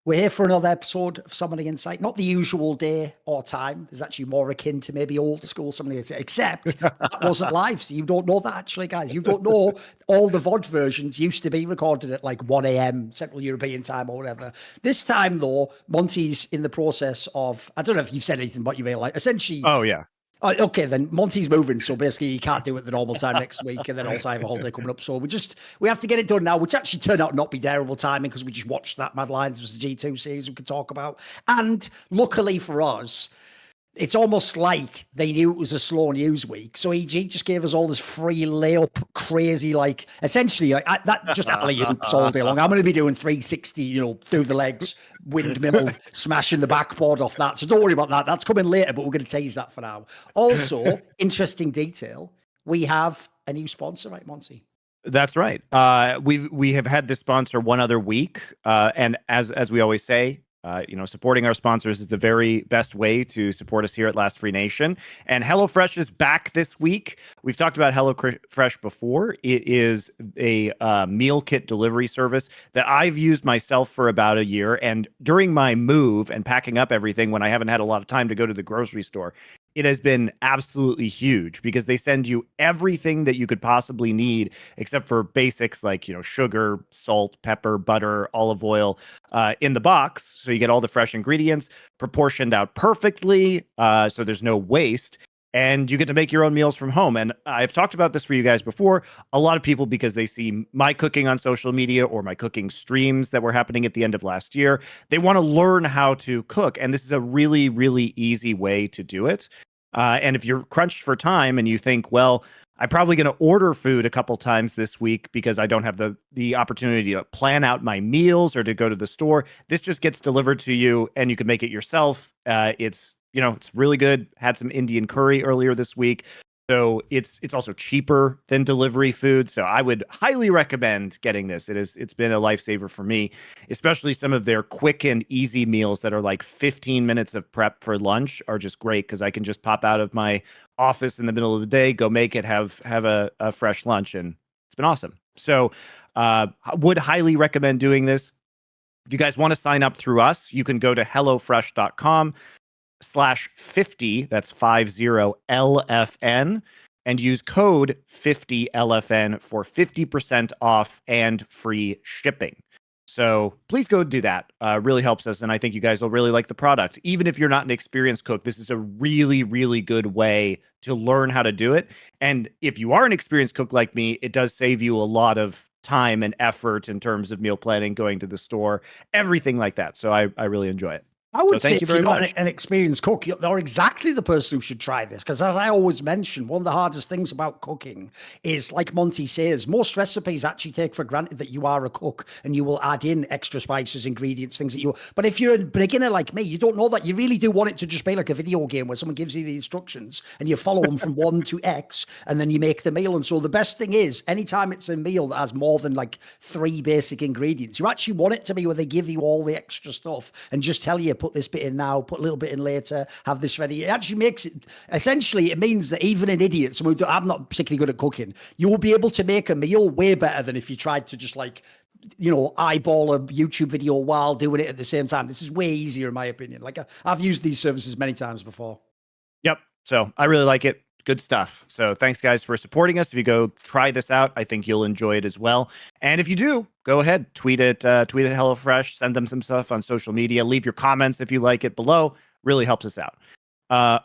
We're here for another episode of Summoning Insight. Not the usual day or time. There's actually more akin to maybe old school Summoning Insight, except that wasn't live. So you don't know that actually, guys. You don't know all the VOD versions used to be recorded at like 1 a.m. Central European time or whatever. This time, though, Monty's in the process of, I don't know if you've said anything about your real life. Essentially, oh, yeah. Okay, then Monty's moving, so basically he can't do it the normal time next week, and then also I have a holiday coming up, so we have to get it done now, which actually turned out not be terrible timing because we just watched that Mad Lions vs G2 series we could talk about, and luckily for us, it's almost like they knew it was a slow news week. So EG just gave us all this free layup, crazy, like essentially that just alley-oops all day long. I'm going to be doing 360, through the legs, windmill, smashing the backboard off that. So don't worry about that. That's coming later, but we're going to tease that for now. Also, interesting detail, we have a new sponsor, right, Monty? That's right. We have had this sponsor one other week, and as we always say, supporting our sponsors is the very best way to support us here at Last Free Nation. And HelloFresh is back this week. We've talked about HelloFresh before. It is a meal kit delivery service that I've used myself for about a year. And during my move and packing up everything, when I haven't had a lot of time to go to the grocery store, it has been absolutely huge because they send you everything that you could possibly need, except for basics like, sugar, salt, pepper, butter, olive oil in the box. So you get all the fresh ingredients proportioned out perfectly. So there's no waste. And you get to make your own meals from home. And I've talked about this for you guys before. A lot of people, because they see my cooking on social media or my cooking streams that were happening at the end of last year, they want to learn how to cook. And this is a really, really easy way to do it. And if you're crunched for time and you think, well, I'm probably going to order food a couple times this week because I don't have the opportunity to plan out my meals or to go to the store, this just gets delivered to you and you can make it yourself. It's really good. Had some Indian curry earlier this week. So it's also cheaper than delivery food. So I would highly recommend getting this. It's been a lifesaver for me, especially some of their quick and easy meals that are like 15 minutes of prep for lunch are just great because I can just pop out of my office in the middle of the day, go make it, have a fresh lunch, and it's been awesome. So would highly recommend doing this. If you guys want to sign up through us, you can go to hellofresh.com/50, that's 50LFN, and use code 50LFN for 50% off and free shipping. So please go do that. Really helps us, and I think you guys will really like the product. Even if you're not an experienced cook, this is a really, really good way to learn how to do it. And if you are an experienced cook like me, it does save you a lot of time and effort in terms of meal planning, going to the store, everything like that. So I really enjoy it. I would say if you're not an experienced cook, you're exactly the person who should try this. Because as I always mention, one of the hardest things about cooking is, like Monty says, most recipes actually take for granted that you are a cook and you will add in extra spices, ingredients, things that you... But if you're a beginner like me, you don't know that. You really do want it to just be like a video game where someone gives you the instructions and you follow them from 1 to X and then you make the meal. And so the best thing is, anytime it's a meal that has more than like 3 basic ingredients, you actually want it to be where they give you all the extra stuff and just tell you, put this bit in now, put a little bit in later, have this ready. It actually makes it, essentially, it means that even an idiot, someone who, I'm not particularly good at cooking, you will be able to make a meal way better than if you tried to just eyeball a YouTube video while doing it at the same time. This is way easier in my opinion. Like I've used these services many times before. Yep. So I really like it. Good stuff. So thanks guys for supporting us. If you go try this out, I think you'll enjoy it as well. And if you do, go ahead, tweet at HelloFresh, send them some stuff on social media, leave your comments if you like it below. Really helps us out.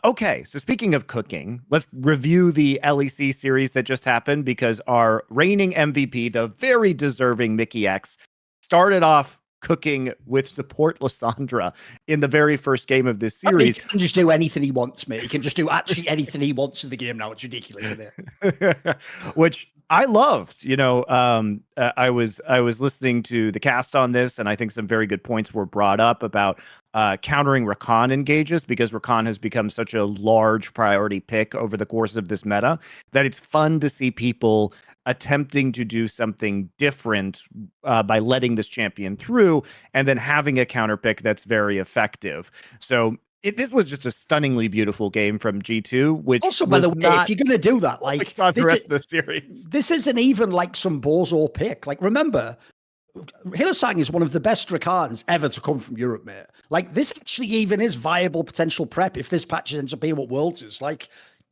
Okay, so speaking of cooking, let's review the LEC series that just happened because our reigning MVP, the very deserving Mickey X, started off cooking with support Lysandra in the very first game of this series. He can just do anything he wants, mate. He can just do actually anything he wants in the game now. It's ridiculous, isn't it? Which I loved. I was listening to the cast on this, and I think some very good points were brought up about countering Rakan engages, because Rakan has become such a large priority pick over the course of this meta that it's fun to see people attempting to do something different by letting this champion through and then having a counter pick that's very effective. So this was just a stunningly beautiful game from G2, which also, by the way, if you're going to do that, like on the rest of the series, this isn't even like some bozo pick. Like, remember, Hylissang is one of the best Drakans ever to come from Europe, mate. Like, this actually even is viable potential prep if this patch ends up being what Worlds is. Like,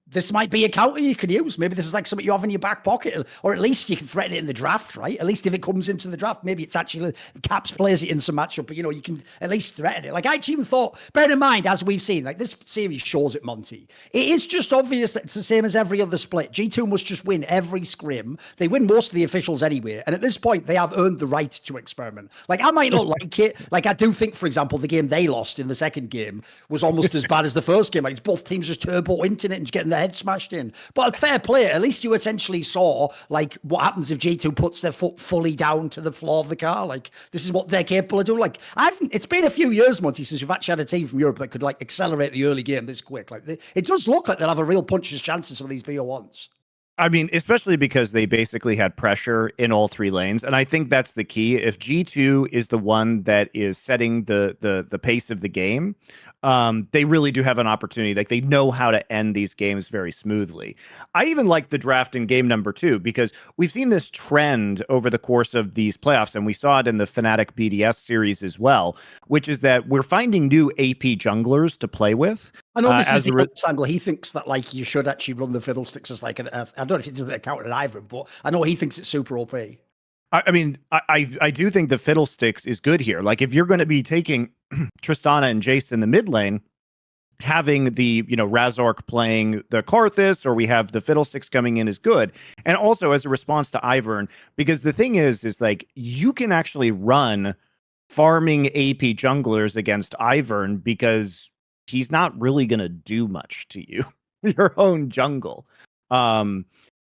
this might be a counter you can use. Maybe this is like something you have in your back pocket, or at least you can threaten it in the draft, right? At least if it comes into the draft, maybe it's actually Caps plays it in some matchup, but you can at least threaten it. Like, I actually even thought, bear in mind, as we've seen, like this series shows it, Monty. It is just obvious that it's the same as every other split. G2 must just win every scrim. They win most of the officials anyway. And at this point, they have earned the right to experiment. Like, I might not like it. Like, I do think, for example, the game they lost in the second game was almost as bad as the first game. Like, it's both teams just turbo into it and just getting their head smashed in. But fair play, at least you essentially saw like what happens if G2 puts their foot fully down to the floor of the car. Like, this is what they're capable of doing. Like, it's been a few years, Monty, since we've actually had a team from Europe that could like accelerate the early game this quick. Like, it does look like they'll have a real puncher's chance in some of these BO1s. I mean, especially because they basically had pressure in all three lanes, and I think that's the key. If G2 is the one that is setting the pace of the game, they really do have an opportunity. Like, they know how to end these games very smoothly. I even like the draft in game number 2 because we've seen this trend over the course of these playoffs, and we saw it in the Fnatic BDS series as well, which is that we're finding new AP junglers to play with. I know this is the angle. He thinks that like you should actually run the Fiddlesticks as like I don't know if it's a counter at either, but I know he thinks it's super OP. I mean, I do think the Fiddlesticks is good here. Like, if you're going to be taking Tristana and Jace in the mid lane, having the, Razork playing the Karthus, or we have the Fiddlesticks coming in is good. And also as a response to Ivern, because the thing is like you can actually run farming AP junglers against Ivern because he's not really going to do much to you, your own jungle.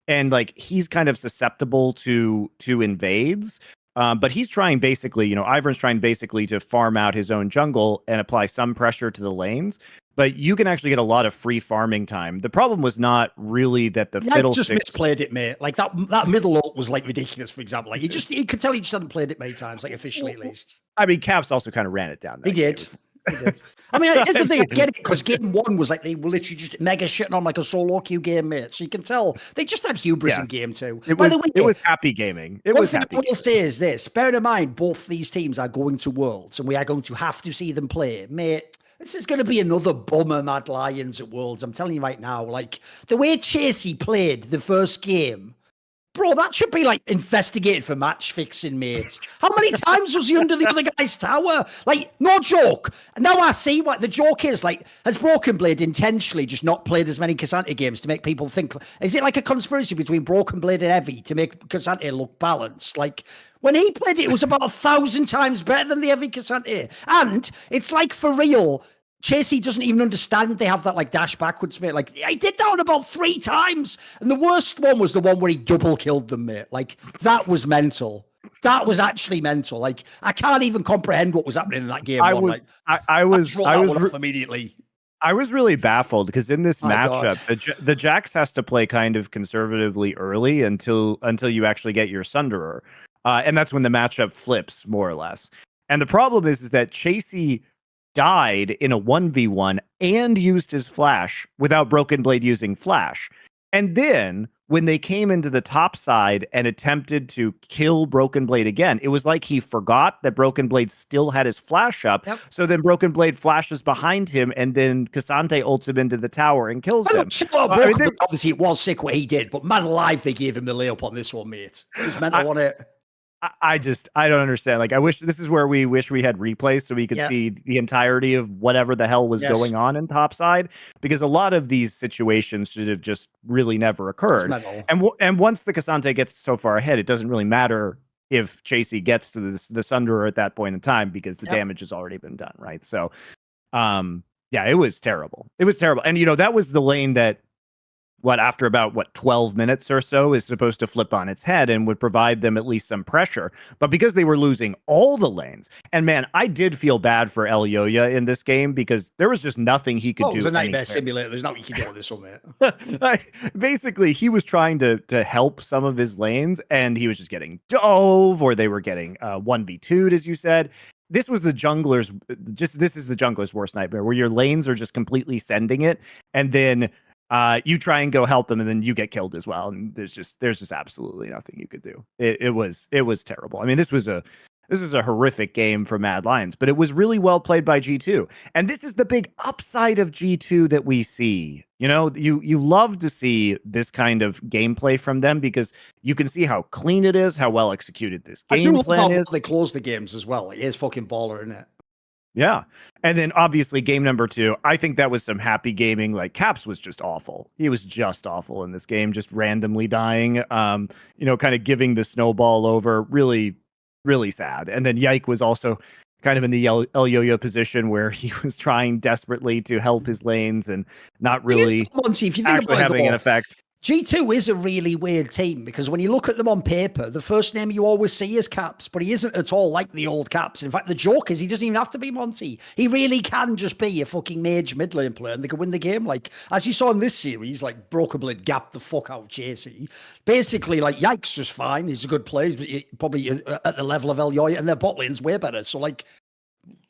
And like, he's kind of susceptible to invades. But he's trying basically, Ivern's trying basically to farm out his own jungle and apply some pressure to the lanes. But you can actually get a lot of free farming time. The problem was not really that the Fiddlesticks just misplayed it, mate. Like that middle ult was like ridiculous, for example. Like you could tell he just hadn't played it many times, like officially at least. I mean, Caps also kind of ran it down. He did. I mean, here's the thing. I get it, because game 1 was like they were literally just mega shitting on like a solo queue game, mate. So you can tell they just had hubris in game 2. It was happy gaming. One thing I will say is this: bear in mind, both these teams are going to Worlds, and we are going to have to see them play, mate. This is going to be another bummer Mad Lions at Worlds. I'm telling you right now, like the way Chasey played the first game. Bro, that should be like investigated for match fixing, mate. How many times was he under the other guy's tower? Like, no joke. And now I see what the joke is. Like, has Broken Blade intentionally just not played as many Cassante games to make people think? Is it like a conspiracy between Broken Blade and Evie to make Cassante look balanced? Like, when he played it, it was about 1,000 times better than the Evie Cassante. And it's like, for real, Chasey doesn't even understand they have that like dash backwards, mate. Like, I did that on about 3 times. And the worst one was the one where he double killed them, mate. Like, that was mental. That was actually mental. Like, I can't even comprehend what was happening in that game. I was immediately. I was really baffled because in this matchup, the Jax has to play kind of conservatively early until you actually get your Sunderer. And that's when the matchup flips, more or less. And the problem is that Chasey died in a 1v1 and used his flash without Broken Blade using flash. And then when they came into the top side and attempted to kill Broken Blade again, it was like he forgot that Broken Blade still had his flash up. Yep. So then Broken Blade flashes behind him, and then Cassante ults him into the tower and kills him. Obviously, it was sick what he did, but man alive, they gave him the layup on this one, mate. It was mental on it. I don't understand. Like, I wish this is where we wish we had replays so we could see the entirety of whatever the hell was going on in topside, because a lot of these situations should have just really never occurred. And once the Cassante gets so far ahead, it doesn't really matter if Chasey gets to the Sunderer at that point in time, because the damage has already been done, right? So, it was terrible. It was terrible. And, that was the lane that, after about 12 minutes or so, is supposed to flip on its head and would provide them at least some pressure. But because they were losing all the lanes, and man, I did feel bad for Elyoya in this game, because there was just nothing he could do. It was a nightmare simulator. There's nothing you can do with this one, man. Basically, he was trying to help some of his lanes, and he was just getting dove, or they were getting 1v2'd, as you said. This is the jungler's worst nightmare, where your lanes are just completely sending it, and then you try and go help them, and then you get killed as well. And there's just absolutely nothing you could do. It was terrible. I mean, this was this is a horrific game for Mad Lions, but it was really well played by G2. And this is the big upside of G2 that we see. You know, you love to see this kind of gameplay from them because you can see how clean it is, how well executed this game plan is. They close the games as well. It is fucking baller, isn't it? Yeah. And then obviously game number 2, I think that was some happy gaming. Like Caps was just awful. He was just awful in this game, just randomly dying, you know, kind of giving the snowball over. Really, really sad. And then Yike was also kind of in the El Yo-Yo position where he was trying desperately to help his lanes and not really Monty, if you think actually about having an effect. G2 is a really weird team because when you look at them on paper, the first name you always see is Caps, but he isn't at all like the old Caps. In fact, the joke is he doesn't even have to be Monty. He really can just be a fucking mage mid lane player and they could win the game. Like, as you saw in this series, like Broken Blade gapped the fuck out of JC. Basically, like, Yike's just fine. He's a good player. He's probably at the level of El Yoyo, and their bot lane's way better. So, like,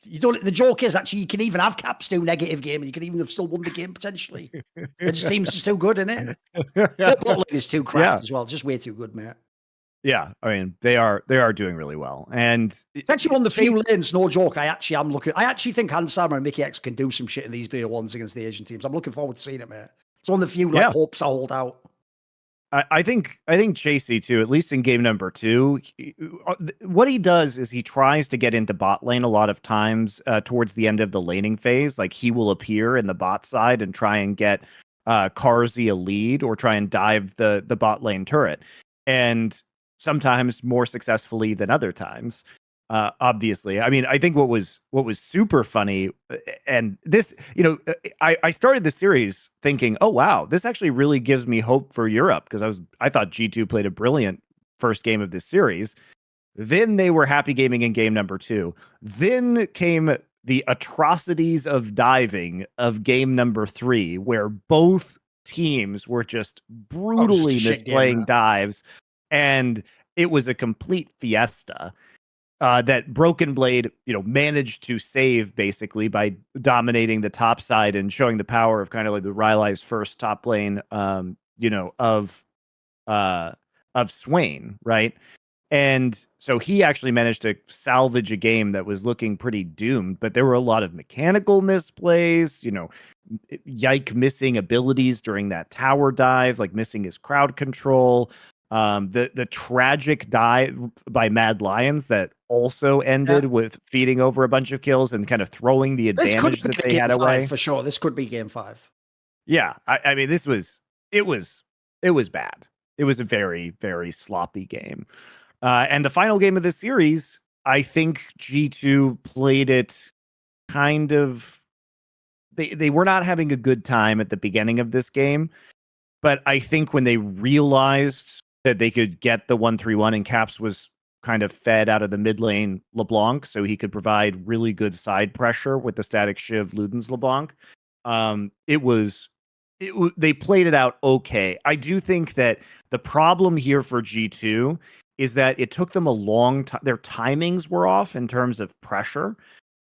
you don't. The joke is actually you can even have Caps do negative game, and you can even have still won the game potentially. The team's just too good, isn't it? Their bot lane is too cracked as well. Just way too good, mate. Yeah, I mean they are doing really well, and it's actually one of the few lanes. No joke. I actually think Hansama and Mickey X can do some shit in these beer ones against the Asian teams. I'm looking forward to seeing it, mate. It's one of the few hopes I hold out. I think Chasey too, at least in game number 2, what he does is he tries to get into bot lane a lot of times towards the end of the laning phase. Like he will appear in the bot side and try and get Carzzy a lead or try and dive the bot lane turret. And sometimes more successfully than other times. Obviously, I mean, I think what was super funny, and this, you know, I started the series thinking, oh wow, this actually really gives me hope for Europe because I thought G2 played a brilliant first game of this series. Then they were happy gaming in game number 2. Then came the atrocities of diving of game number 3, where both teams were just brutally misplaying dives, and it was a complete fiesta. That Broken Blade, you know, managed to save basically by dominating the top side and showing the power of kind of like the Rylai's first top lane, you know, of Swain, right? And so he actually managed to salvage a game that was looking pretty doomed, but there were a lot of mechanical misplays, you know, Yike missing abilities during that tower dive, like missing his crowd control. The tragic dive by Mad Lions that also ended with feeding over a bunch of kills and kind of throwing the advantage that they had away. For sure, this could be game 5. Yeah, I mean, it was bad. It was a very, very sloppy game. And the final game of the series, I think G2 played it kind of. They were not having a good time at the beginning of this game, but I think when they realized that they could get the 1-3-1 and Caps was kind of fed out of the mid lane LeBlanc, so he could provide really good side pressure with the static Shiv Ludens LeBlanc. They played it out okay. I do think that the problem here for G2 is that it took them a long time. Their timings were off in terms of pressure.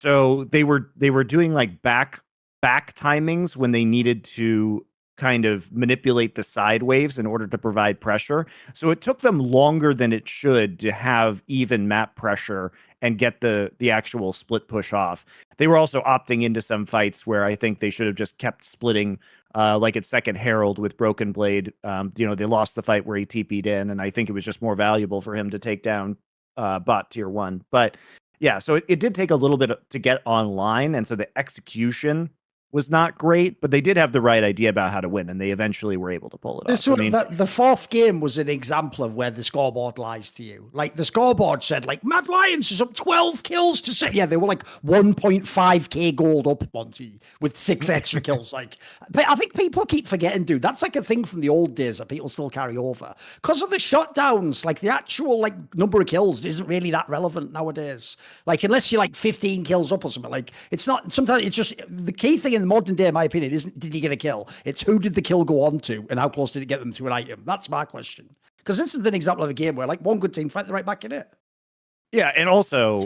So they were doing like back timings when they needed to kind of manipulate the side waves in order to provide pressure. So it took them longer than it should to have even map pressure and get the actual split push off. They were also opting into some fights where I think they should have just kept splitting, like at Second Herald with Broken Blade. You know, they lost the fight where he TP'd in, and I think it was just more valuable for him to take down bot tier 1. But yeah, so it did take a little bit to get online, and so the execution was not great, but they did have the right idea about how to win, and they eventually were able to pull it off. I mean, the 4th game was an example of where the scoreboard lies to you. Like, the scoreboard said, like, Mad Lions is up 12 kills to 6. Yeah, they were like 1.5k gold up, Monty, with 6 extra kills. Like, but I think people keep forgetting, dude, that's like a thing from the old days that people still carry over. Because of the shutdowns, like, the actual, like, number of kills isn't really that relevant nowadays. Like, unless you're, like, 15 kills up or something, like, it's not, sometimes it's just, the key thing in the modern day, in my opinion, isn't did he get a kill? It's who did the kill go on to and how close did it get them to an item? That's my question. Because this is an example of a game where like one good team fight the right back in it. Yeah, and also,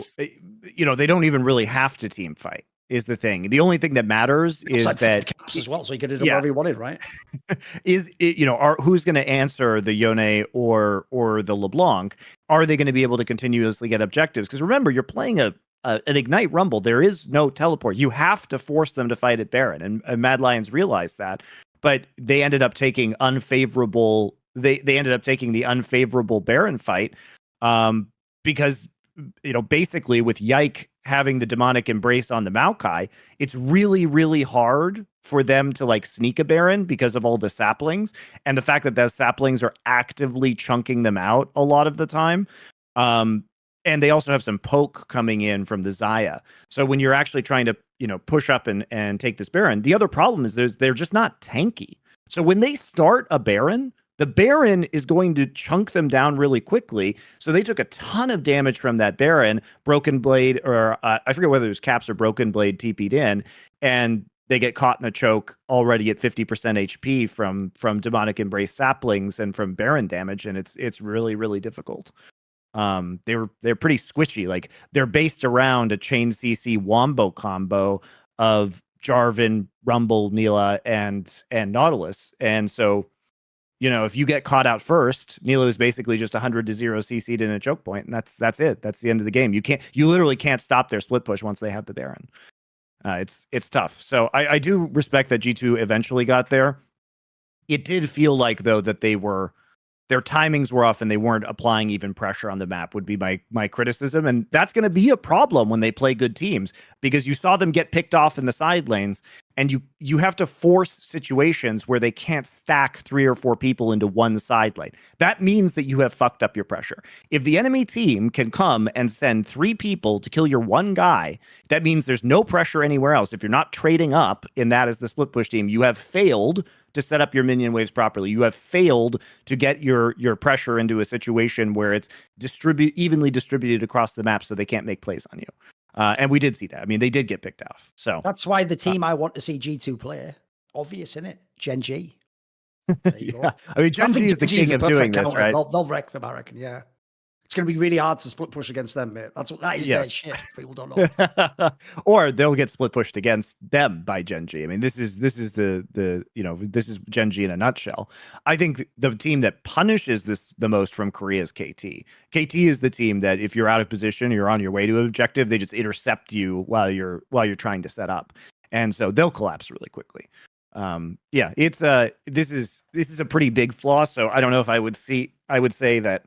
you know, they don't even really have to team fight. is the thing. The only thing that matters is that caps as well, so you could do whatever you wanted, right? Is it, who's going to answer the Yone or the LeBlanc? Are they going to be able to continuously get objectives? Because remember, you're playing an Ignite Rumble. There is no teleport. You have to force them to fight at Baron, and Mad Lions realized that. But they ended up taking unfavorable. They ended up taking the unfavorable Baron fight, because basically with Yike having the demonic embrace on the Maokai, it's really, really hard for them to like sneak a Baron because of all the saplings and the fact that those saplings are actively chunking them out a lot of the time. And they also have some poke coming in from the Xayah. So when you're actually trying to, push up and take this Baron, the other problem is they're just not tanky. So when they start a Baron, the Baron is going to chunk them down really quickly. So they took a ton of damage from that Baron. Broken Blade, or I forget whether it was Caps or Broken Blade TP'd in, and they get caught in a choke already at 50% HP from Demonic Embrace saplings and from Baron damage, and it's really, really difficult. They're pretty squishy. Like, they're based around a chain CC wombo combo of Jarvan, Rumble, Neela, and Nautilus, and so. If you get caught out first, Nilo is basically just 100 to 0 CC'd in a choke point, and that's it. That's the end of the game. You literally can't stop their split push once they have the Baron. It's tough. So I do respect that G2 eventually got there. It did feel like, though, that their timings were off and they weren't applying even pressure on the map, would be my criticism. And that's going to be a problem when they play good teams, because you saw them get picked off in the side lanes, and you have to force situations where they can't stack 3 or 4 people into one side lane. That means that you have fucked up your pressure. If the enemy team can come and send 3 people to kill your one guy, that means there's no pressure anywhere else. If you're not trading up in that as the split push team, you have failed to set up your minion waves properly. You have failed to get your pressure into a situation where it's evenly distributed across the map so they can't make plays on you. And we did see that. I mean, they did get picked off. So that's why the team I want to see G2 play, obvious, isn't it? Gen G. There you go. I mean, Gen G is the king of doing this, counter. right? They'll wreck them, I reckon. Yeah. It's going to be really hard to split push against them, mate. That is their shit. People don't know. Or they'll get split pushed against them by Gen G. I mean, this is this is Gen G in a nutshell. I think the team that punishes this the most from Korea is KT. KT is the team that if you're out of position, you're on your way to an objective, they just intercept you while you're trying to set up, and so they'll collapse really quickly. It's this is a pretty big flaw. So I don't know if I would say that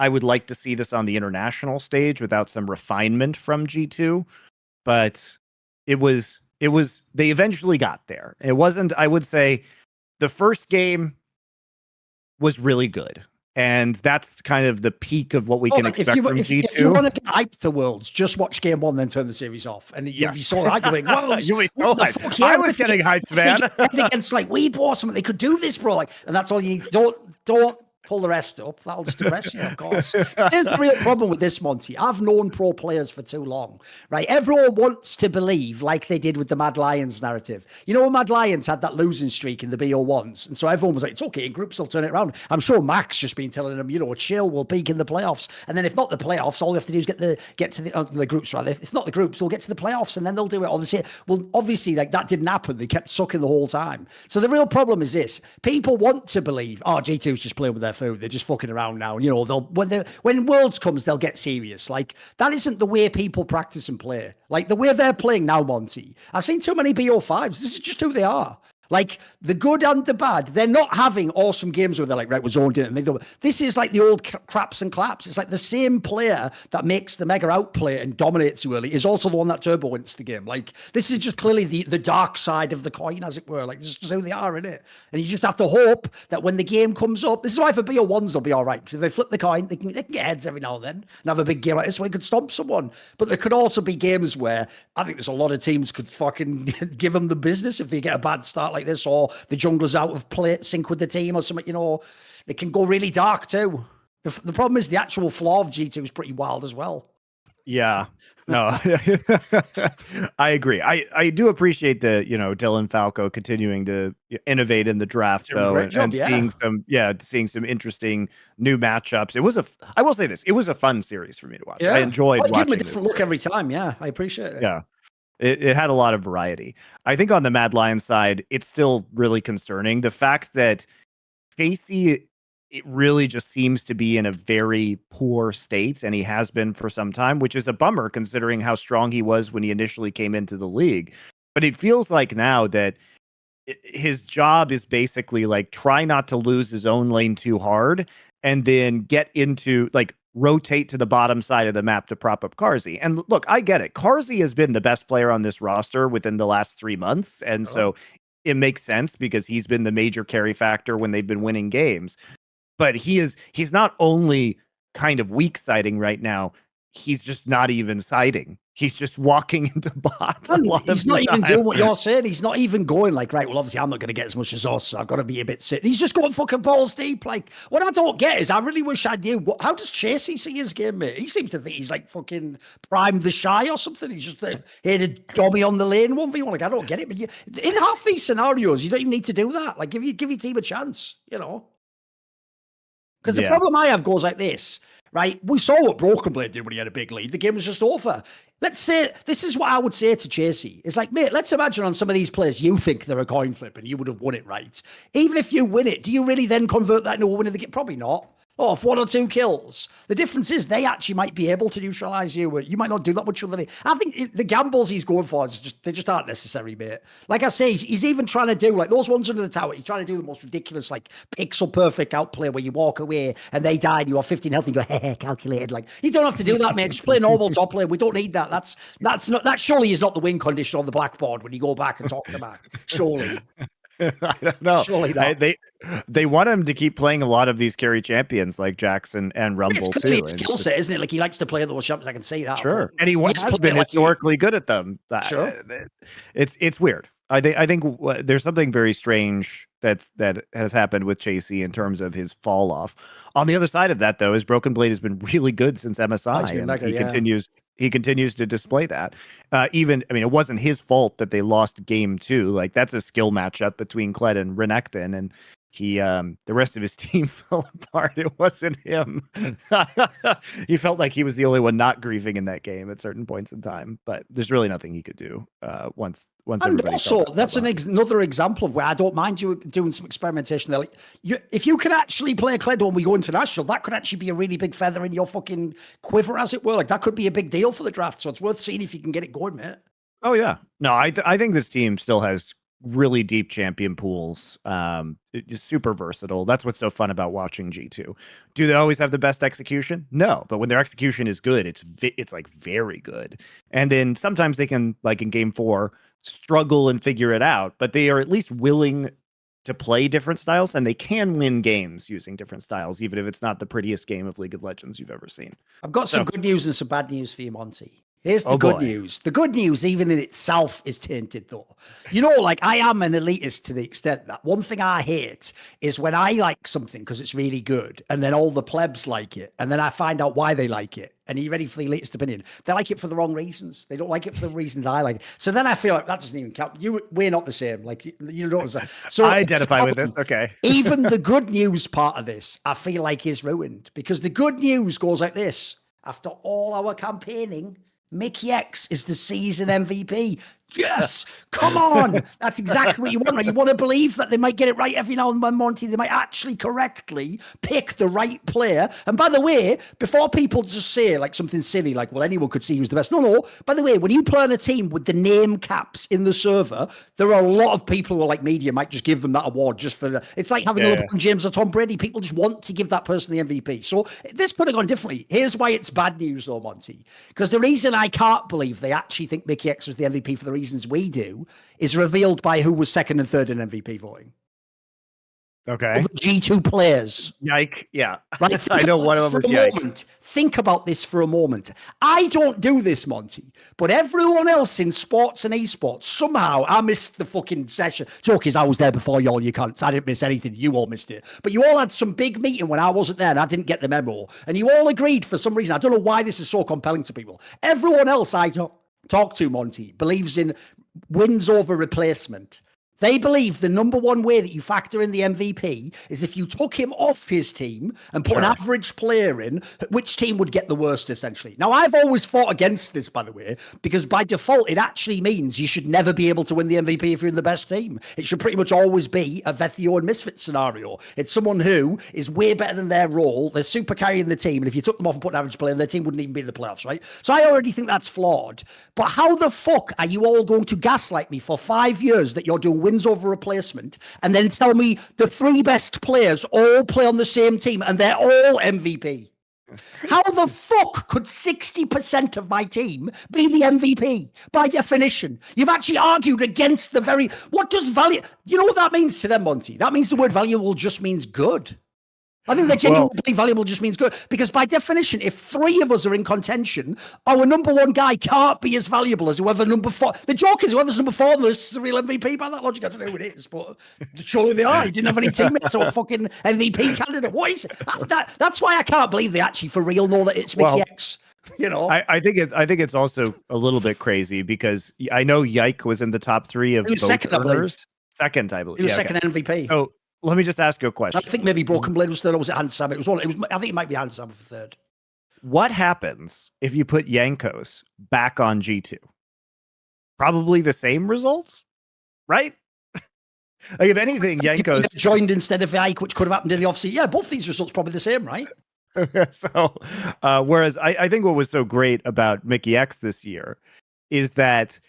I would like to see this on the international stage without some refinement from G2, but it was they eventually got there. It wasn't, I would say, the first game was really good. And that's kind of the peak of what we can expect from G2. If you want to get hyped for Worlds, just watch game 1, then turn the series off. And you'll be so hyped. You're like, wow, you'll be so hyped. I was getting hyped, man. Against like Weebo or something, they could do this, bro. Like, and that's all you need. Don't pull the rest up. That'll just depress you, of course. Here's the real problem with this, Monty. I've known pro players for too long, right? Everyone wants to believe like they did with the Mad Lions narrative. When Mad Lions had that losing streak in the BO1s, and so everyone was like, it's okay, in groups they'll turn it around. I'm sure Max just been telling them, chill, we'll peak in the playoffs. And then if not the playoffs, all you have to do is get to the groups, rather. If not the groups, we'll get to the playoffs, and then they'll do it. Or they say, well, obviously, like that didn't happen. They kept sucking the whole time. So the real problem is this. People want to believe, G2's just playing with their food. They're just fucking around now. They'll when Worlds comes, they'll get serious. Like, that isn't the way people practice and play. Like, the way they're playing now, Monty. I've seen too many BO5s. This is just who they are. Like, the good and the bad, they're not having awesome games where they're like, right, we're zoned in. And this is like the old craps and claps. It's like the same player that makes the mega outplay and dominates you early is also the one that turbo wins the game. Like, this is just clearly the dark side of the coin, as it were. Like, this is just who they are, innit? And you just have to hope that when the game comes up, this is why for BO1s they'll be all right. Because if they flip the coin, they can get heads every now and then and have a big game like this where they could stomp someone. But there could also be games where I think there's a lot of teams could fucking give them the business if they get a bad start like this, or the jungler's out of sync with the team or something. They can go really dark too. The problem is the actual flaw of G2 is pretty wild as well. Yeah, no, I agree. I do appreciate the, Dylan Falco continuing to innovate in the draft, though, and seeing some interesting new matchups. I will say this, it was a fun series for me to watch. I enjoyed watching. Give him a different look every time. Yeah, I appreciate it. Yeah. It had a lot of variety. I think on the Mad Lions side, it's still really concerning. The fact that Casey, it really just seems to be in a very poor state, and he has been for some time, which is a bummer considering how strong he was when he initially came into the league. But it feels like now that his job is basically like try not to lose his own lane too hard and then get into like rotate to the bottom side of the map to prop up Carzzy. And look, I get it. Carzzy has been the best player on this roster within the last 3 months. And so it makes sense because he's been the major carry factor when they've been winning games. But he's not only kind of weak siding right now, he's just not even siding. He's just walking into bot. He's not even doing what you're saying. He's not even going like, right, well, obviously I'm not going to get as much as us, so I've got to be a bit sick. He's just going fucking balls deep. Like, what I don't get is I really wish I knew. How does Chasey see his game, mate? He seems to think he's like fucking Prime the Shy or something. He's just here to dummy on the lane 1v1. Like, I don't get it. But in half these scenarios, you don't even need to do that. Like, give your team a chance, you know? Because the problem I have goes like this, right? We saw what Broken Blade did when he had a big lead. The game was just over. Let's say, this is what I would say to Chasey. It's like, mate, let's imagine on some of these players, you think they're a coin flip and you would have won it, right? Even if you win it, do you really then convert that into a win of the game? Probably not. Oh, if 1 or 2 kills. The difference is they actually might be able to neutralize you. You might not do that much with it. I think the gambles he's going for, they just aren't necessary, mate. Like I say, he's even trying to do, like those ones under the tower, he's trying to do the most ridiculous, like pixel perfect outplay where you walk away and they die and you have 15 health and you go, hey, calculated. Like, you don't have to do that, mate. Just play normal top lane. We don't need that. That surely is not the win condition on the blackboard when you go back and talk to Mac. Surely. I don't know. Surely not. They want him to keep playing a lot of these carry champions like Jackson and Rumble it's too. It's skill set, isn't it? Like he likes to play those champions. I can see that. Sure, and he has been historically good at them. Sure, it's weird. I think there's something very strange that has happened with Chasey in terms of his fall off. On the other side of that, though, his Broken Blade has been really good since MSI, and he continues to display that. It wasn't his fault that they lost game 2. Like, that's a skill matchup between Kled and Renekton, and the rest of his team fell apart. It wasn't him. He felt like he was the only one not grieving in that game at certain points in time, but there's really nothing he could do once and everybody also that's another example of where I don't mind you doing some experimentation there. Like, if you could actually play a Kled when we go international, that could actually be a really big feather in your fucking quiver, as it were. Like, that could be a big deal for the draft, so it's worth seeing if you can get it going, mate. Oh yeah, no, I think this team still has really deep champion pools. It's super versatile. That's what's so fun about watching G2. Do they always have the best execution? No, but when their execution is good, it's like very good. And then sometimes they can, like in game 4, struggle and figure it out, but they are at least willing to play different styles, and they can win games using different styles, even if it's not the prettiest game of League of Legends you've ever seen. I've got some good news and some bad news for you, Monty. Here's the good news. The good news, even in itself, is tainted, though. You know, like, I am an elitist to the extent that one thing I hate is when I like something because it's really good, and then all the plebs like it, and then I find out why they like it. And are you ready for the elitist opinion? They like it for the wrong reasons. They don't like it for the reasons I like it. So then I feel like that doesn't even count. We're not the same. Like, you don't. So I identify with this. Okay. Even the good news part of this, I feel like, is ruined, because the good news goes like this: after all our campaigning, Mykles is the season MVP. Yes, come on. That's exactly what you want. Right? You want to believe that they might get it right every now and then, Monty. They might actually correctly pick the right player. And by the way, before people just say like something silly, like, well, anyone could see who's the best. No. By the way, when you play on a team with the name caps in the server, there are a lot of people who are like media might just give them that award just for it's like having a LeBron James or Tom Brady. People just want to give that person the MVP. So this put it on differently. Here's why it's bad news, though, Monty. Because the reason I can't believe they actually think Mykles was the MVP for the reasons we do is revealed by who was second and third in MVP voting. Okay. G2 players. Yike. Yeah. Right? I know one of them was Yike. Think about this for a moment. I don't do this, Monty, but everyone else in sports and esports, somehow I missed the fucking session. Joke is I was there before y'all, you can't. I didn't miss anything. You all missed it. But you all had some big meeting when I wasn't there and I didn't get the memo. And you all agreed for some reason. I don't know why this is so compelling to people. Everyone else I talk to, Monty, believes in wins over replacement. They believe the number one way that you factor in the MVP is if you took him off his team and put an average player in, which team would get the worst, essentially. Now, I've always fought against this, by the way, because by default, it actually means you should never be able to win the MVP if you're in the best team. It should pretty much always be a Vethio and Misfit scenario. It's someone who is way better than their role. They're super carrying the team. And if you took them off and put an average player in, their team wouldn't even be in the playoffs, right? So I already think that's flawed. But how the fuck are you all going to gaslight me for 5 years that you're doing wins over replacement and then tell me the 3 best players all play on the same team and they're all MVP? How the fuck could 60% of my team be the MVP? By definition, you've actually argued against the very... What does value... You know what that means to them, Monty? That means the word valuable just means good. I think that genuinely valuable just means good. Because by definition, if 3 of us are in contention, our number 1 guy can't be as valuable as whoever number 4. The joke is whoever's number 4 on the list is the real MVP by that logic. I don't know who it is, but surely they are. He didn't have any teammates, so a fucking MVP candidate. What is it? That's why I can't believe they actually for real know that it's Mickey X. You know, I think it's also a little bit crazy because I know Yike was in the top 3 of vote second, earners. Second, I believe. He was second MVP. So let me just ask you a question. I think maybe Broken Blade was third, or was it Hansam? It was one. It was. I think it might be Hansam for third. What happens if you put Jankos back on G2? Probably the same results, right? Like if anything, Jankos joined instead of Ike, which could have happened in the offseason. Yeah, both these results probably the same, right? So, whereas I think what was so great about Mickey X this year is that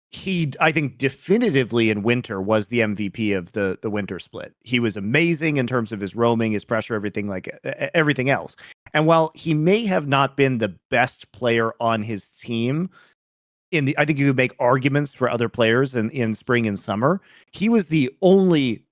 he, I think, definitively in winter was the MVP of the winter split. He was amazing in terms of his roaming, his pressure, everything else. And while he may have not been the best player on his team, I think you could make arguments for other players in spring and summer. He was the only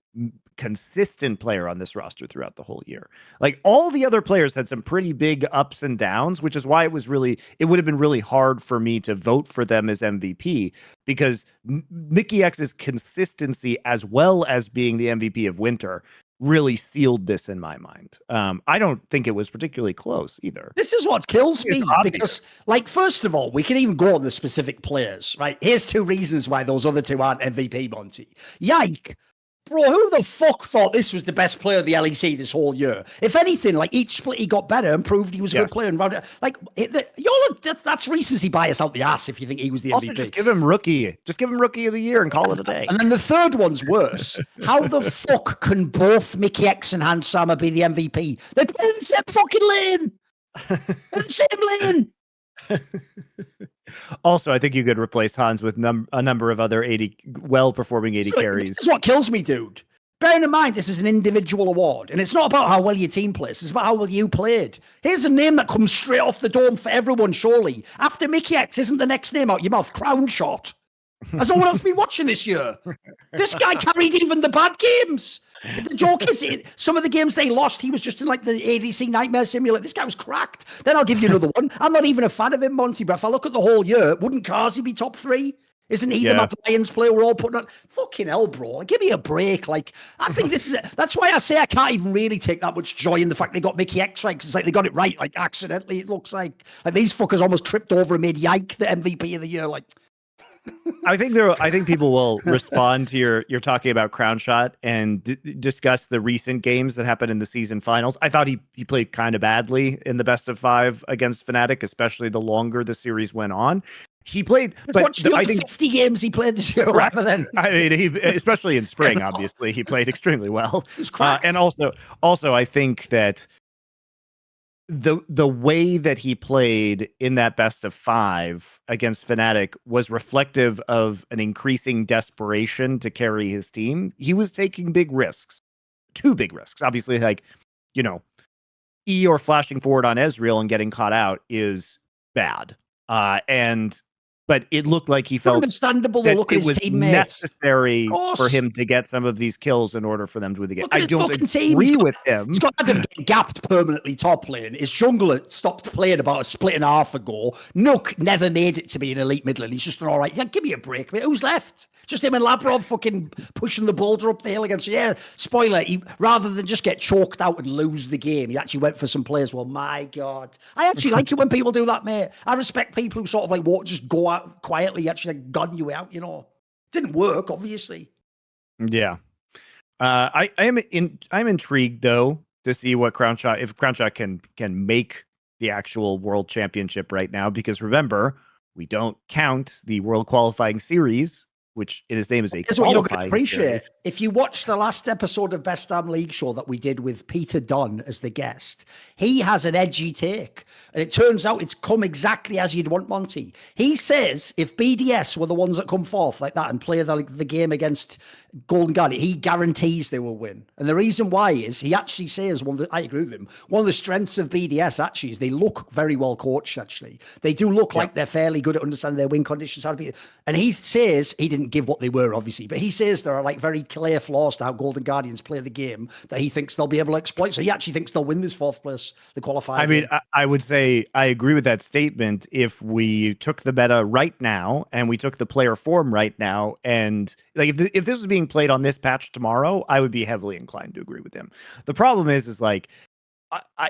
consistent player on this roster throughout the whole year. Like all the other players had some pretty big ups and downs, which is why it would have been really hard for me to vote for them as MVP because Mickey X's consistency as well as being the MVP of winter really sealed this in my mind. I don't think it was particularly close either. This is what kills me because, like, first of all, we can even go on the specific players, right? Here's 2 reasons why those other 2 aren't MVP, Monty. Yike. Bro, who the fuck thought this was the best player of the LEC this whole year? If anything, like each split he got better and proved he was a good player. And like, that's recency bias out the ass if you think he was the MVP. Also, just give him rookie of the year and call it a day. And then the third one's worse. How the fuck can both Mickey X and Hans Sama be the MVP? They play in the same fucking lane. In the same lane. Also, I think you could replace Hans with a number of other well-performing 80 carries. This is what kills me, dude. Bearing in mind, this is an individual award, and it's not about how well your team plays. It's about how well you played. Here's a name that comes straight off the dome for everyone, surely. After Mickey X, isn't the next name out your mouth Crown Shot? Has no one else been watching this year? This guy carried even the bad games. The joke is, some of the games they lost, he was just in like the ADC Nightmare Simulator. This guy was cracked. Then I'll give you another one. I'm not even a fan of him, Monty, but if I look at the whole year, wouldn't Kazi be top 3? Isn't he the Map Lions player we're all putting on? Fucking hell, bro. Like, give me a break. Like, I think this is that's why I say I can't even really take that much joy in the fact they got Mickey X right, because it's like they got it right, like accidentally, it looks like. Like these fuckers almost tripped over and made Yike the MVP of the year. Like, I think people will respond to your talking about Crown Shot and discuss the recent games that happened in the season finals. I thought he played kind of badly in the best of 5 against Fnatic, especially the longer the series went on. He played, but I think 50 games he played this year. Rather than, I mean, especially in spring, obviously he played extremely well. And also, I think that the way that he played in that best of 5 against Fnatic was reflective of an increasing desperation to carry his team. He was taking big risks, 2 big risks. Obviously, like, you know, E or flashing forward on Ezreal and getting caught out is bad. But it looked like he felt understandable to look at his teammates. Necessary for him to get some of these kills in order for them to win the game. I don't agree with him. He's got Adam getting gapped permanently top lane. His jungler stopped playing about a split and a half ago. Nook never made it to be an elite mid lane. He's just an all right. Yeah, give me a break, mate. Who's left? Just him and Labrov fucking pushing the boulder up the hill against. Yeah, spoiler. He, rather than just get choked out and lose the game, he actually went for some players. Well, my God. I actually like it when people do that, mate. I respect people who sort of like just go out quietly, actually like gun you out, you know. Didn't work, obviously. Yeah. I'm intrigued though to see what Crownshot, if Crownshot can make the actual world championship right now, because remember, we don't count the world qualifying series, which in its name is a Here's what you're going to qualifying appreciate. series. If you watch the last episode of Best Damn League Show that we did with Peter Dunn as the guest, he has an edgy take. And it turns out it's come exactly as you'd want, Monty. He says if BDS were the ones that come forth like that and play the game against Golden Guardian, he guarantees they will win. And the reason why is he actually says, I agree with him, one of the strengths of BDS actually is they look very well coached, actually. They do look like they're fairly good at understanding their win conditions, how to be. And he says, he didn't give what they were, obviously, but he says there are like very clear flaws to how Golden Guardians play the game that he thinks they'll be able to exploit. So he actually thinks they'll win this fourth place, the qualifier. I mean, I would say I agree with that statement if we took the meta right now and we took the player form right now, and like if this was being played on this patch tomorrow, I would be heavily inclined to agree with him. The problem is like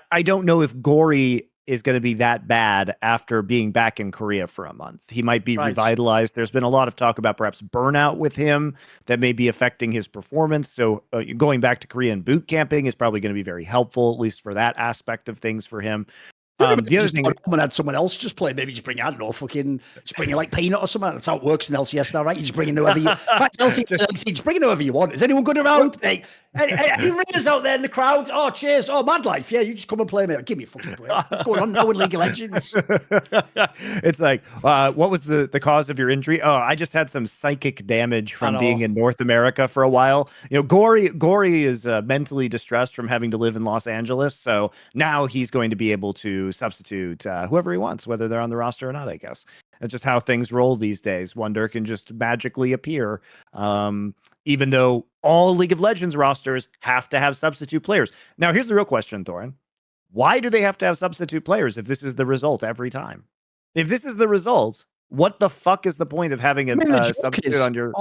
I don't know if Gory is going to be that bad after being back in Korea for a month. He might be revitalized. There's been a lot of talk about perhaps burnout with him that may be affecting his performance. So going back to Korean boot camping is probably going to be very helpful, at least for that aspect of things for him. The other thing, and had someone else just play. Maybe just bring, I don't know, just bring like Peanut or something. That's how it works in LCS now, right? You just bring in whoever you. In fact, LCS, just bring in whoever you want. Is anyone good around? Hey, any ringers out there in the crowd? Oh, cheers! Oh, Mad Life, yeah, you just come and play, mate. Give me a fucking break. What's going on now in League of Legends? It's like, what was the cause of your injury? Oh, I just had some psychic damage from being in North America for a while. You know, Gory is mentally distressed from having to live in Los Angeles, so now he's going to be able to substitute whoever he wants, whether they're on the roster or not, I guess. That's just how things roll these days. Wonder can just magically appear, even though all League of Legends rosters have to have substitute players. Now, here's the real question, Thorin. Why do they have to have substitute players if this is the result every time? If this is the result, what the fuck is the point of having a substitute on your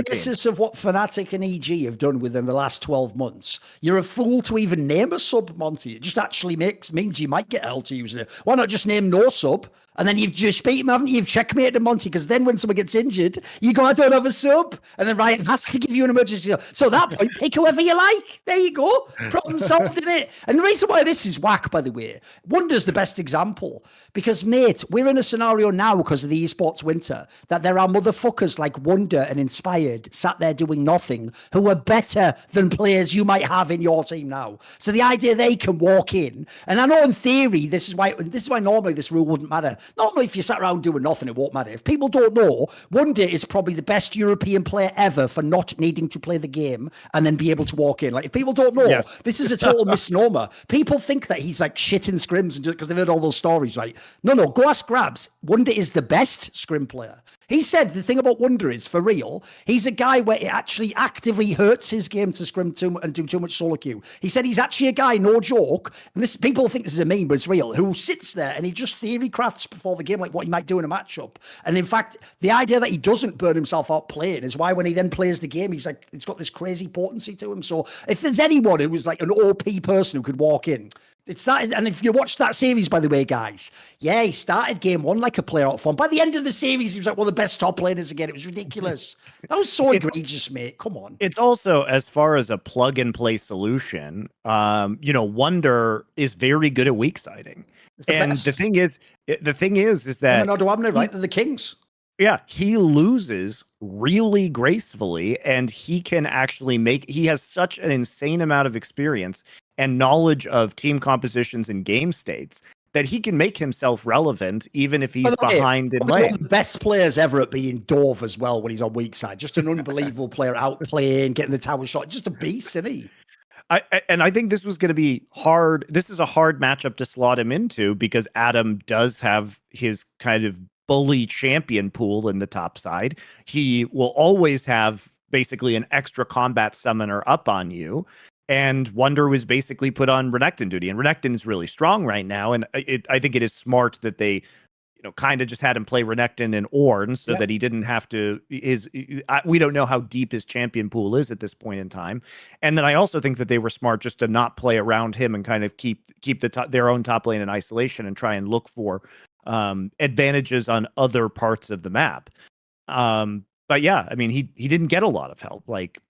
basis team? of what Fnatic and EG have done within the last 12 months? You're a fool to even name a sub, Monty. It just actually means you might get held to using it. Why not just name no sub? And then you've just beat him, haven't you? You've checkmated him, Monty, because then when someone gets injured, you go, I don't have a sub. And then Ryan has to give you an emergency. So at that point, pick whoever you like. There you go. Problem solved, in it. And the reason why this is whack, by the way, Wonder's the best example. Because, mate, we're in a scenario now because of the esports winter that there are motherfuckers like Wonder and Inspired sat there doing nothing who are better than players you might have in your team now. So the idea they can walk in, and I know in theory, this is why normally this rule wouldn't matter. Normally, if you sat around doing nothing, it won't matter. If people don't know, Wonder is probably the best European player ever for not needing to play the game and then be able to walk in. Like, if people don't know, this is a total misnomer. People think that he's like shit in scrims and just because they've heard all those stories, right? No, go ask Grabs. Wonder is the best scrim player. He said the thing about Wonder is, for real, he's a guy where it actually actively hurts his game to scrim and do too much solo queue. He said he's actually a guy, no joke, and this people think this is a meme, but it's real, who sits there and he just theory crafts before the game like what he might do in a matchup. And in fact, the idea that he doesn't burn himself out playing is why when he then plays the game, he's like, it's got this crazy potency to him. So if there's anyone who was like an OP person who could walk in, it's that. And if you watch that series, by the way, guys, he started game one like a player out of form. By the end of the series, he was like one of the best top laners again. It was ridiculous. That was so egregious, mate. Come on. It's also, as far as a plug and play solution, Wonder is very good at weak siding. And the thing is that right? They're the kings. Yeah, he loses really gracefully, and he can actually he has such an insane amount of experience and knowledge of team compositions and game states that he can make himself relevant even if he's behind in lane. One of the best players ever at being Dove as well when he's on weak side. Just an unbelievable player, outplaying, getting the tower shot. Just a beast, isn't he? I think this was going to be hard. This is a hard matchup to slot him into because Adam does have his kind of bully champion pool in the top side. He will always have basically an extra combat summoner up on you. And Wonder was basically put on Renekton duty. And Renekton is really strong right now. And I think it is smart that they, kind of just had him play Renekton and Ornn so that he didn't have to. We don't know how deep his champion pool is at this point in time. And then I also think that they were smart just to not play around him and kind of keep their own top lane in isolation and try and look for advantages on other parts of the map. But yeah, I mean, he didn't get a lot of help. Like,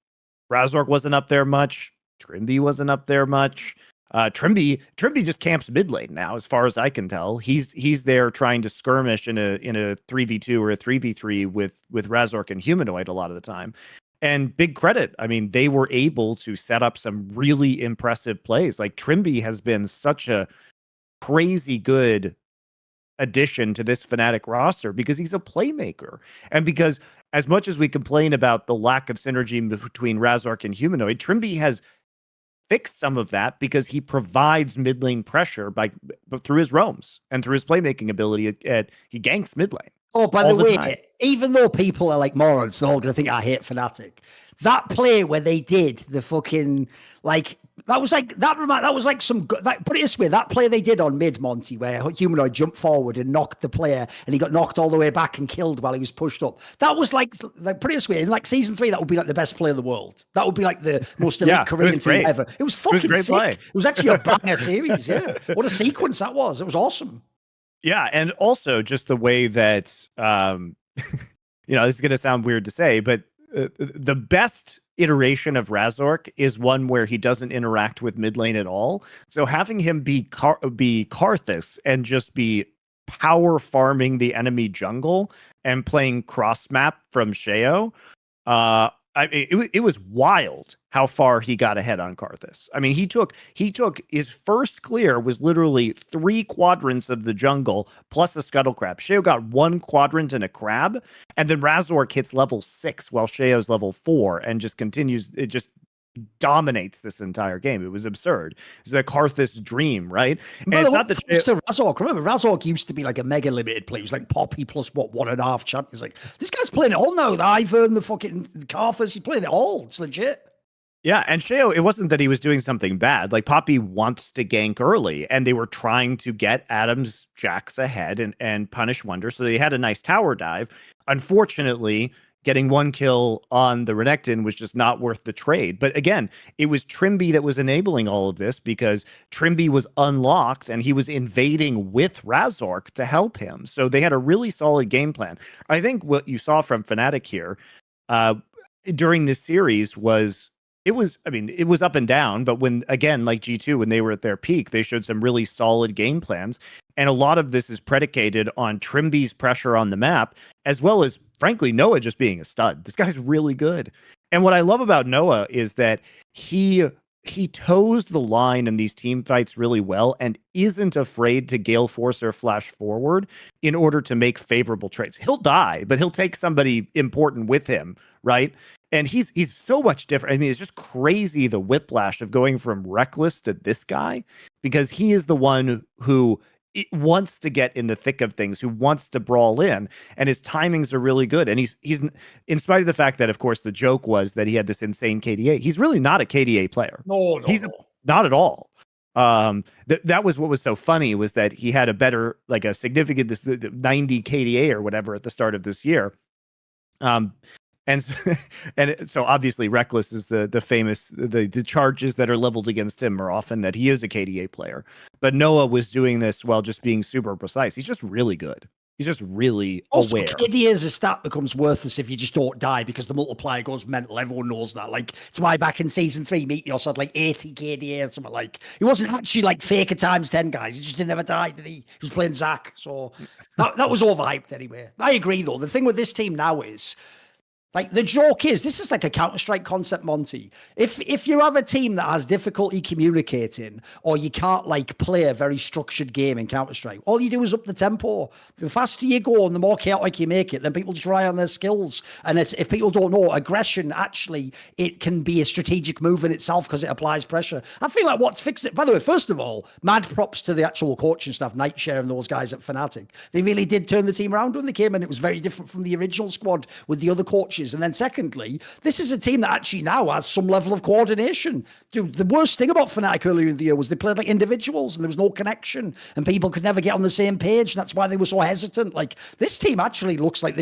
Razork wasn't up there much. Trimby wasn't up there much. Trimby just camps mid lane now, as far as I can tell. He's there trying to skirmish in a 3v2 or a 3v3 with Razork and Humanoid a lot of the time. And big credit. I mean, they were able to set up some really impressive plays. Like Trimby has been such a crazy good addition to this Fnatic roster because he's a playmaker. And because as much as we complain about the lack of synergy between Razork and Humanoid, Trimby has fixed some of that because he provides mid lane pressure through his roams and through his playmaking ability. He ganks mid lane. Oh, by the way, even though people are like morons, they're all going to think I hate Fnatic. That play where they did the fucking that was like some put it this way, that play they did on mid Monty where Humanoid jumped forward and knocked the player and he got knocked all the way back and killed while he was pushed up. That was like put it this way, in like season 3, that would be like the best play in the world. That would be like the most elite Korean team ever. It was fucking sick. Play. It was actually a banger series. Yeah, what a sequence that was. It was awesome. Yeah, and also just the way that this is going to sound weird to say, but the best iteration of Razork is one where he doesn't interact with mid lane at all. So having him be Karthus and just be power farming the enemy jungle and playing cross map from Sheo, it was wild how far he got ahead on Karthus. I mean, he took his first clear was literally 3 quadrants of the jungle plus a scuttle crab. Sheo got 1 quadrant and a crab, and then Razork hits level 6 while Sheo's level 4 and just continues. It just dominates this entire game. It was absurd. It's a Karthus dream, right? And it's not that Razork. Remember, Razork used to be like a mega limited play. It was like Poppy plus 1.5 champions. Like, this guy's playing it all now. The Ivern, the fucking Karthus, he's playing it all. It's legit. Yeah, and Sheo, it wasn't that he was doing something bad. Like, Poppy wants to gank early, and they were trying to get Adam's Jax ahead and punish Wonder, so they had a nice tower dive. Unfortunately, getting 1 kill on the Renekton was just not worth the trade. But again, it was Trimby that was enabling all of this because Trimby was unlocked and he was invading with Razork to help him. So they had a really solid game plan. I think what you saw from Fnatic here during this series was it was up and down, but when, again, like G2, when they were at their peak, they showed some really solid game plans. And a lot of this is predicated on Trimby's pressure on the map, as well as, frankly, Noah just being a stud. This guy's really good. And what I love about Noah is that he toes the line in these team fights really well and isn't afraid to Gale Force or flash forward in order to make favorable trades. He'll die, but he'll take somebody important with him, right? And he's so much different. I mean, it's just crazy, the whiplash of going from Reckless to this guy, because he is the one who wants to get in the thick of things, who wants to brawl in, and his timings are really good. And he's in spite of the fact that, of course, the joke was that he had this insane KDA, he's really not a KDA player. No. Not at all. That was what was so funny, was that he had a significant 90 KDA or whatever at the start of this year. And so obviously Reckless is the famous, the charges that are leveled against him are often that he is a KDA player. But Noah was doing this while just being super precise. He's just really good. He's just really also, aware. KDA as a stat becomes worthless if you just don't die, because the multiplier goes mental. Everyone knows that. Like, it's why back in season 3, Meteos had like 80 KDA or something. Like, he wasn't actually like faker times 10 guys. He just never died, did he? He was playing Zac. So that was overhyped anyway. I agree, though. The thing with this team now is, like, the joke is, this is like a Counter-Strike concept, Monty. If you have a team that has difficulty communicating, or you can't like play a very structured game in Counter-Strike, all you do is up the tempo. The faster you go and the more chaotic you make it, then people just rely on their skills. And if people don't know, aggression, actually, it can be a strategic move in itself because it applies pressure. I feel like what's fixed it, by the way, first of all, mad props to the actual coaching staff, Nightshare and those guys at Fnatic. They really did turn the team around when they came in. It was very different from the original squad with the other coaches. And then secondly, this is a team that actually now has some level of coordination. Dude, the worst thing about Fnatic earlier in the year was they played like individuals and there was no connection and people could never get on the same page. And that's why they were so hesitant. Like, this team actually looks like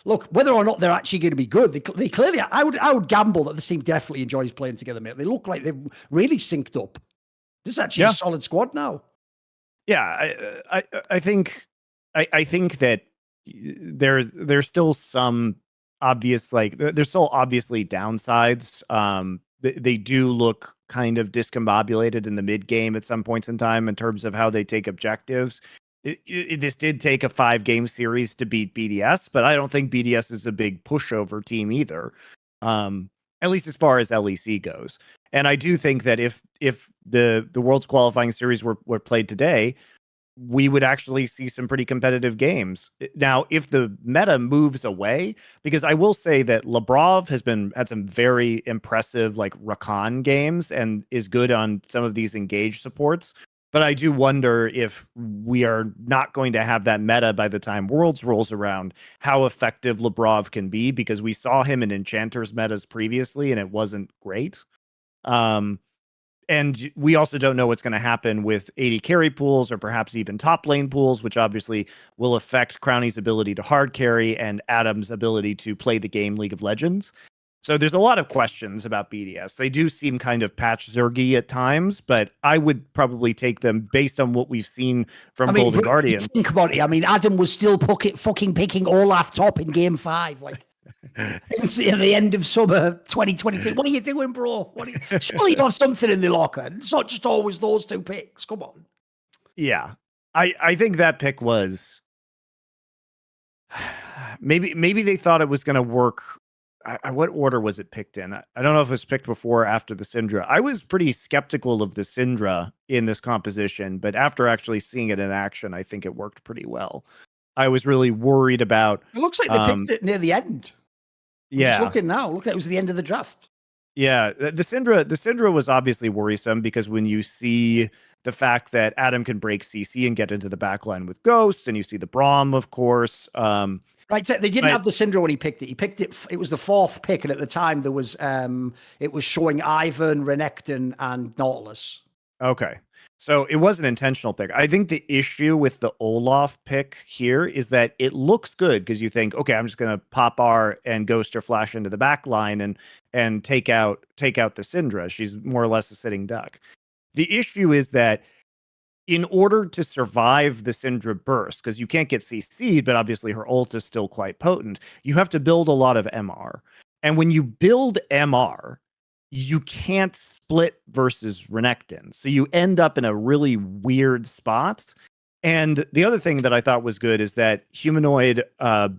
whether or not they're actually going to be good. They clearly, I would gamble that this team definitely enjoys playing together, mate. They look like they've really synced up. This is actually a solid squad now. Yeah, I think that there's still some obvious, like there's still obviously downsides. They do look kind of discombobulated in the mid game at some points in time in terms of how they take objectives. This did take a 5-game series to beat BDS, but I don't think BDS is a big pushover team either. At least as far as LEC goes. And I do think that if the world's qualifying series were played today, we would actually see some pretty competitive games. Now, if the meta moves away, because I will say that Labrov had some very impressive like Rakan games and is good on some of these engaged supports. But I do wonder if we are not going to have that meta by the time Worlds rolls around, how effective Labrov can be, because we saw him in Enchanters metas previously and it wasn't great. And we also don't know what's going to happen with AD carry pools or perhaps even top lane pools, which obviously will affect Crownie's ability to hard carry and Adam's ability to play the game League of Legends. So there's a lot of questions about BDS. They do seem kind of patch zergy at times, but I would probably take them based on what we've seen from Golden Guardian. Think about it. I mean, Adam was still fucking picking Olaf top in game 5. Like, it was at the end of summer 2023. What are you doing, bro? Surely you have something in the locker. It's not just always those 2 picks. Come on. Yeah. I think that pick was maybe they thought it was going to work. What order was it picked in? I don't know if it was picked before or after the Syndra. I was pretty skeptical of the Syndra in this composition, but after actually seeing it in action, I think it worked pretty well. I was really worried about... It looks like they picked it near the end. I'm just looking now. Look, that was the end of the draft. Yeah, the Syndra was obviously worrisome because when you see the fact that Adam can break CC and get into the backline with Ghosts, and you see the Braum, of course... Right, so they didn't have the Syndra when he picked it. He picked it. It was the 4th pick, and at the time there was it was showing Ivan, Renekton, and Nautilus. Okay, so it was an intentional pick. I think the issue with the Olaf pick here is that it looks good because you think, okay, I'm just going to pop R and Ghost or Flash into the back line and take out the Syndra. She's more or less a sitting duck. The issue is that in order to survive the Syndra burst, because you can't get CC'd, but obviously her ult is still quite potent, you have to build a lot of MR. And when you build MR, you can't split versus Renekton. So you end up in a really weird spot. And the other thing that I thought was good is that Humanoid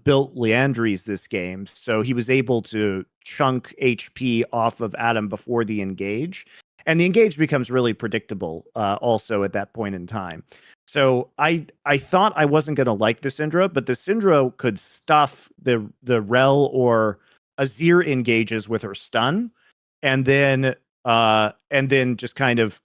built Leandries this game, so he was able to chunk HP off of Adam before the engage. And the engage becomes really predictable also at that point in time. So I thought I wasn't going to like the Syndra, but the Syndra could stuff the Rel or Azir engages with her stun, and then just kind of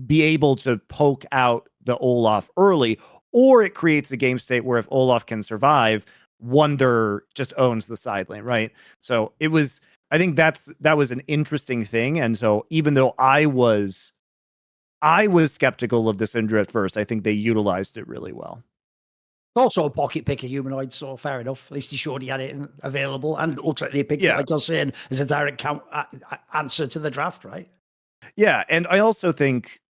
be able to poke out the Olaf early, or it creates a game state where if Olaf can survive, Wonder just owns the side lane, right? So it was... I think that was an interesting thing, and so even though I was skeptical of the Syndra at first, I think they utilized it really well. Also a pocket picker Humanoid, so fair enough. At least he showed he had it available, and it looks like they picked it, like you're saying, as a direct answer to the draft, right? Yeah, and I also think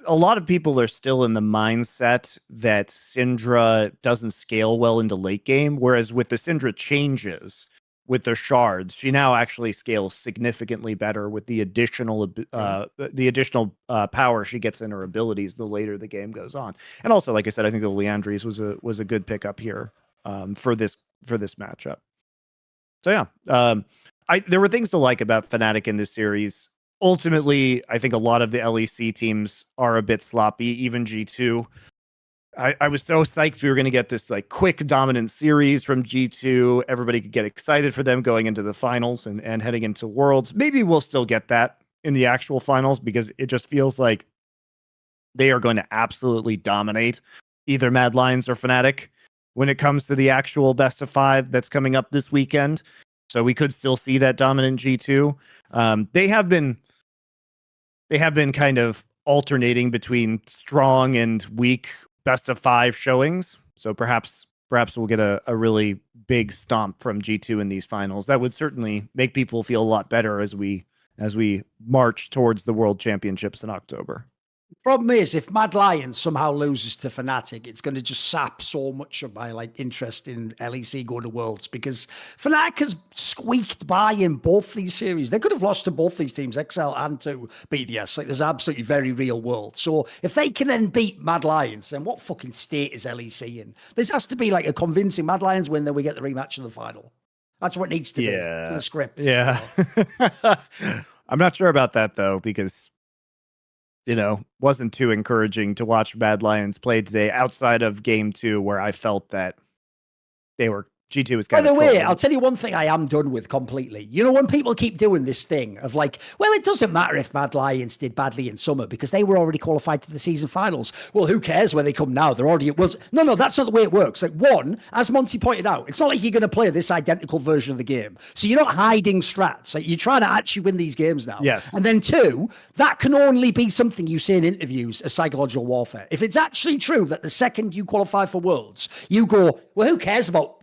a lot of people are still in the mindset that Syndra doesn't scale well into late game, whereas with the Syndra changes with the shards, she now actually scales significantly better with the additional power she gets in her abilities the later the game goes on. And also, like I said, I think the Leandries was a good pickup here for this matchup. So yeah, there were things to like about Fnatic in this series. Ultimately, I think a lot of the LEC teams are a bit sloppy, even G2. I was so psyched we were going to get this like quick dominant series from G2. Everybody could get excited for them going into the finals and heading into Worlds. Maybe we'll still get that in the actual finals because it just feels like they are going to absolutely dominate either Mad Lions or Fnatic when it comes to the actual best of 5 that's coming up this weekend. So we could still see that dominant G2. They have been kind of alternating between strong and weak best of 5 showings. So perhaps we'll get a really big stomp from G2 in these finals. That would certainly make people feel a lot better as we march towards the World Championships in October. Problem is, if Mad Lions somehow loses to Fnatic, it's going to just sap so much of my like interest in LEC going to Worlds, because Fnatic has squeaked by in both these series. They could have lost to both these teams, XL and to BDS. Like, there's absolutely very real world. So if they can then beat Mad Lions, then what fucking state is LEC in? This has to be like a convincing Mad Lions win, then we get the rematch in the final. That's what it needs to be for the script. Yeah. You know? I'm not sure about that though, because wasn't too encouraging to watch Mad Lions play today outside of game 2, where I felt that G2 was kind of. By the way, trolling. I'll tell you one thing I am done with completely. When people keep doing this thing of like, well, it doesn't matter if Mad Lions did badly in summer because they were already qualified to the season finals. Well, who cares where they come now? They're already at Worlds. No, that's not the way it works. Like, one, as Monty pointed out, it's not like you're going to play this identical version of the game. So you're not hiding strats. Like, you're trying to actually win these games now. Yes. And then two, that can only be something you say in interviews as psychological warfare. If it's actually true that the second you qualify for Worlds, you go, well, who cares about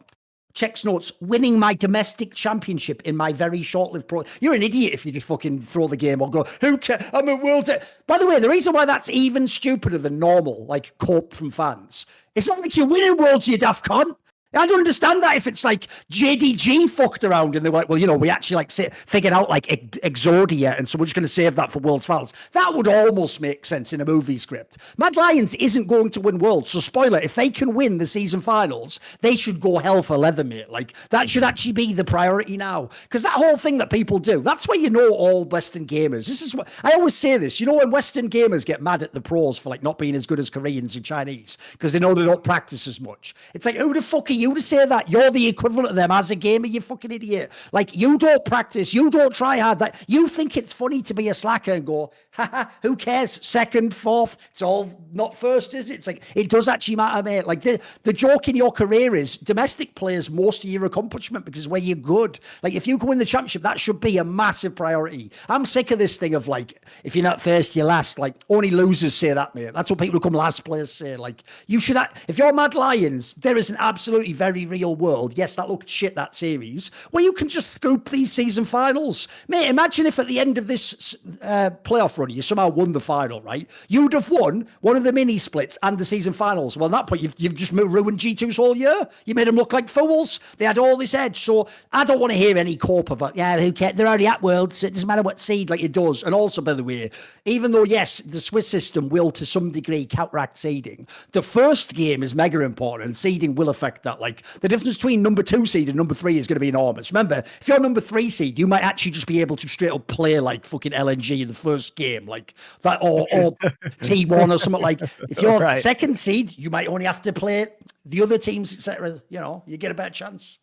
checks notes, winning my domestic championship in my very short-lived pro. You're an idiot if you just fucking throw the game or go, who cares? I'm a world. By the way, the reason why that's even stupider than normal, like, cope from fans, it's not like you're winning Worlds, you daft cunt. I don't understand that if it's like JDG fucked around and they were like, well, we actually like figured out like Exodia, and so we're just going to save that for World Finals. That would almost make sense in a movie script. Mad Lions isn't going to win Worlds, so spoiler, if they can win the season finals, they should go hell for leather, mate. Like, that should actually be the priority now. Because that whole thing that people do, that's where all Western gamers. This is what I always say this. When Western gamers get mad at the pros for like not being as good as Koreans and Chinese because they know they don't practice as much. It's like, who the fuck are you to say that? You're the equivalent of them as a gamer, you fucking idiot. Like, you don't practice, you don't try hard. That you think it's funny to be a slacker and go, haha, who cares? Second, fourth, it's all not first, is it? It's like, it does actually matter, mate. Like, the joke in your career is domestic players most of your accomplishment because where you're good. Like, if you can win the championship, that should be a massive priority. I'm sick of this thing of like, if you're not first, you're last. Like, only losers say that, mate. That's what people who come last players say. Like, you should, if you're Mad Lions, there is an absolutely very real world. Yes, that looked shit, that series, where you can just scoop these season finals. Mate, imagine if at the end of this playoff run, you somehow won the final, right? You would have won one of the mini splits and the season finals. Well, at that point, you've just ruined G2's whole year. You made them look like fools. They had all this edge. So I don't want to hear any cope about, yeah, who cares? They're already at Worlds. So it doesn't matter what seed, like it does. And also, by the way, even though, yes, the Swiss system will to some degree counteract seeding, the first game is mega important and seeding will affect that. Like, the difference between number 2 seed and number 3 is going to be enormous. Remember, if you're number 3 seed, you might actually just be able to straight up play like fucking LNG in the first game, like that, or T1 or something. Like, if you're right. Second seed, you might only have to play the other teams, etc. You get a better chance.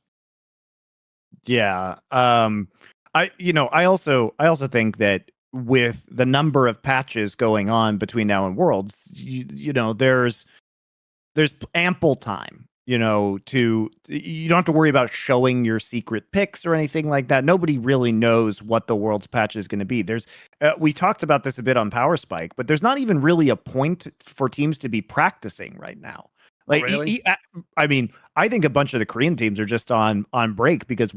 Yeah. I also think that with the number of patches going on between now and Worlds, there's ample time. You don't have to worry about showing your secret picks or anything like that. Nobody really knows what the World's patch is going to be. We talked about this a bit on Power Spike, but there's not even really a point for teams to be practicing right now. Like, really? I think a bunch of the Korean teams are just on break because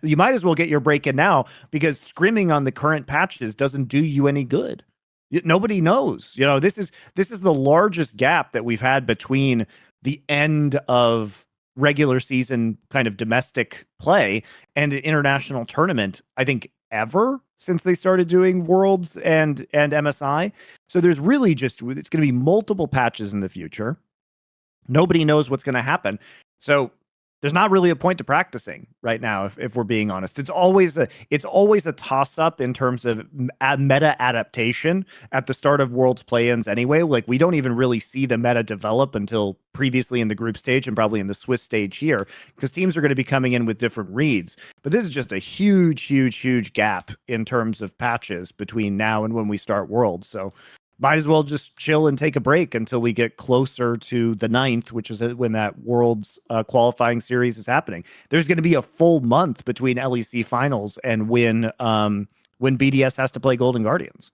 you might as well get your break in now, because scrimming on the current patches doesn't do you any good. Nobody knows. This is the largest gap that we've had between the end of regular season kind of domestic play and an international tournament, I think, ever since they started doing Worlds and MSI. So there's really it's going to be multiple patches in the future. Nobody knows what's going to happen. So there's not really a point to practicing right now, if we're being honest. It's always a toss-up in terms of meta adaptation at the start of Worlds play-ins anyway. Like, we don't even really see the meta develop until previously in the group stage and probably in the Swiss stage here, because teams are going to be coming in with different reads. But this is just a huge gap in terms of patches between now and when we start Worlds. So might as well just chill and take a break until we get closer to the 9th, which is when that World's qualifying series is happening. There's going to be a full month between LEC finals and when BDS has to play Golden Guardians.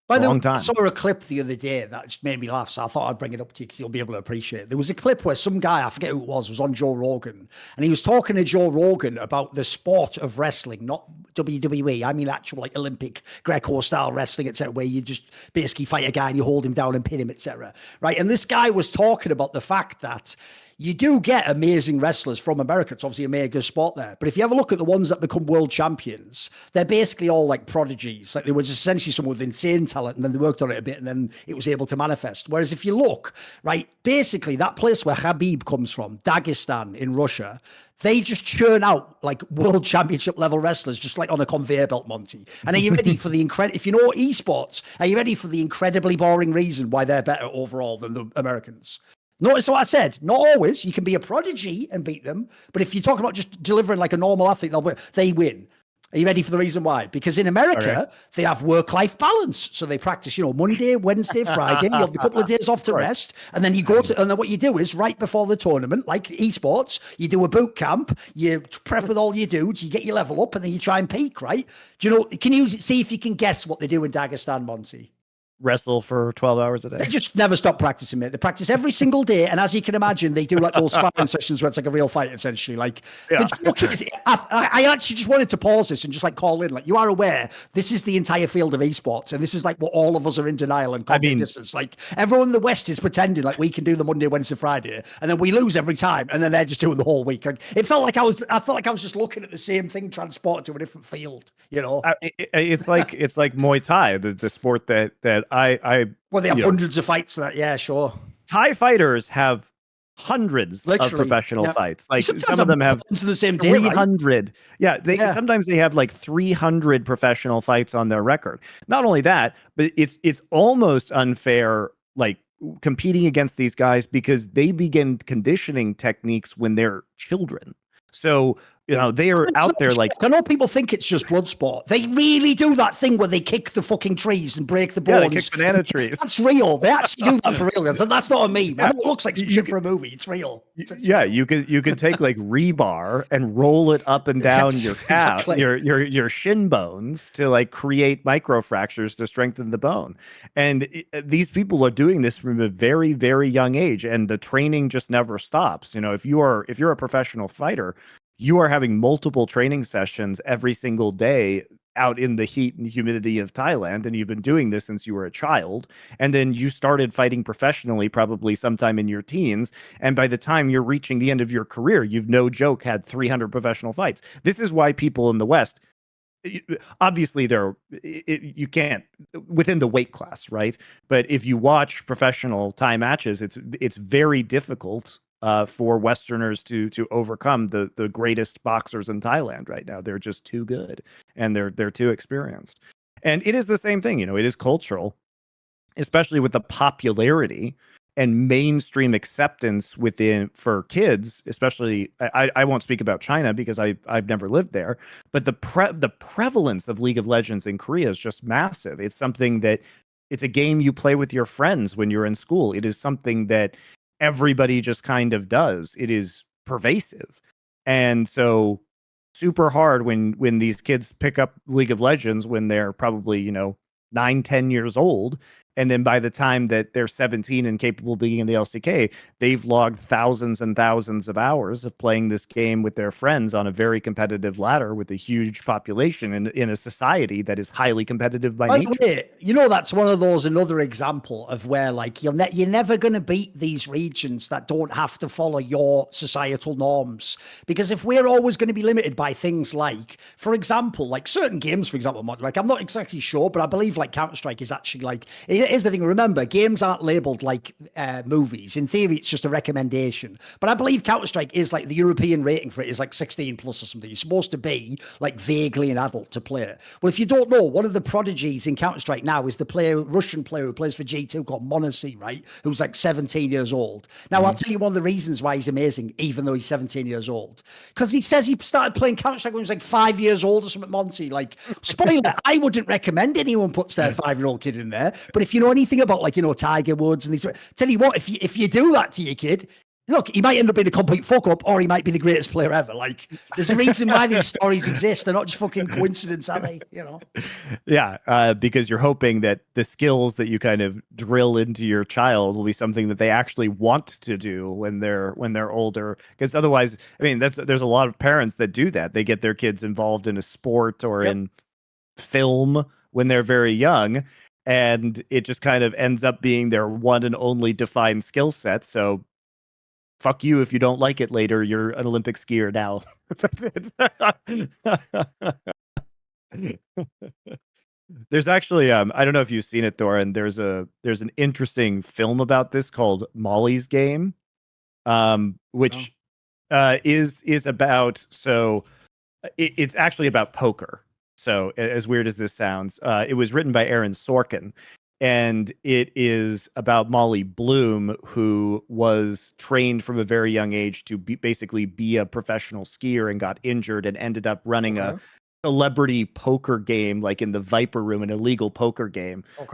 By the way, long I time. saw a clip the other day that just made me laugh, so I thought I'd bring it up to you because you'll be able to appreciate it. There was a clip where some guy, I forget who it was on Joe Rogan, and he was talking to Joe Rogan about the sport of wrestling, not WWE. I mean actual like Olympic Greco-style wrestling, etc., where you just basically fight a guy and you hold him down and pin him, etc. Right? And this guy was talking about the fact that you do get amazing wrestlers from America. It's obviously a mega sport there. But if you have a look at the ones that become world champions, they're basically all like prodigies. Like they were just essentially someone with insane talent and then they worked on it a bit and then it was able to manifest. Whereas if you look, right, basically that place where Khabib comes from, Dagestan in Russia, they just churn out like world championship level wrestlers, just like on a conveyor belt, Monty. And are you ready for the if you know esports, are you ready for the incredibly boring reason why they're better overall than the Americans? Notice what I said. Not always. You can be a prodigy and beat them. But if you talk about just delivering like a normal athlete, they win. Are you ready for the reason why? Because in America, they have work-life balance. So they practice, Monday, Wednesday, Friday. You have a couple of days off to rest. And then you go and then what you do is right before the tournament, like esports, you do a boot camp, you prep with all your dudes, you get your level up, and then you try and peak, right? Can you see if you can guess what they do in Dagestan, Monty? Wrestle for 12 hours a day. They just never stop practicing, mate. They practice every single day. And as you can imagine, they do like those sparring sessions where it's like a real fight, essentially. Like, the joke is, I actually just wanted to pause this and just like call in. Like, you are aware, this is the entire field of esports. And this is like what all of us are in denial and distance. Like, everyone in the West is pretending like we can do the Monday, Wednesday, Friday. And then we lose every time. And then they're just doing the whole week. Like, I felt like I was just looking at the same thing transported to a different field, It's like Muay Thai, the sport that I well, they have hundreds of fights. Yeah, sure. Thai fighters have hundreds of professional fights. Like some of them have the same day, 300. Right? Sometimes they have like 300 professional fights on their record. Not only that, but it's almost unfair, like competing against these guys because they begin conditioning techniques when they're children. So they are out there like... I know people think it's just blood sport. They really do that thing where they kick the fucking trees and break the bones. Yeah, they kick banana trees. That's real. They actually do that for real. That's not a meme. I know it looks like some shit for a movie. It's real. You could take like rebar and roll it up and down your calf, your shin bones to like create microfractures to strengthen the bone. And these people are doing this from a very, very young age, and the training just never stops. If you're a professional fighter, you are having multiple training sessions every single day out in the heat and humidity of Thailand, and you've been doing this since you were a child, and then you started fighting professionally probably sometime in your teens, and by the time you're reaching the end of your career, you've no joke had 300 professional fights. This is why people in the West, obviously you can't within the weight class, right? But if you watch professional Thai matches, it's very difficult for Westerners to overcome the greatest boxers in Thailand right now. They're just too good, and they're too experienced. And it is the same thing, it is cultural, especially with the popularity and mainstream acceptance for kids, especially. I won't speak about China because I've never lived there, but the prevalence of League of Legends in Korea is just massive. It's something that it's a game you play with your friends when you're in school. It is something that everybody just kind of does. It is pervasive. And so super hard when these kids pick up League of Legends when they're probably, 9-10 years old. And then by the time that they're 17 and capable of being in the LCK, they've logged thousands and thousands of hours of playing this game with their friends on a very competitive ladder with a huge population in a society that is highly competitive by nature. That's one of those, another example of where like you're never going to beat these regions that don't have to follow your societal norms. Because if we're always going to be limited by things like, for example, like certain games, for example, like I'm not exactly sure, but I believe like Counter-Strike is actually like, here's the thing. Remember, games aren't labeled like movies. In theory, it's just a recommendation. But I believe Counter-Strike is like the European rating for it is like 16 plus or something. You're supposed to be like vaguely an adult to play it. Well, if you don't know, one of the prodigies in Counter-Strike now is the Russian player who plays for G2 called MonteCristo, right? Who's like 17 years old. Now, I'll tell you one of the reasons why he's amazing, even though he's 17 years old. Because he says he started playing Counter-Strike when he was like 5 years old or something, Monty. Like, spoiler, I wouldn't recommend anyone puts their 5-year-old kid in there. But if you know anything about like, Tiger Woods and these, tell you what, if you do that to your kid, look, he might end up being a complete fuck up, or he might be the greatest player ever. Like, there's a reason why these stories exist. They're not just fucking coincidence, are they? You know? Yeah, because you're hoping that the skills that you kind of drill into your child will be something that they actually want to do when they're older. Because otherwise, I mean, there's a lot of parents that do that. They get their kids involved in a sport or in film when they're very young, and it just kind of ends up being their one and only defined skill set. So fuck you if you don't like it later. You're an Olympic skier now. That's it. There's actually I don't know if you've seen it, Thorin. There's an interesting film about this called Molly's Game, which is about, so it's actually about poker. So as weird as this sounds, it was written by Aaron Sorkin, and it is about Molly Bloom, who was trained from a very young age to basically be a professional skier and got injured and ended up running a celebrity poker game, like in the Viper Room, an illegal poker game. It's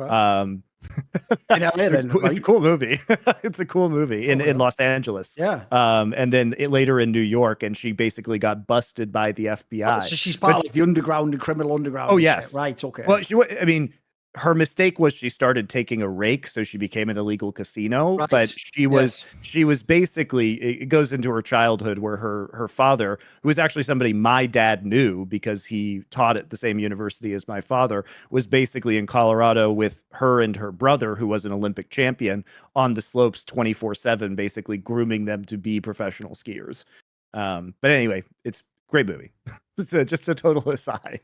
a cool movie. It's a cool movie in Los Angeles. Yeah. And then later in New York, and she basically got busted by the FBI. So she's part of the underground and criminal underground. Oh, yes. Shit. Right. Okay. Well, I mean, her mistake was she started taking a rake, so she became an illegal casino. Right. But she was basically, it goes into her childhood where her father, who was actually somebody my dad knew because he taught at the same university as my father, was basically in Colorado with her and her brother, who was an Olympic champion, on the slopes 24/7, basically grooming them to be professional skiers. But anyway, it's a great movie. It's just a total aside.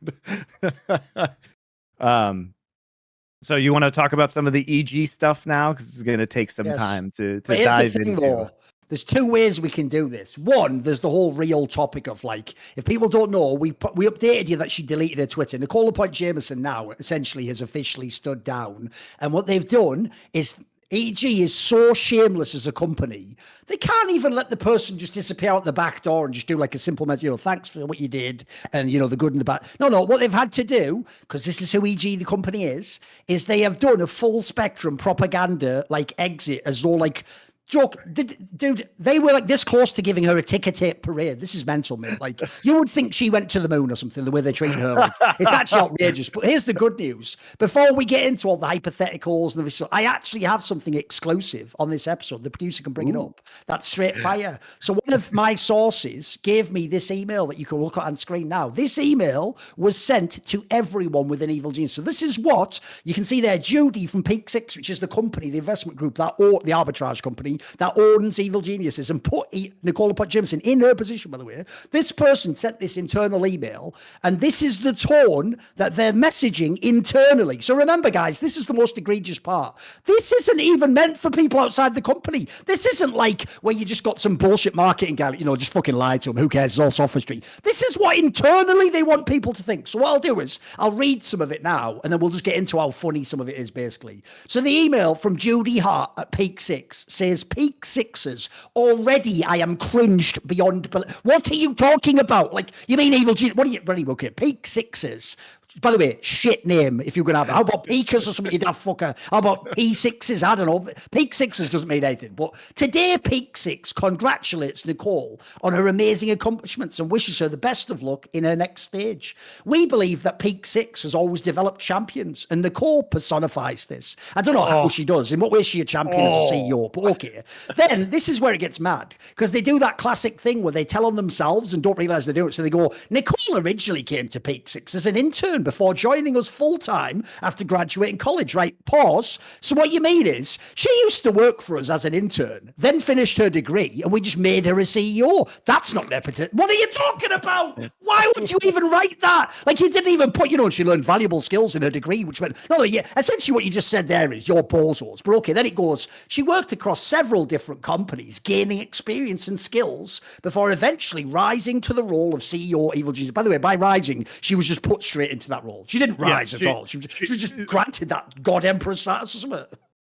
So you want to talk about some of the EG stuff now? Because it's going to take some time to dive into. There's two ways we can do this. One, there's the whole real topic of, like, if people don't know, we updated you that she deleted her Twitter. Nicole Jameson now essentially has officially stood down. And what they've done is, EG is so shameless as a company, they can't even let the person just disappear out the back door and just do like a simple message, thanks for what you did, and, the good and the bad. No, what they've had to do, because this is who EG, the company is they have done a full spectrum propaganda, like, exit, as though, like, joke, dude, they were like this close to giving her a ticker tape parade. This is mental, mate. Like, you would think she went to the moon or something, the way they're treating her. Like, it's actually outrageous. But here's the good news. Before we get into all the hypotheticals and everything, I actually have something exclusive on this episode. The producer can bring it up. That's straight fire. So one of my sources gave me this email that you can look at on screen now. This email was sent to everyone with an evil genius. So this is what you can see there. Judy from Peak Six, which is the company, the investment group, the arbitrage company that owns Evil Geniuses, and put Nicole Jameson in her position, by the way. This person sent this internal email, and this is the tone that they're messaging internally. So remember, guys, this is the most egregious part. This isn't even meant for people outside the company. This isn't like where you just got some bullshit marketing guy, just fucking lie to them. Who cares? It's all sophistry. This is what internally they want people to think. So what I'll do is I'll read some of it now, and then we'll just get into how funny some of it is, basically. So the email from Judy Hart at Peak Six says, Peak Sixers, already I am cringed beyond belief. What are you talking about? Like, you mean Evil Genius? What are you, really, okay, Peak Sixers. By the way, shit name if you're going to have it. How about Peakers or something, you daft fucker? How about P6s? I don't know. Peak Sixers doesn't mean anything. But today, Peak Six congratulates Nicole on her amazing accomplishments and wishes her the best of luck in her next stage. We believe that Peak Six has always developed champions, and Nicole personifies this. I don't know how she does. In what way is she a champion as a CEO? But okay. Then this is where it gets mad, because they do that classic thing where they tell on themselves and don't realize they do it. So they go, Nicole originally came to Peak Six as an intern before joining us full-time after graduating college, right? Pause. So what you mean is she used to work for us as an intern, then finished her degree, and we just made her a CEO. That's not nepotism. What are you talking about? Why would you even write that? Like, you didn't even put, she learned valuable skills in her degree, which meant, no, yeah, essentially what you just said there is your bozos. But okay, then it goes, she worked across several different companies, gaining experience and skills before eventually rising to the role of CEO Evil Genius. By the way, by rising, she was just put straight into that role. She didn't rise at all. She was just granted that God Emperor status or something.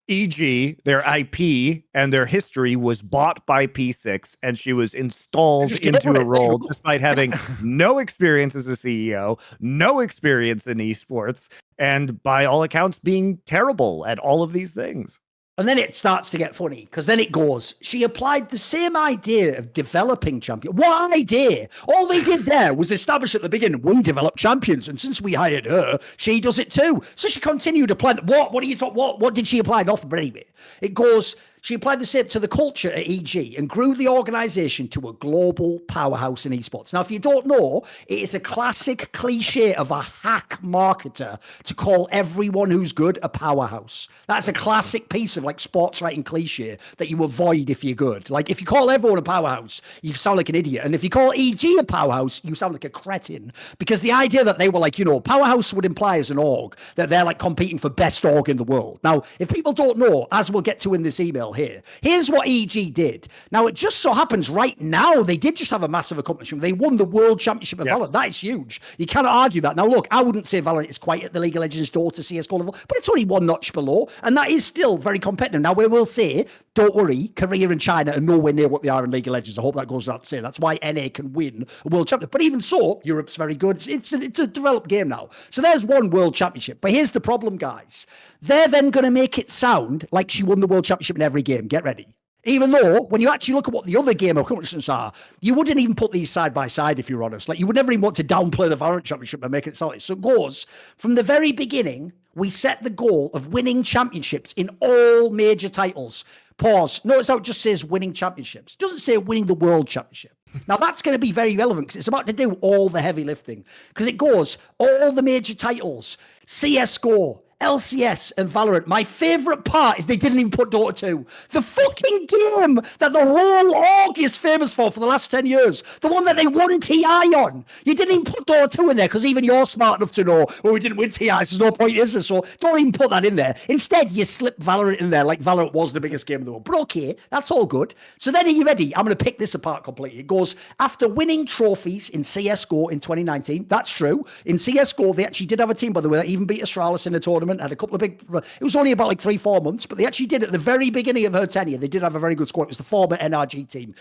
E.g., their IP and their history was bought by P6, and she was installed into a role despite having no experience as a CEO, no experience in esports, and by all accounts being terrible at all of these things. And then it starts to get funny because then it goes, she applied the same idea of developing champions. What idea? All they did there was establish at the beginning, we develop champions. And since we hired her, she does it too. So she continued applying. What do you thought? What did she apply? Nothing, but anyway, it goes, she applied the same to the culture at EG and grew the organization to a global powerhouse in esports. Now, if you don't know, it is a classic cliche of a hack marketer to call everyone who's good a powerhouse. That's a classic piece of like sports writing cliche that you avoid if you're good. Like if you call everyone a powerhouse, you sound like an idiot. And if you call EG a powerhouse, you sound like a cretin. Because the idea that they were like, powerhouse would imply as an org that they're like competing for best org in the world. Now, if people don't know, as we'll get to in this email here, here's what EG did. Now, it just so happens right now, they did just have a massive accomplishment. They won the World Championship of Valorant. That is huge. You cannot argue that. Now, look, I wouldn't say Valorant is quite at the League of Legends door to CSGO level, but it's only one notch below, and that is still very competitive. Now, we will say, don't worry, Korea and China are nowhere near what they are in League of Legends. I hope that goes without saying. That's why NA can win a World Championship. But even so, Europe's very good. It's a developed game now. So there's one World Championship. But here's the problem, guys. They're then going to make it sound like she won the World Championship in every game. Get ready. Even though, when you actually look at what the other game accomplishments are, you wouldn't even put these side by side, if you're honest. Like, you would never even want to downplay the Valorant Championship by making it sound like. So it goes, from the very beginning, we set the goal of winning championships in all major titles. Pause. Notice how it just says winning championships. It doesn't say winning the World Championship. Now, that's going to be very relevant because it's about to do all the heavy lifting. Because it goes, all the major titles, CSGO, LCS and Valorant. My favorite part is they didn't even put Dota 2. The fucking game that the whole org is famous for the last 10 years. The one that they won TI on. You didn't even put Dota 2 in there because even you're smart enough to know, well, we didn't win TI, so there's no point, is there? So don't even put that in there. Instead, you slip Valorant in there like Valorant was the biggest game in the world. But okay, that's all good. So then are you ready? I'm going to pick this apart completely. It goes, after winning trophies in CSGO in 2019, that's true. In CSGO, they actually did have a team, by the way, that even beat Astralis in a tournament. Had a couple of big, it was only about like 3-4 months, but they actually did at the very beginning of her tenure. They did have a very good squad. It was the former NRG team.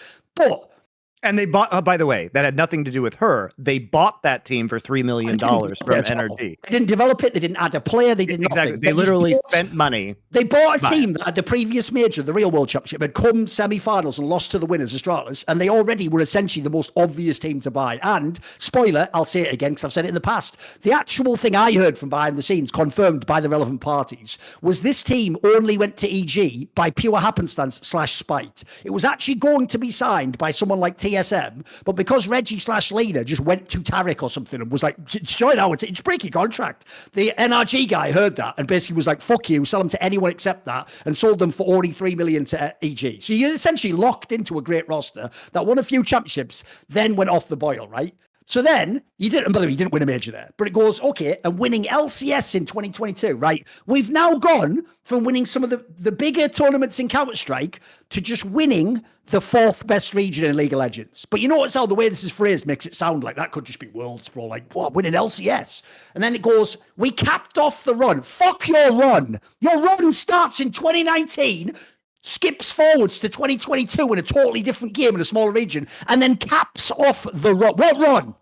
And they bought, by the way, that had nothing to do with her. They bought that team for $3 million from NRG. They didn't develop it. They didn't add a player. They did nothing. They literally spent money. They bought a team that at the previous major, the real World Championship, had come semi-finals and lost to the winners, Astralis, and they already were essentially the most obvious team to buy. And, spoiler, I'll say it again because I've said it in the past, the actual thing I heard from behind the scenes, confirmed by the relevant parties, was this team only went to EG by pure happenstance/spite. It was actually going to be signed by someone like TSM, but because Reggie/Lena just went to Tarek or something and was like, join our team, just break your contract. The NRG guy heard that and basically was like, fuck you, sell them to anyone except that, and sold them for only $3 million to EG. So you're essentially locked into a great roster that won a few championships, then went off the boil, right? So then, you didn't, by the way, you didn't win a major there, but it goes, okay, and winning LCS in 2022, right? We've now gone from winning some of the bigger tournaments in Counter-Strike to just winning the 4th best region in League of Legends. But you notice how the way this is phrased makes it sound like that could just be Worlds, bro, like, what, winning LCS? And then it goes, we capped off the run. Fuck your run. Your run starts in 2019, skips forwards to 2022 in a totally different game in a smaller region, and then caps off the run. What run?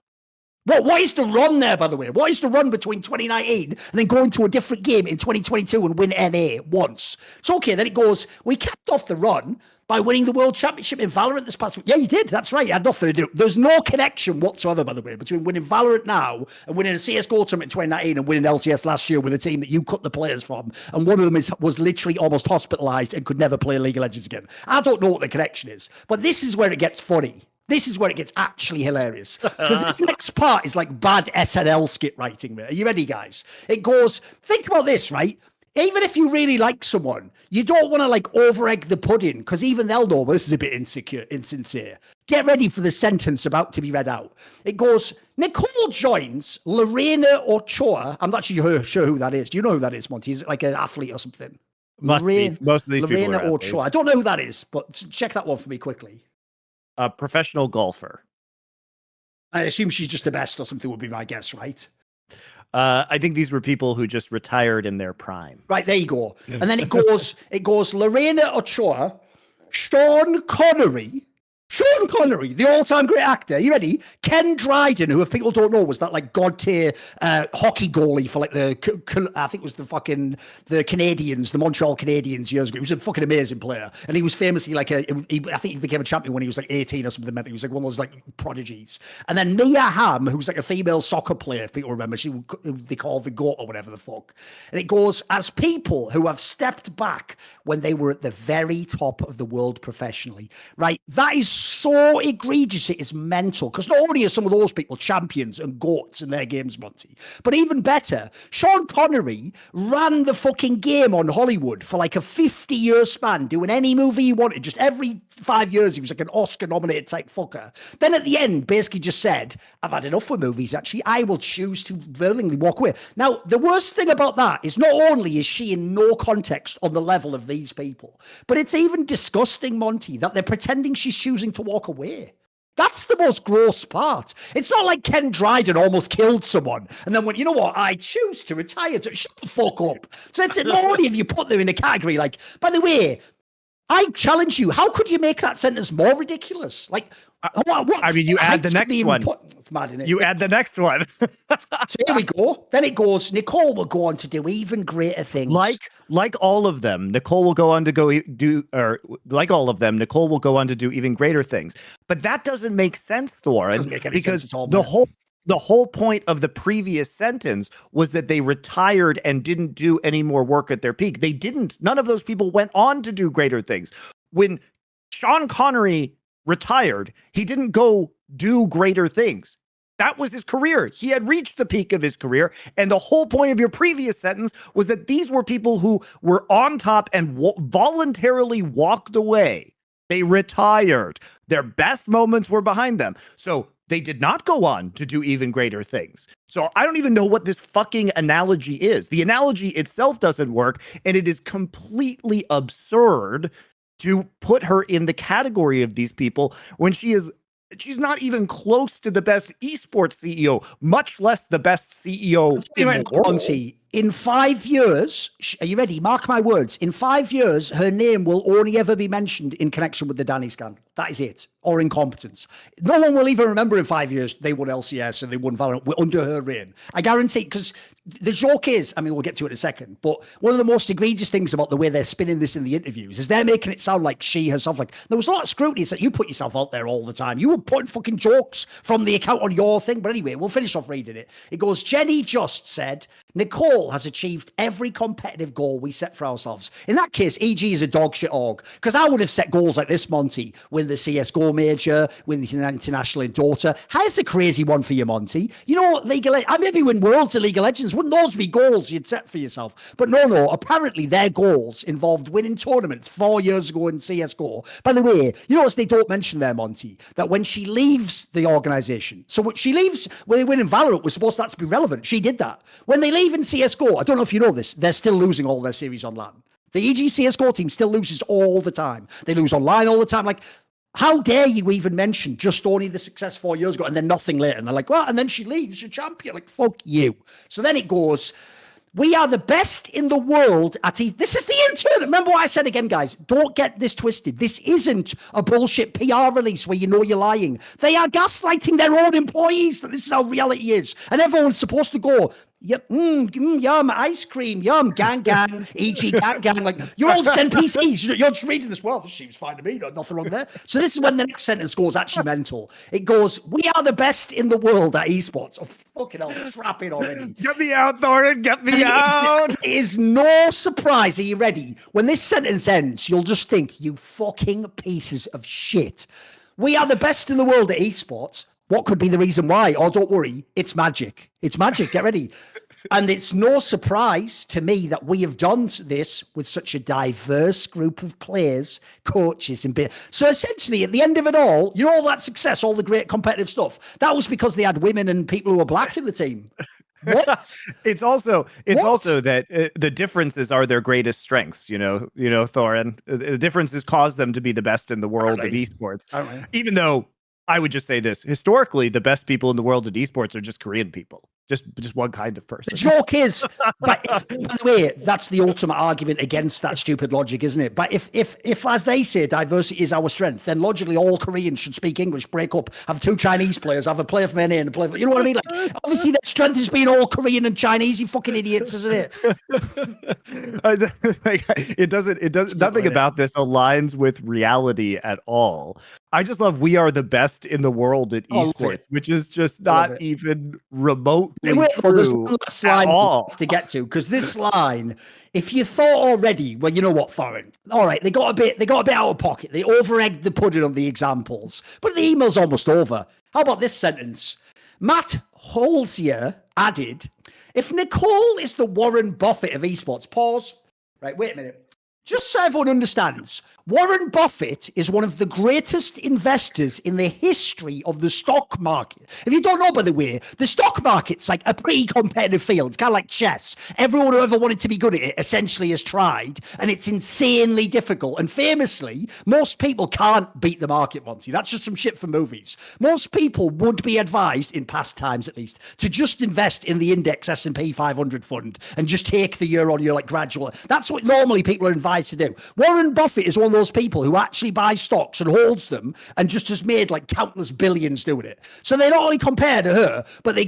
What is the run there, by the way? What is the run between 2019 and then going to a different game in 2022 and win NA once? So, okay, then it goes, we capped off the run by winning the World Championship in Valorant this past week. Yeah, you did. That's right. You had nothing to do. There's no connection whatsoever, by the way, between winning Valorant now and winning a CSGO tournament in 2019 and winning LCS last year with a team that you cut the players from. And one of them was literally almost hospitalized and could never play League of Legends again. I don't know what the connection is, but this is where it gets funny. This is where it gets actually hilarious. Because this next part is like bad SNL skit writing, mate. Are you ready, guys? It goes, think about this, right? Even if you really like someone, you don't want to like over-egg the pudding because even they'll know, well, this is a bit insincere. Get ready for the sentence about to be read out. It goes, Nicole joins Lorena Ochoa. I'm not sure who that is. Do you know who that is, Monty? Is it like an athlete or something? Most of these people are Ochoa. I don't know who that is, but check that one for me quickly. A professional golfer. I assume she's just the best or something would be my guess, right? I think these were people who just retired in their prime. Right, there you go. And then it goes Lorena Ochoa, Sean Connery, Sean Connery, the all-time great actor. You ready? Ken Dryden, who if people don't know was that like god tier hockey goalie for like I think it was the Canadians, the Montreal Canadiens years ago. He was a fucking amazing player, and he was famously like I think he became a champion when he was like 18 or something. He was like one of those like prodigies. And then Mia Hamm, who's like a female soccer player, if people remember, they call the GOAT or whatever the fuck. And it goes as people who have stepped back when they were at the very top of the world professionally. Right, that is so egregious, it is mental. Because not only are some of those people champions and goats in their games, Monty, but even better, Sean Connery ran the fucking game on Hollywood for like a 50-year span, doing any movie he wanted. Just every 5 years, he was like an Oscar-nominated type fucker. Then at the end, basically just said, I've had enough with movies, actually. I will choose to willingly walk away. Now, the worst thing about that is not only is she in no context on the level of these people, but it's even disgusting, Monty, that they're pretending she's choosing to walk away. That's the most gross part. It's not like Ken Dryden almost killed someone and then went, you know what, I choose to retire. Shut the fuck up. So it's not only have you put them in a category like, by the way, I challenge you, how could you make that sentence more ridiculous? Like, what I mean, you add the next one. It's mad, isn't it? You add the next one. So here we go. Then it goes, Nicole will go on to do even greater things. Like all of them, Nicole will go on to like all of them, Nicole will go on to do even greater things. But that doesn't make sense, Thorin, because the whole point of the previous sentence was that they retired and didn't do any more work at their peak. They didn't. None of those people went on to do greater things. When Sean Connery retired, he didn't go do greater things. That was his career. He had reached the peak of his career. And the whole point of your previous sentence was that these were people who were on top and voluntarily walked away. They retired. Their best moments were behind them. So they did not go on to do even greater things. So I don't even know what this fucking analogy is. The analogy itself doesn't work, and it is completely absurd to put her in the category of these people when she's not even close to the best esports CEO, much less the best CEO in the world. In 5 years, are you ready? Mark my words. In 5 years, her name will only ever be mentioned in connection with the Danny scandal. That is it. Or incompetence. No one will even remember in 5 years they won LCS and they won Valorant under her reign. I guarantee, because the joke is, I mean, we'll get to it in a second, but one of the most egregious things about the way they're spinning this in the interviews is they're making it sound like she herself, like, there was a lot of scrutiny. It's like, you put yourself out there all the time. You were putting fucking jokes from the account on your thing. But anyway, we'll finish off reading it. It goes, Jenny just said, Nicole has achieved every competitive goal we set for ourselves. In that case, EG is a dog shit org, because I would have set goals like this, Monty, win the CSGO major, win the international in Dota. Here's the crazy one for you, Monty. You know, I maybe win Worlds in League of Legends. Wouldn't those be goals you'd set for yourself? But no, apparently their goals involved winning tournaments 4 years ago in CSGO. By the way, you notice they don't mention there, Monty, that when she leaves the organization, so when she leaves, when they win in Valorant, we're supposed that to be relevant. She did that. When they leave in CSGO, I don't know if you know this, they're still losing all their series on LAN. The EG CSGO team still loses all the time. They lose online all the time. Like, how dare you even mention just only the success 4 years ago and then nothing later? And they're like, well, and then she leaves, a champion. Like, fuck you. So then it goes, we are the best in the world at this is the intern. Remember what I said again, guys. Don't get this twisted. This isn't a bullshit PR release where you know you're lying. They are gaslighting their own employees that this is how reality is. And everyone's supposed to go, yep, yum, ice cream, yum, gang, EG, gang. Like, you're all just NPCs. You're just reading this. Well, seems fine to me. Nothing wrong there. So this is when the next sentence goes actually mental. It goes, we are the best in the world at esports. Oh, fucking hell, strap in already. Get me out, Thorin. Get me out. It is no surprise. Are you ready? When this sentence ends, you'll just think, you fucking pieces of shit. We are the best in the world at esports. What could be the reason why? Oh, don't worry. It's magic. It's magic. Get ready. And it's no surprise to me that we have done this with such a diverse group of players, coaches, and so essentially at the end of it all, you know, all that success, all the great competitive stuff, that was because they had women and people who were black in the team. What? It's also that the differences are their greatest strengths. You know, Thorin. The differences cause them to be the best in the world of esports. Even though I would just say this: historically, the best people in the world of esports are just Korean people. just one kind of The person. joke is, but by the way, that's the ultimate argument against that stupid logic, isn't it? But if as they say, diversity is our strength, then logically all Koreans should speak English, break up, have 2 Chinese players, have a player from NA and a player from, you know what I mean? Like, obviously their strength is being all Korean and Chinese, you fucking idiots, isn't it? It doesn't, nothing about this aligns with reality at all. I just love we are the best in the world at esports, which is just not even remotely true at all. Have to get to, because this line, if you thought already, well, you know what, Thorin, all right, they got a bit out of pocket. They over-egged the pudding on the examples, but the email's almost over. How about this sentence? Matt Holzier added, if Nicole is the Warren Buffett of esports, pause. Right, wait a minute. Just so everyone understands, Warren Buffett is one of the greatest investors in the history of the stock market. If you don't know, by the way, the stock market's like a pretty competitive field. It's kind of like chess. Everyone who ever wanted to be good at it essentially has tried, and it's insanely difficult. And famously, most people can't beat the market, Monty. That's just some shit from movies. Most people would be advised, in past times at least, to just invest in the index S&P 500 fund and just take the year on year, like gradual. That's what normally people are advised to do. Warren Buffett is one of those people who actually buys stocks and holds them and just has made like countless billions doing it. So they not only compare to her, but they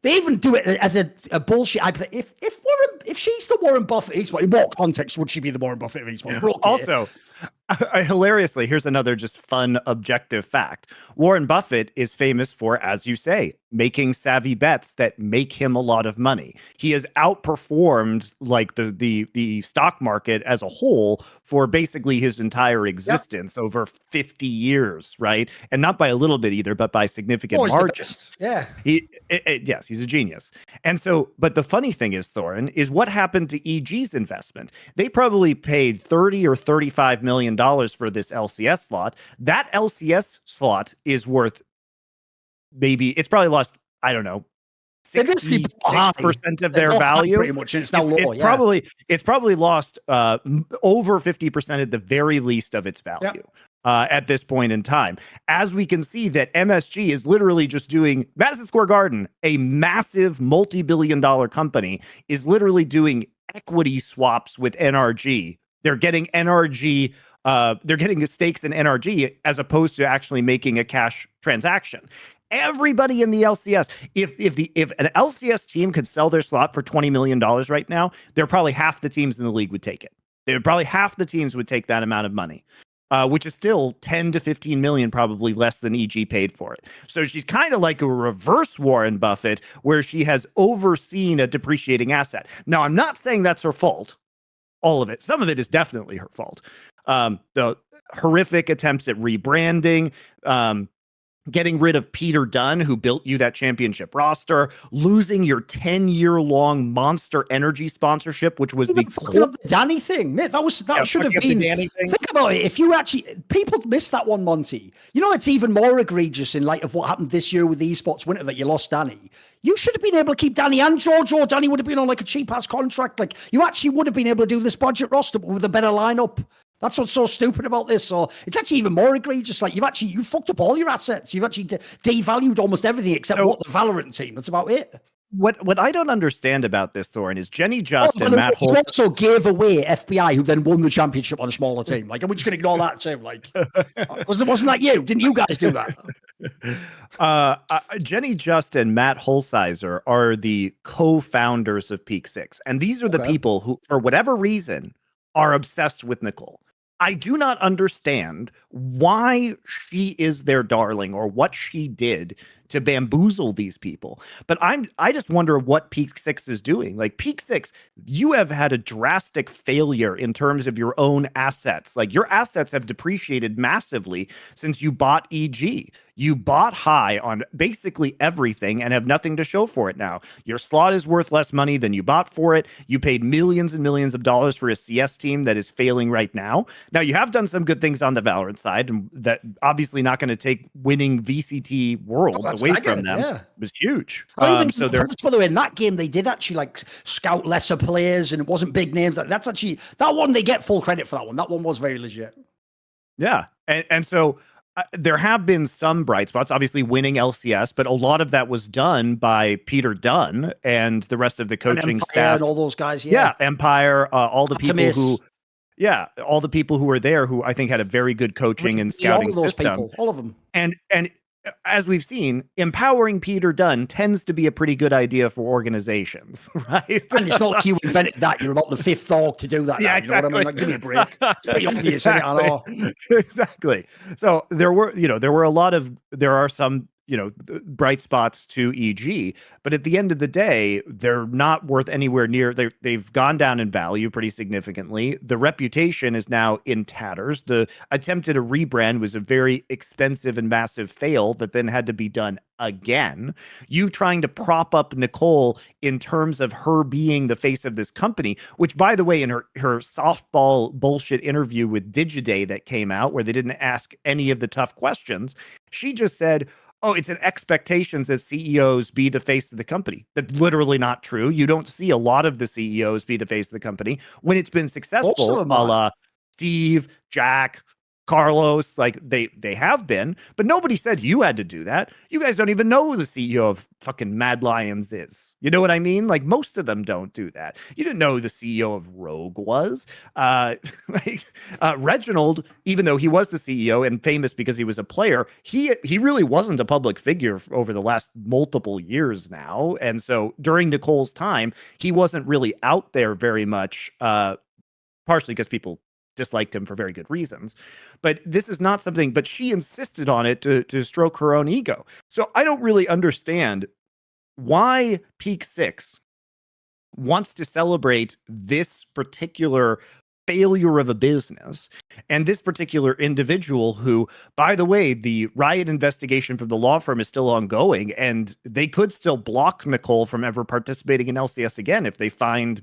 even do it as a bullshit. If she's the Warren Buffett of esports, in what context would she be the Warren Buffett of esports? Yeah. Also, hilariously, here's another just fun objective fact. Warren Buffett is famous for, as you say, making savvy bets that make him a lot of money. He has outperformed like the stock market as a whole for basically his entire existence over 50 years, right? And not by a little bit either, but by significant margins. Yeah. Yes, he's a genius. And so, but the funny thing is, Thorin, is what happened to EG's investment? They probably paid $30 or $35 million for this LCS slot. That LCS slot is worth maybe, it's probably lost, I don't know, 66% of their value. Pretty much, and it's now low. It's probably lost over 50% at the very least of its value. Yep. At this point in time, as we can see that MSG is literally just doing Madison Square Garden, a massive multi-billion-dollar company, is literally doing equity swaps with NRG. They're getting NRG. They're getting stakes in NRG as opposed to actually making a cash transaction. Everybody in the LCS, if an LCS team could sell their slot for $20 million right now, they're probably half the teams in the league would take it. Probably half the teams would take that amount of money. Which is still 10 to 15 million, probably less than EG paid for it. So she's kind of like a reverse Warren Buffett, where she has overseen a depreciating asset. Now, I'm not saying that's her fault, all of it. Some of it is definitely her fault. The horrific attempts at rebranding, getting rid of Peter Dunn, who built you that championship roster, losing your 10-year-long Monster Energy sponsorship, which was the Danny thing. Mate, that should have been. Think about it. If you actually, people miss that one, Monty. You know, it's even more egregious in light of what happened this year with the esports winter that you lost Danny. You should have been able to keep Danny and Jojo. Danny would have been on like a cheap ass contract. Like, you actually would have been able to do this budget roster with a better lineup. That's what's so stupid about this. So it's actually even more egregious. Like, you fucked up all your assets. You've actually devalued almost everything except what the Valorant team. That's about it. What I don't understand about this, Thorin, is Jenny Just and Matt Holst also gave away FBI, who then won the championship on a smaller team. Like, are we just going to ignore that too? Like, wasn't that you? Didn't you guys do that? Jenny Just and Matt Holsizer are the co-founders of Peak Six, and these are the people who, for whatever reason, are obsessed with Nicole. I do not understand why she is their darling or what she did to bamboozle these people. But I just wonder what Peak Six is doing. Like, Peak Six, you have had a drastic failure in terms of your own assets. Like, your assets have depreciated massively since you bought EG. You bought high on basically everything and have nothing to show for it now. Your slot is worth less money than you bought for it. You paid millions and millions of dollars for a CS team that is failing right now. Now, you have done some good things on the Valorant side, and that obviously not going to take winning VCT Worlds away from them. Yeah. It was huge. By the way, in that game, they did actually like scout lesser players, and it wasn't big names. That's actually, that one, they get full credit for that one. That one was very legit. Yeah. And so there have been some bright spots, obviously winning LCS, but a lot of that was done by Peter Dunn and the rest of the coaching Empire staff. and all those guys. Yeah, Empire, all the people Artemis. all the people who were there who I think had a very good coaching and scouting all of those system. people, all of them. And as we've seen, empowering Peter Dunn tends to be a pretty good idea for organizations, right? And it's not like you invented that. You're about the fifth dog to do that. Yeah, now, exactly. You know what I mean? Like, give me a break. It's pretty obvious, exactly. isn't it? I know. Exactly. So there are some, bright spots to EG, but at the end of the day, they're not worth anywhere near. They've gone down in value pretty significantly. The reputation is now in tatters. The attempt at a rebrand was a very expensive and massive fail that then had to be done again. You trying to prop up Nicole in terms of her being the face of this company, which, by the way, in her softball bullshit interview with Digiday that came out, where they didn't ask any of the tough questions, she just said, oh, it's an expectations that CEOs be the face of the company. That's literally not true. You don't see a lot of the CEOs be the face of the company when it's been successful, a la Steve, Jack, Carlos, like they have been, but nobody said you had to do that. You guys don't even know who the CEO of fucking Mad Lions is. You know what I mean? Like, most of them don't do that. You didn't know who the CEO of Rogue was. Reginald, even though he was the CEO and famous because he was a player, he really wasn't a public figure over the last multiple years now. And so during Nicole's time, he wasn't really out there very much, partially because people disliked him for very good reasons. But this is not something, but she insisted on it to stroke her own ego. So I don't really understand why Peak 6 wants to celebrate this particular failure of a business and this particular individual who, by the way, the Riot investigation from the law firm is still ongoing, and they could still block Nicole from ever participating in LCS again if they find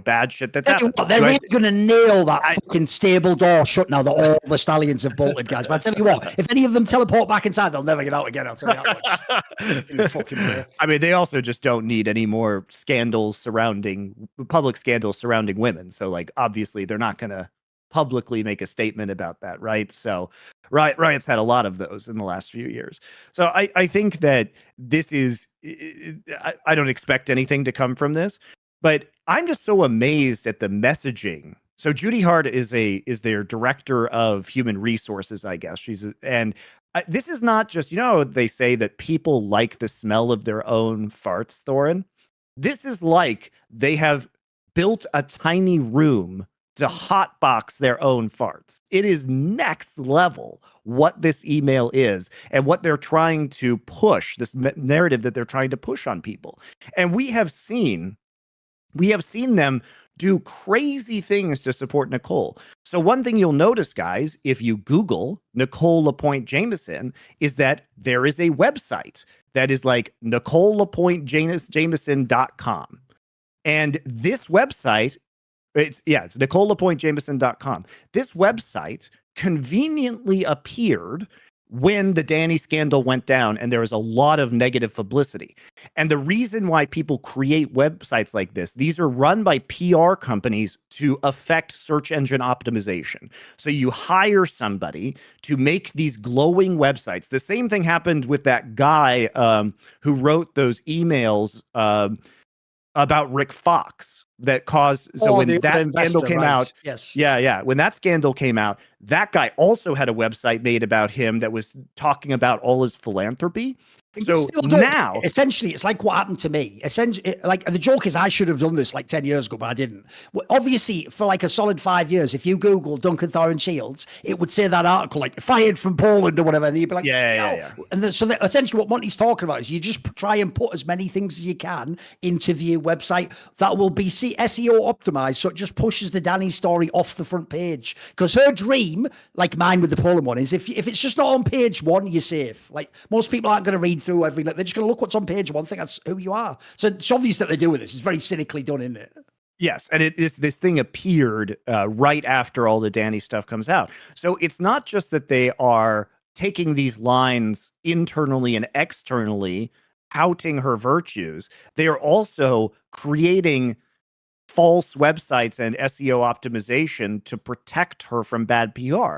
bad shit that's happened. They're really going to nail that fucking stable door shut now that all the stallions have bolted, guys. But I tell you what, if any of them teleport back inside, they'll never get out again. I'll tell you that much. Fucking way. I mean, they also just don't need any more public scandals surrounding women. So, like, obviously, they're not going to publicly make a statement about that, right? So, Riot's had a lot of those in the last few years. So, I think that this is, I don't expect anything to come from this. But I'm just so amazed at the messaging. So Judy Hart is their director of human resources, I guess. This is not just, they say that people like the smell of their own farts, Thorin. This is like they have built a tiny room to hotbox their own farts. It is next level what this email is and what they're trying to push, this narrative that they're trying to push on people. And we have seen them do crazy things to support Nicole. So one thing you'll notice, guys, if you Google Nicole LaPointe Jameson, is that there is a website that is like NicoleLaPointeJameson.com. And this website, it's NicoleLaPointeJameson.com. This website conveniently appeared when the Danny scandal went down and there was a lot of negative publicity. And the reason why people create websites like this, these are run by PR companies to affect search engine optimization. So you hire somebody to make these glowing websites. The same thing happened with that guy who wrote those emails about Rick Fox that caused. So when that scandal came out, yes, when that scandal came out, that guy also had a website made about him that was talking about all his philanthropy. So now, essentially, it's like what happened to me. Essentially, like the joke is, I should have done this like 10 years ago, but I didn't. Well, obviously, for like a solid 5 years, if you Google Duncan Thorin Shields, it would say that article like fired from Poland or whatever, and you'd be like, yeah. And essentially, what Monty's talking about is you just try and put as many things as you can into the website that will be SEO optimized, so it just pushes the Danny story off the front page. Because her dream, like mine with the Poland one, is if it's just not on page one, you're safe. Like most people aren't going to read through every, they're just going to look what's on page one, think that's who you are. So it's obvious that they're doing this. It's very cynically done, isn't it? Yes, and this thing appeared right after all the Danny stuff comes out. So it's not just that they are taking these lines internally and externally, touting her virtues. They are also creating false websites and SEO optimization to protect her from bad PR.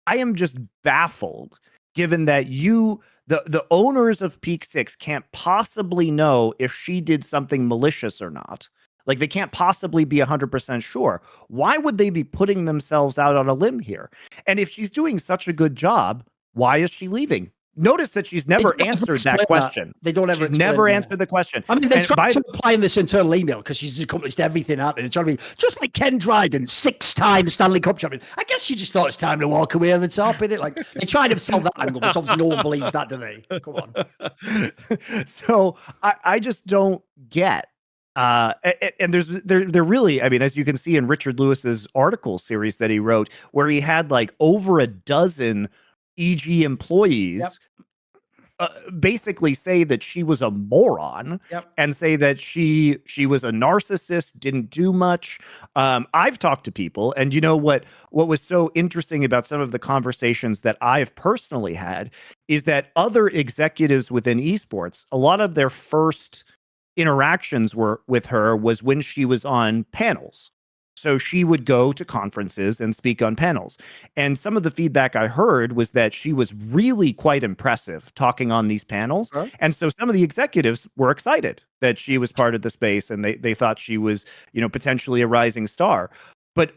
I am just baffled, given that the owners of Peak Six can't possibly know if she did something malicious or not. Like, they can't possibly be 100% sure. Why would they be putting themselves out on a limb here? And if she's doing such a good job, why is she leaving? Notice that she's never answered that question. They don't ever. She's never answered the question. I mean, they tried to apply in this internal email because she's accomplished everything out there. They're trying to be just like Ken Dryden, 6-time Stanley Cup champion. I guess she just thought it's time to walk away at the top, innit? Like, they tried to sell that angle, but obviously no one believes that, do they? Come on. So I just don't get. And they're really, I mean, as you can see in Richard Lewis's article series that he wrote, where he had like over a dozen EG employees basically say that she was a moron and say that she was a narcissist, didn't do much. I've talked to people, and you know what was so interesting about some of the conversations that I've personally had is that other executives within esports, a lot of their first interactions with her was when she was on panels. So she would go to conferences and speak on panels. And some of the feedback I heard was that she was really quite impressive talking on these panels. Huh? And so some of the executives were excited that she was part of the space, and they thought she was, potentially a rising star. But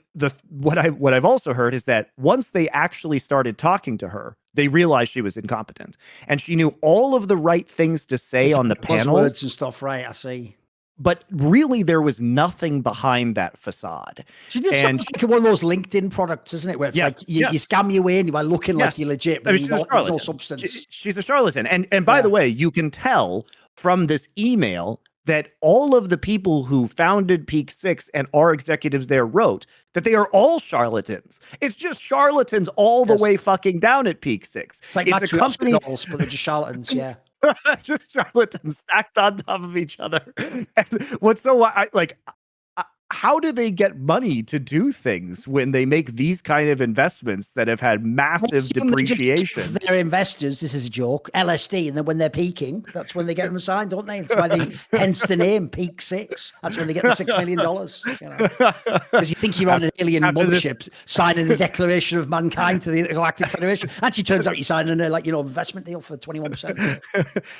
what I've also heard is that once they actually started talking to her, they realized she was incompetent, and she knew all of the right things to say on the panels. Words and stuff, right? I see. But really, there was nothing behind that facade. She just sounds like one of those LinkedIn products, isn't it? Where it's like you scam your way in, you are looking like you're legit, but there's no substance. She's a charlatan. And by the way, you can tell from this email that all of the people who founded Peak Six and our executives there wrote that they are all charlatans. It's just charlatans all the way fucking down at Peak Six. It's like a company, but they're just charlatans, yeah. Just charlatans stacked on top of each other. And what's so how do they get money to do things when they make these kind of investments that have had massive depreciation? Their investors, this is a joke, LSD, and then when they're peaking, that's when they get them signed, don't they? That's why hence the name Peak Six. That's when they get the $6 million. Because you think you're on an alien mothership signing a declaration of mankind to the Intergalactic Federation. Actually, turns out you're signing a investment deal for 21%.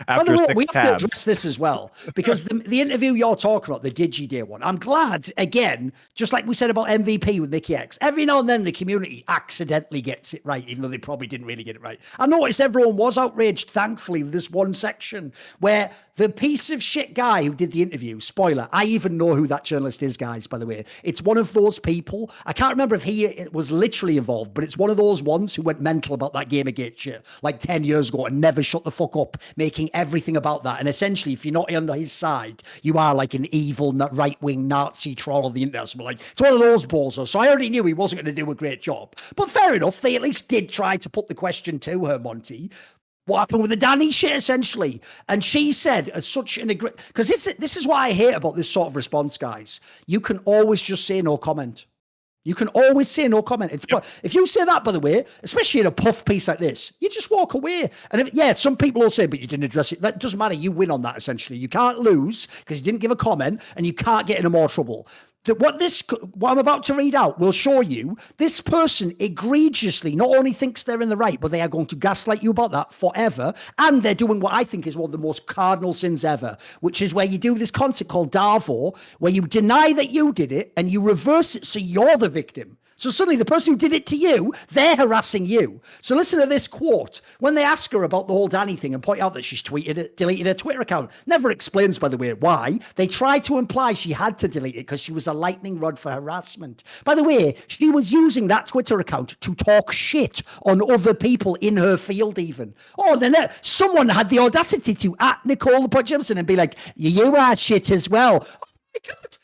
After six we have to address this as well, because the interview you're talking about, the DigiDay one, I'm glad. Again, just like we said about MVP with Mickey X, every now and then the community accidentally gets it right, even though they probably didn't really get it right. I noticed everyone was outraged, thankfully, in this one section where the piece of shit guy who did the interview, spoiler, I even know who that journalist is, guys, by the way. It's one of those people. I can't remember if he was literally involved, but it's one of those ones who went mental about that Gamergate shit like 10 years ago and never shut the fuck up, making everything about that. And essentially, if you're not under his side, you are like an evil right-wing Nazi troll of the internet. So it's one of those bozos. So I already knew he wasn't going to do a great job. But fair enough, they at least did try to put the question to her, Monty. What happened with the Danny shit, essentially? And she said, such an because this is what I hate about this sort of response, guys. You can always just say no comment. You can always say no comment. If you say that, by the way, especially in a puff piece like this, you just walk away. And some people will say, but you didn't address it. That doesn't matter. You win on that, essentially. You can't lose because you didn't give a comment, and you can't get into more trouble. What I'm about to read out will show you this person egregiously not only thinks they're in the right, but they are going to gaslight you about that forever. And they're doing what I think is one of the most cardinal sins ever, which is where you do this concept called Darvo, where you deny that you did it and you reverse it so you're the victim. So suddenly the person who did it to you, they're harassing you. So listen to this quote. When they ask her about the whole Danny thing and point out that she's deleted her Twitter account, never explains, by the way, why. They try to imply she had to delete it because she was a lightning rod for harassment. By the way, she was using that Twitter account to talk shit on other people in her field even. Oh, then someone had the audacity to @Nicole Jimson and be like, you are shit as well. Oh my God.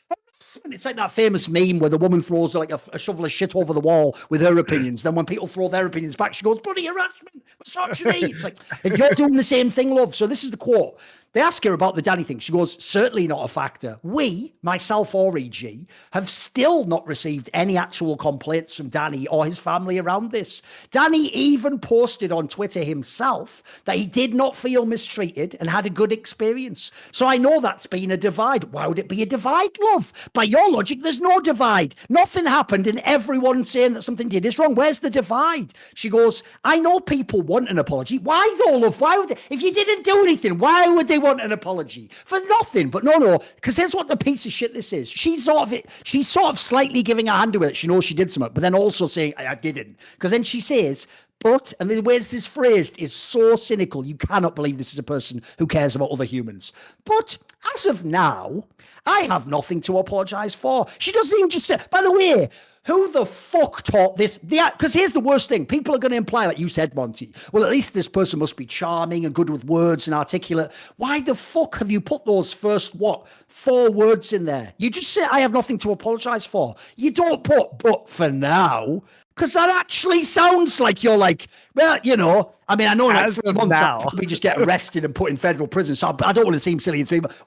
It's like that famous meme where the woman throws like a shovel of shit over the wall with her opinions. Then when people throw their opinions back, she goes, bloody harassment, misogyny. It's like, you're doing the same thing, love. So this is the quote. They ask her about the Danny thing. She goes, certainly not a factor. We, myself or EG, have still not received any actual complaints from Danny or his family around this. Danny even posted on Twitter himself that he did not feel mistreated and had a good experience. So I know that's been a divide. Why would it be a divide, love? By your logic, there's no divide. Nothing happened and everyone saying that something did is wrong. Where's the divide? She goes, I know people want an apology. Why though, love? Why would they? If you didn't do anything, why would they want an apology? For nothing. But no, because here's what the piece of shit this is. She's sort of slightly giving a hand to it. She knows she did something, but then also saying, I didn't. Because then she says, but, and the way this is phrased is so cynical, you cannot believe this is a person who cares about other humans. But as of now, I have nothing to apologize for. She doesn't even just say, by the way, who the fuck taught this? Because here's the worst thing. People are going to imply, like you said, Monty, well, at least this person must be charming and good with words and articulate. Why the fuck have you put those first, 4 words in there? You just say, I have nothing to apologize for. You don't put, but for now, because that actually sounds like you're like, well, you know, I mean, I know like 3 months I'll probably just get arrested and put in federal prison, so I don't want to seem silly in 3 months.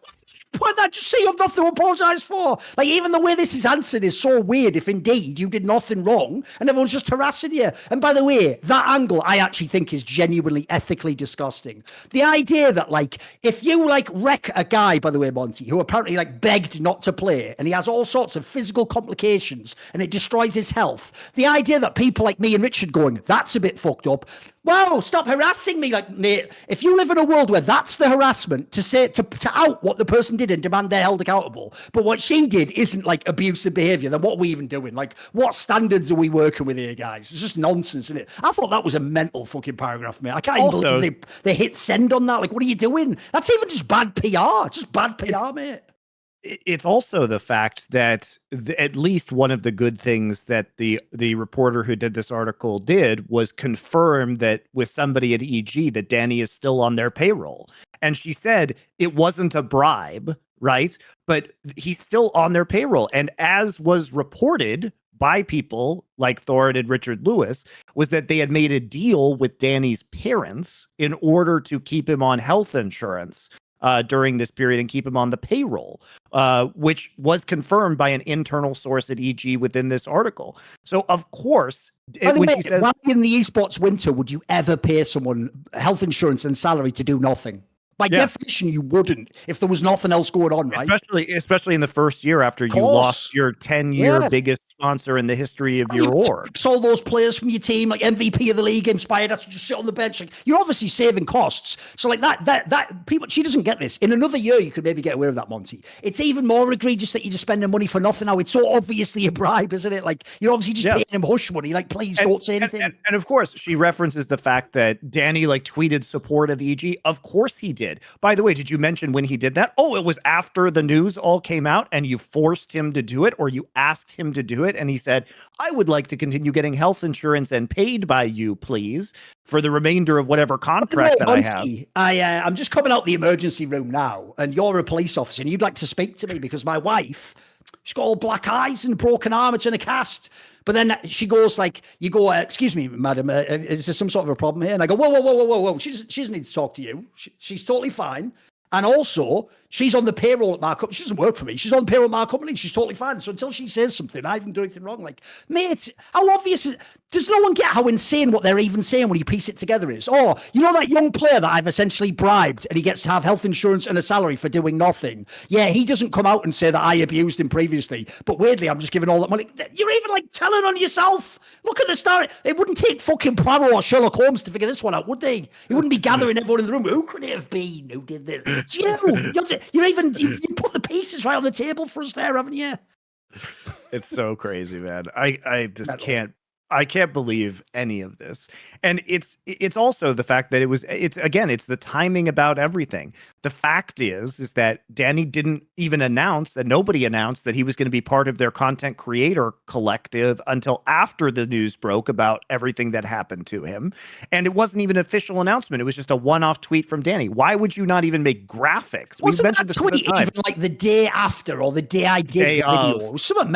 Put that, just say you have nothing to apologise for. Like, even the way this is answered is so weird if indeed you did nothing wrong and everyone's just harassing you. And by the way, that angle I actually think is genuinely ethically disgusting. The idea that, like, if you, like, wreck a guy, by the way, Monty, who apparently, like, begged not to play and he has all sorts of physical complications and it destroys his health, the idea that people like me and Richard going, that's a bit fucked up. Wow, stop harassing me. Like, mate, if you live in a world where that's the harassment to say, to out what the person did and demand they're held accountable, but what she did isn't like abusive behavior, then what are we even doing? Like, what standards are we working with here, guys? It's just nonsense, isn't it? I thought that was a mental fucking paragraph, mate. I can't even believe they hit send on that. Like, what are you doing? That's even just bad PR. It's just bad PR, mate. It's also the fact that at least one of the good things that the reporter who did this article did was confirm that with somebody at EG that Danny is still on their payroll. And she said it wasn't a bribe, right? But he's still on their payroll. And as was reported by people like Thorin and Richard Lewis, was that they had made a deal with Danny's parents in order to keep him on health insurance during this period and keep him on the payroll, which was confirmed by an internal source at EG within this article. So, of course, when she says, why in the esports winter would you ever pay someone health insurance and salary to do nothing? By definition, you wouldn't if there was nothing else going on, right? Especially in the first year after you lost your 10-year biggest sponsor in the history of your org. Sold those players from your team, like MVP of the league, inspired us to just sit on the bench. Like, you're obviously saving costs. So like that people, she doesn't get this. In another year, you could maybe get away with that, Monty. It's even more egregious that you're just spending money for nothing now. It's so obviously a bribe, isn't it? Like, you're obviously just paying him hush money. Like, please don't say anything. And of course, she references the fact that Danny like tweeted support of EG. Of course he did. By the way, did you mention when he did that? Oh, it was after the news all came out and you forced him to do it, or you asked him to do it. And he said, I would like to continue getting health insurance and paid by you, please, for the remainder of whatever contract that I have. I'm just coming out the emergency room now, and you're a police officer and you'd like to speak to me because my wife, she's got all black eyes and a broken arm. It's in a cast. But then she goes like, you go, excuse me, madam, is there some sort of a problem here? And I go, whoa. She doesn't need to talk to you. She's totally fine. And also, she's on the payroll at my company. She doesn't work for me. She's on the payroll at my company. She's totally fine. So until she says something, I haven't done anything wrong. Like, mate, how obvious is... Does no one get how insane what they're even saying when you piece it together is? Oh, you know that young player that I've essentially bribed and he gets to have health insurance and a salary for doing nothing? Yeah, he doesn't come out and say that I abused him previously. But weirdly, I'm just giving all that money. You're even like telling on yourself. Look at the story. It wouldn't take fucking Poirot or Sherlock Holmes to figure this one out, would they? He wouldn't be gathering everyone in the room. Who could it have been? Who did this? It's you. You put the pieces right on the table for us there, haven't you? It's so crazy, man. I just can't. I can't believe any of this. And it's also the fact that it's the timing about everything. The fact is that Danny didn't even announce, that nobody announced that he was going to be part of their content creator collective until after the news broke about everything that happened to him. And it wasn't even an official announcement. It was just a one-off tweet from Danny. Why would you not even make graphics? Wasn't that tweet even like the day after or the day I did the video? I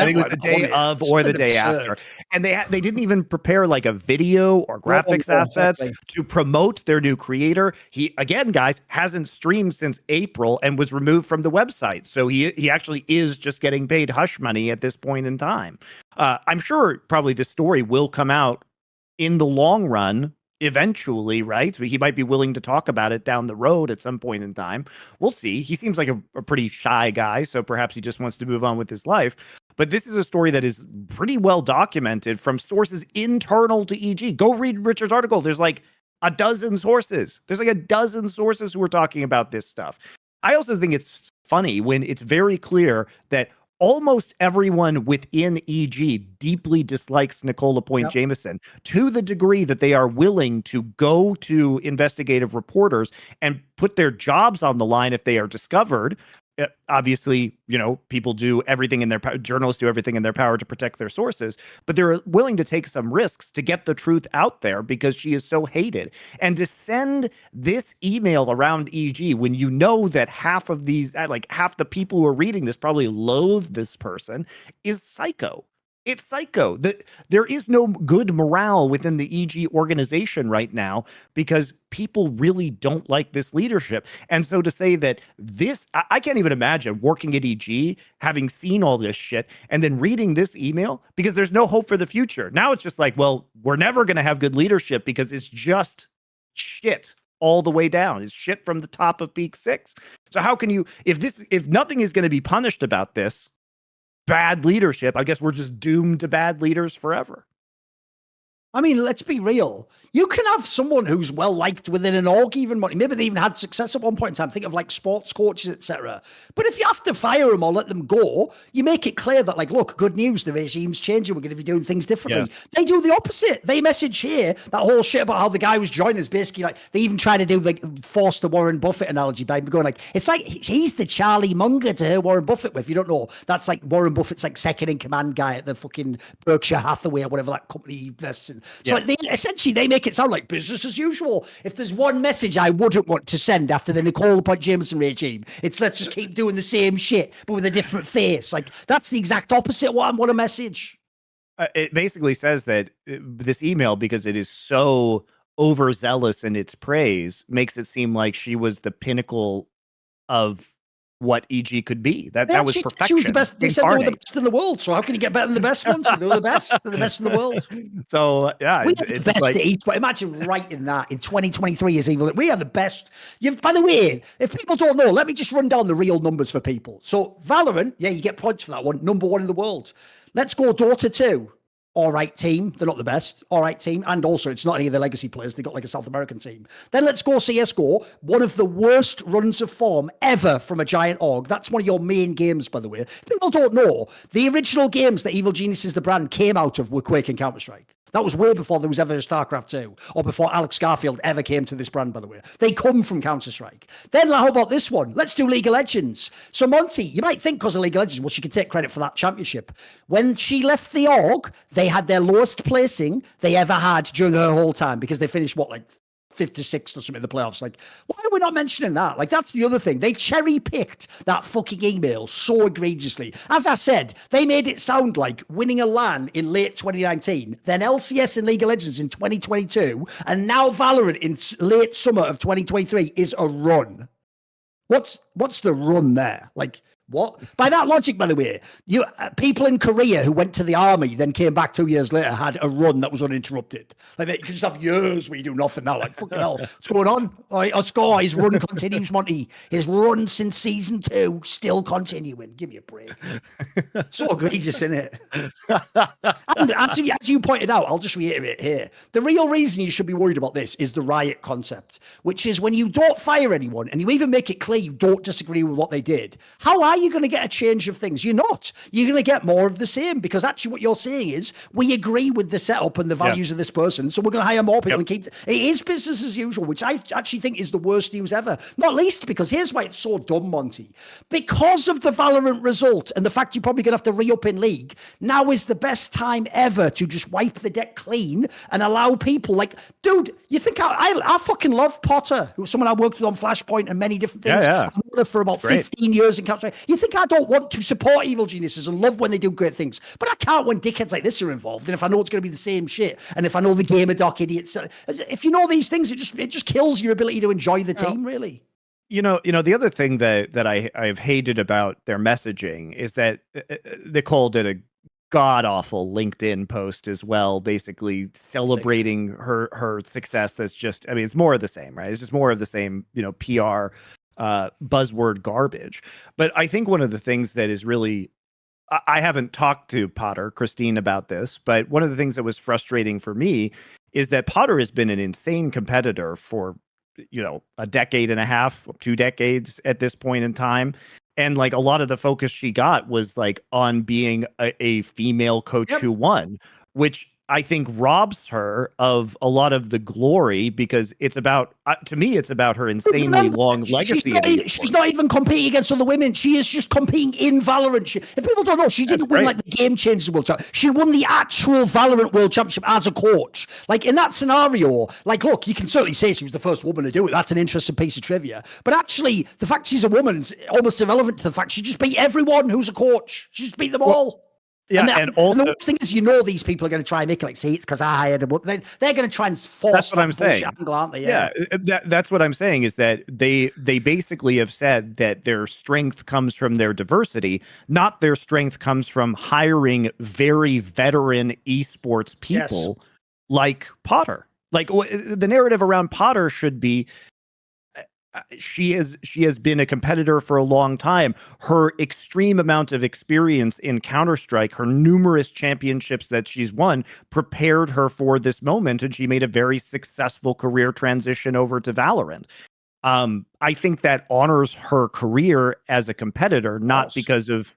think it was the day of or the day after. And they didn't even even prepare like a video or graphics assets to promote their new creator. He, again, guys, hasn't streamed since April and was removed from the website. So he actually is just getting paid hush money at this point in time. I'm sure probably this story will come out in the long run eventually, right? So he might be willing to talk about it down the road at some point in time. We'll see. He seems like a pretty shy guy, so perhaps he just wants to move on with his life. But this is a story that is pretty well documented from sources internal to EG. Go read Richard's article. There's like a dozen sources. There's like a dozen sources who are talking about this stuff. I also think it's funny when it's very clear that almost everyone within EG deeply dislikes Nicola Point Jameson to the degree that they are willing to go to investigative reporters and put their jobs on the line if they are discovered. Obviously, people do everything in their power, journalists do everything in their power to protect their sources, but they're willing to take some risks to get the truth out there because she is so hated. And to send this email around EG when you know that half of these, like half the people who are reading this probably loathe this person is psycho. It's psycho. There is no good morale within the EG organization right now because people really don't like this leadership. And so to say that I can't even imagine working at EG, having seen all this shit, and then reading this email because there's no hope for the future. Now it's just like, well, we're never going to have good leadership because it's just shit all the way down. It's shit from the top of Peak 6. So how can you, if nothing is going to be punished about this, bad leadership, I guess we're just doomed to bad leaders forever. I mean, let's be real. You can have someone who's well liked within an org, even maybe they even had success at one point in time. Think of like sports coaches, etc. But if you have to fire them or let them go, you make it clear that, like, look, good news, the regime's changing. We're going to be doing things differently. Yes. They do the opposite. They message here that whole shit about how the guy was joining is basically like they even try to do like force the Warren Buffett analogy by going like it's like he's the Charlie Munger to her Warren Buffett with. If you don't know, that's like Warren Buffett's like second in command guy at the fucking Berkshire Hathaway or whatever that company invests in. So yes. Essentially, they make it sound like business as usual. If there's one message I wouldn't want to send after the Nicola Point Jameson regime, it's let's just keep doing the same shit, but with a different face. Like, that's the exact opposite. What a message. It basically says that this email, because it is so overzealous in its praise, makes it seem like she was the pinnacle of what EG could be. That was perfection. She was the best. They said they were the best in the world. So how can you get better than the best ones? They're the best. They're the best in the world. So yeah, it's the best like, at Esports. Imagine writing that in 2023 is evil. We are the best. By the way, if people don't know, let me just run down the real numbers for people. So Valorant, yeah, you get points for that one. Number 1 in the world. Let's go Dota 2. All right team. They're not the best. All right team. And also, it's not any of the legacy players. They got like a South American team. Then let's go CSGO. One of the worst runs of form ever from a giant org. That's one of your main games, by the way. People don't know. The original games that Evil Geniuses, the brand, came out of were Quake and Counter-Strike. That was way before there was ever a StarCraft 2 or before Alex Garfield ever came to this brand, by the way. They come from Counter-Strike. Then how about this one? Let's do League of Legends. So Monty, you might think because of League of Legends, well, she could take credit for that championship. When she left the org, they had their lowest placing they ever had during her whole time because they finished, like 5th to 6th or something in the playoffs. Like, why are we not mentioning that? Like, that's the other thing. They cherry-picked that fucking email so egregiously. As I said, they made it sound like winning a LAN in late 2019, then LCS in League of Legends in 2022, and now Valorant in late summer of 2023 is a run. What's the run there? Like, what? By that logic, by the way, people in Korea who went to the army, then came back 2 years later, had a run that was uninterrupted. Like, you could just have years where you do nothing now. Like, fucking hell, what's going on? All right, Oscar, his run continues, Monty. His run since season 2, still continuing. Give me a break. So egregious, isn't it? And as you pointed out, I'll just reiterate here. The real reason you should be worried about this is the riot concept, which is when you don't fire anyone and you even make it clear you don't disagree with what they did, how are you going to get a change of things? You're not. You're going to get more of the same because actually what you're saying is we agree with the setup and the values of this person, so we're going to hire more people and keep... It is business as usual, which I actually think is the worst news ever. Not least because here's why it's so dumb, Monty. Because of the Valorant result and the fact you're probably going to have to re-up in League, now is the best time ever to just wipe the deck clean and allow people like... Dude, you think I fucking love Potter, who's someone I worked with on Flashpoint and many different things. I've known her for about 15 years in Counter-Strike. You think I don't want to support evil geniuses and love when they do great things, but I can't when dickheads like this are involved. And if I know it's going to be the same shit, and if I know the gamer doc idiots, if you know these things, it just kills your ability to enjoy the team, really. The other thing that I've hated about their messaging is that Nicole did a god awful LinkedIn post as well, basically celebrating her success. That's just, I mean, it's more of the same, right? It's just more of the same, PR buzzword garbage. But I think one of the things that is really, I haven't talked to Potter, Christine, about this, but one of the things that was frustrating for me is that Potter has been an insane competitor for, a decade and a half, 2 decades at this point in time. And like a lot of the focus she got was like on being a female coach who won, which I think robs her of a lot of the glory, because it's about, to me, it's about her insanely long legacy. She's not even competing against other women. She is just competing in Valorant. If people don't know, she didn't win like the Game Changers World Championship. She won the actual Valorant World Championship as a coach. Like in that scenario, like, look, you can certainly say she was the first woman to do it. That's an interesting piece of trivia. But actually, the fact she's a woman is almost irrelevant to the fact she just beat everyone who's a coach. She just beat them all. Yeah, and also the thing is, these people are going to try and make it like, see, it's because I hired them. They're going to try and force. That's what I'm saying, angle, aren't they? Yeah, that's what I'm saying, is that they basically have said that their strength comes from their diversity, not their strength comes from hiring very veteran esports people like Potter. Like the narrative around Potter should be, she has been a competitor for a long time. Her extreme amount of experience in Counter-Strike, her numerous championships that she's won, prepared her for this moment, and she made a very successful career transition over to Valorant. I think that honors her career as a competitor, not because of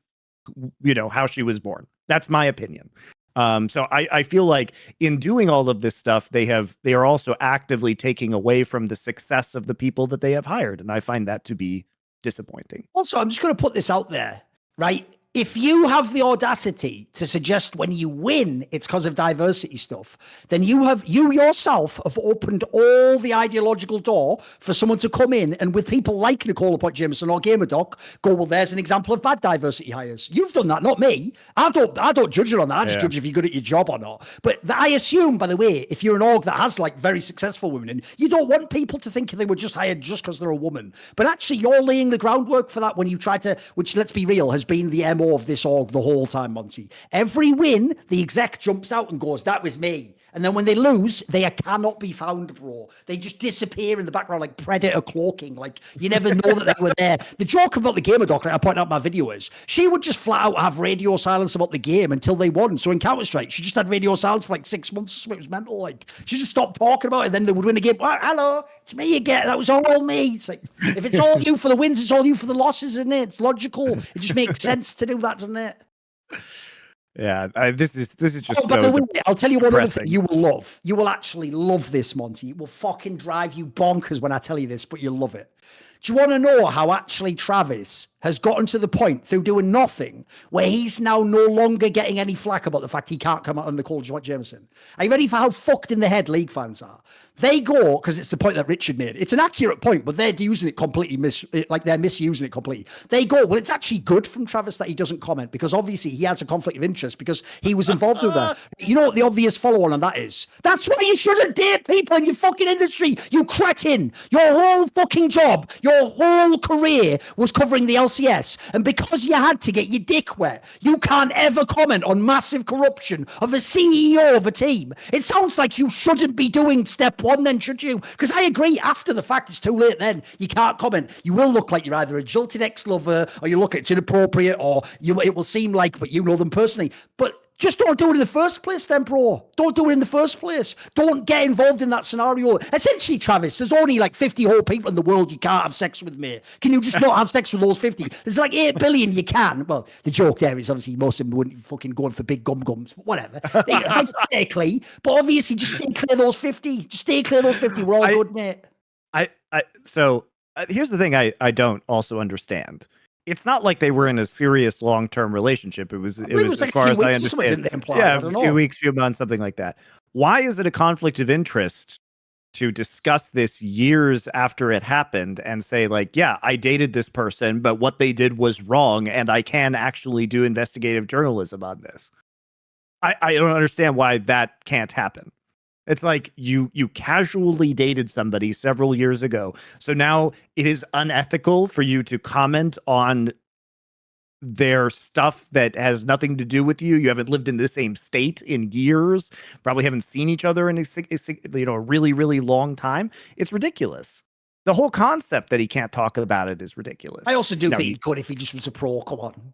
how she was born. That's my opinion. So I feel like in doing all of this stuff, they are also actively taking away from the success of the people that they have hired. And I find that to be disappointing. Also, I'm just going to put this out there, right? If you have the audacity to suggest when you win it's because of diversity stuff, then you yourself have opened all the ideological door for someone to come in and, with people like Nicole Jameson or GamerDoc, go, well, there's an example of bad diversity hires. You've done that, not me. I don't judge it on that. I just judge if you're good at your job or not. But I assume, by the way, if you're an org that has like very successful women in, you don't want people to think they were just hired just because they're a woman. But actually, you're laying the groundwork for that when you try to, which, let's be real, has been the MO of this org the whole time, Monty. Every win, the exec jumps out and goes, that was me. And then when they lose, they cannot be found, bro. They just disappear in the background like Predator cloaking. Like, you never know that they were there. The joke about the gamer doc, like I point out in my video, is she would just flat out have radio silence about the game until they won. So in Counter-Strike, she just had radio silence for like 6 months. It was mental. Like, she just stopped talking about it, and then they would win a game. Oh, hello, it's me again. That was all me. It's like, if it's all you for the wins, it's all you for the losses, isn't it? It's logical. It just makes sense to do that, doesn't it? Yeah, this is just by so the way, I'll tell you one other depressing. thing you will love. You will actually love this, Monty. It will fucking drive you bonkers when I tell you this, but you'll love it. Do you want to know how actually Travis has gotten to the point through doing nothing where he's now no longer getting any flack about the fact he can't come out on Nicole Jameson? Are you ready for how fucked in the head League fans are? They go, because it's the point that Richard made. It's an accurate point, but they're using it completely, they're misusing it completely. They go, well, it's actually good from Travis that he doesn't comment, because obviously he has a conflict of interest because he was involved with that. You know what the obvious follow-on that is? That's why you shouldn't date people in your fucking industry, you cretin. Your whole fucking job, your whole career was covering the LCS, and because you had to get your dick wet, you can't ever comment on massive corruption of a CEO of a team. It sounds like you shouldn't be doing step one then, should you? Because I agree, after the fact, it's too late then. You can't comment. You will look like you're either a jilted ex-lover, or you look at it's inappropriate, or it will seem like, but you know them personally. But just don't do it in the first place then, bro. Don't do it in the first place. Don't get involved in that scenario. Essentially, Travis, there's only like 50 whole people in the world you can't have sex with, mate. Can you just not have sex with those 50? There's like 8 billion you can. Well, the joke there is obviously most of them wouldn't fucking going for big gums, but whatever. Hypothetically, but obviously just stay clear of those 50. Just stay clear of those 50. We're all good, mate. So here's the thing I don't also understand. It's not like they were in a serious long-term relationship. It was like as far as I understand. Yeah, a few weeks, few months, something like that. Why is it a conflict of interest to discuss this years after it happened and say, like, yeah, I dated this person, but what they did was wrong, and I can actually do investigative journalism on this. I don't understand why that can't happen. It's like you casually dated somebody several years ago. So now it is unethical for you to comment on their stuff that has nothing to do with you. You haven't lived in the same state in years, probably haven't seen each other in a really, really long time. It's ridiculous. The whole concept that he can't talk about it is ridiculous. I also do think he could if he just was a pro. Come on.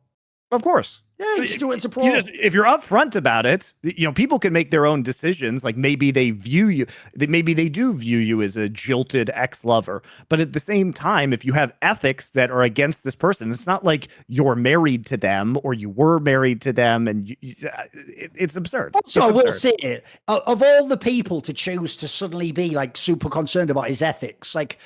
Of course. Yeah, you just do it as a pro. If you're upfront about it, people can make their own decisions. Like maybe they view you, maybe they do view you as a jilted ex-lover. But at the same time, if you have ethics that are against this person, it's not like you're married to them or you were married to them, and it's absurd. Also, I will say, of all the people to choose to suddenly be like super concerned about his ethics, like,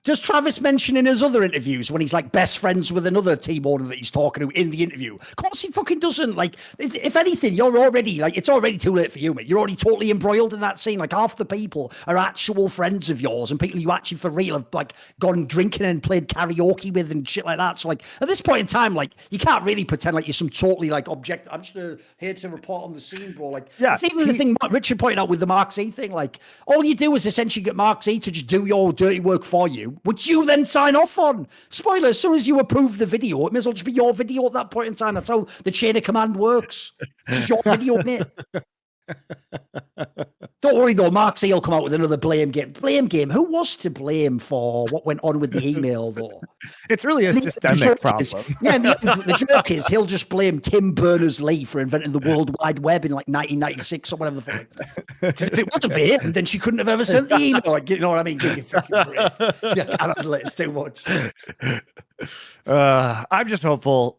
does Travis mention in his other interviews when he's like best friends with another team owner that he's talking to in the interview? Of course he fucking doesn't. Like, if anything, you're already like, it's already too late for you, mate. You're already totally embroiled in that scene. Like, half the people are actual friends of yours and people you actually for real have like gone drinking and played karaoke with and shit like that. So like at this point in time, like you can't really pretend like you're some totally like object. I'm just here to report on the scene, bro. Like, yeah, it's even the thing Richard pointed out with the Mark Z thing. Like, all you do is essentially get Mark Z to just do your dirty work for you, which you then sign off on. Spoiler, as soon as you approve the video, it may as well just be your video at that point in time. That's how the chain of command works. It's your video, innit? Don't worry though, Mark Z will come out with another blame game. Blame game? Who was to blame for what went on with the email though? It's really a systemic problem. The joke is he'll just blame Tim Berners-Lee for inventing the World Wide Web in like 1996 or whatever the fuck. Because if it wasn't for him, then she couldn't have ever sent the email. Like, you know what I mean? Give me fucking break. It's too much. I'm just hopeful.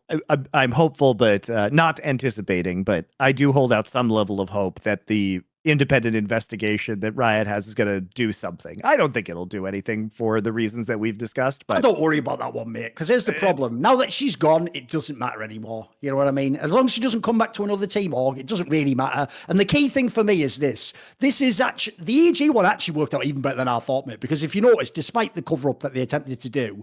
I'm hopeful, but not anticipating. But I do hold out some level of hope that the independent investigation that Riot has is going to do something. I don't think it'll do anything for the reasons that we've discussed. But don't worry about that one, mate. Because here's the problem: now that she's gone, it doesn't matter anymore. You know what I mean? As long as she doesn't come back to another team org, it doesn't really matter. And the key thing for me is this: this is actually the EG one actually worked out even better than I thought, mate. Because if you notice, despite the cover up that they attempted to do,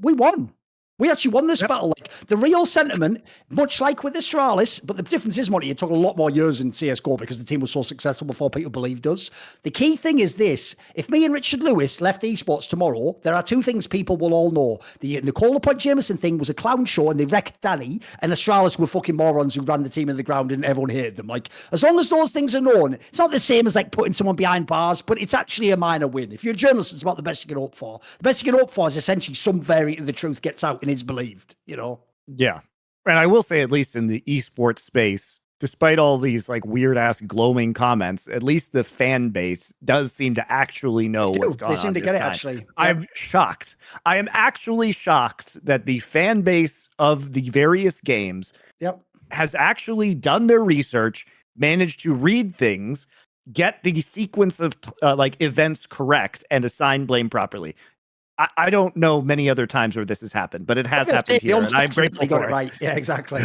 we won. We actually won this battle. Like the real sentiment, much like with Astralis, but the difference is, Monty, it took a lot more years in CSGO because the team was so successful before people believed us. The key thing is this: if me and Richard Lewis left Esports tomorrow, there are two things people will all know. The Nicole Point Jameson thing was a clown show and they wrecked Danny, and Astralis were fucking morons who ran the team in the ground and everyone hated them. Like, as long as those things are known, it's not the same as like putting someone behind bars, but it's actually a minor win. If you're a journalist, it's about the best you can hope for. The best you can hope for is essentially some variant of the truth gets out and is believed, you know? Yeah. And I will say, at least in the esports space, despite all these like weird ass glowing comments, at least the fan base does seem to actually know what's going on. They seem to get it, actually. Yep. I'm shocked. I am actually shocked that the fan base of the various games has actually done their research, managed to read things, get the sequence of like events correct, and assign blame properly. I don't know many other times where this has happened, but it has happened here, and I'm grateful for it. Right. Yeah, exactly.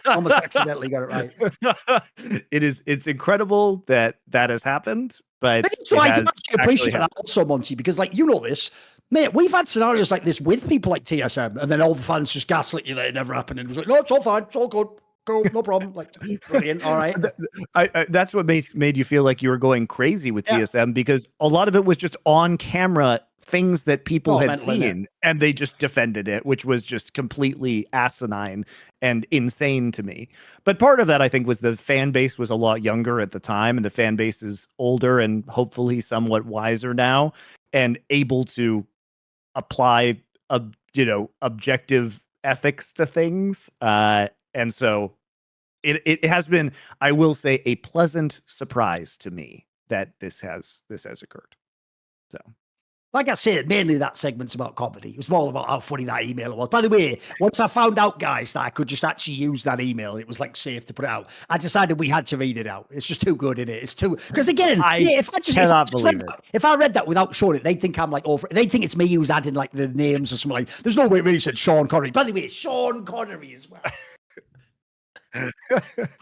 Almost accidentally got it right. It's incredible that has happened, but I can actually appreciate that also, Monty, because like, you know this, mate, we've had scenarios like this with people like TSM, and then all the fans just gaslit you that it never happened, and it was like, no, it's all fine, it's all good. Cool, no problem. Like, brilliant. All right. That's what made you feel like you were going crazy with TSM, because a lot of it was just on camera things that people had seen, and they just defended it, which was just completely asinine and insane to me. But part of that, I think, was the fan base was a lot younger at the time, and the fan base is older and hopefully somewhat wiser now and able to apply objective ethics to things. And so it has been, I will say, a pleasant surprise to me that this has occurred. So, like I said, mainly that segment's about comedy. It was more about how funny that email was. By the way, once I found out, guys, that I could just actually use that email, it was like safe to put it out, I decided we had to read it out. It's just too good, isn't it? It's too, because again, if I read that without showing it, they'd think I'm like over. They'd think it's me who's adding like the names or something. Like, there's no way it really said Sean Connery. By the way, it's Sean Connery as well.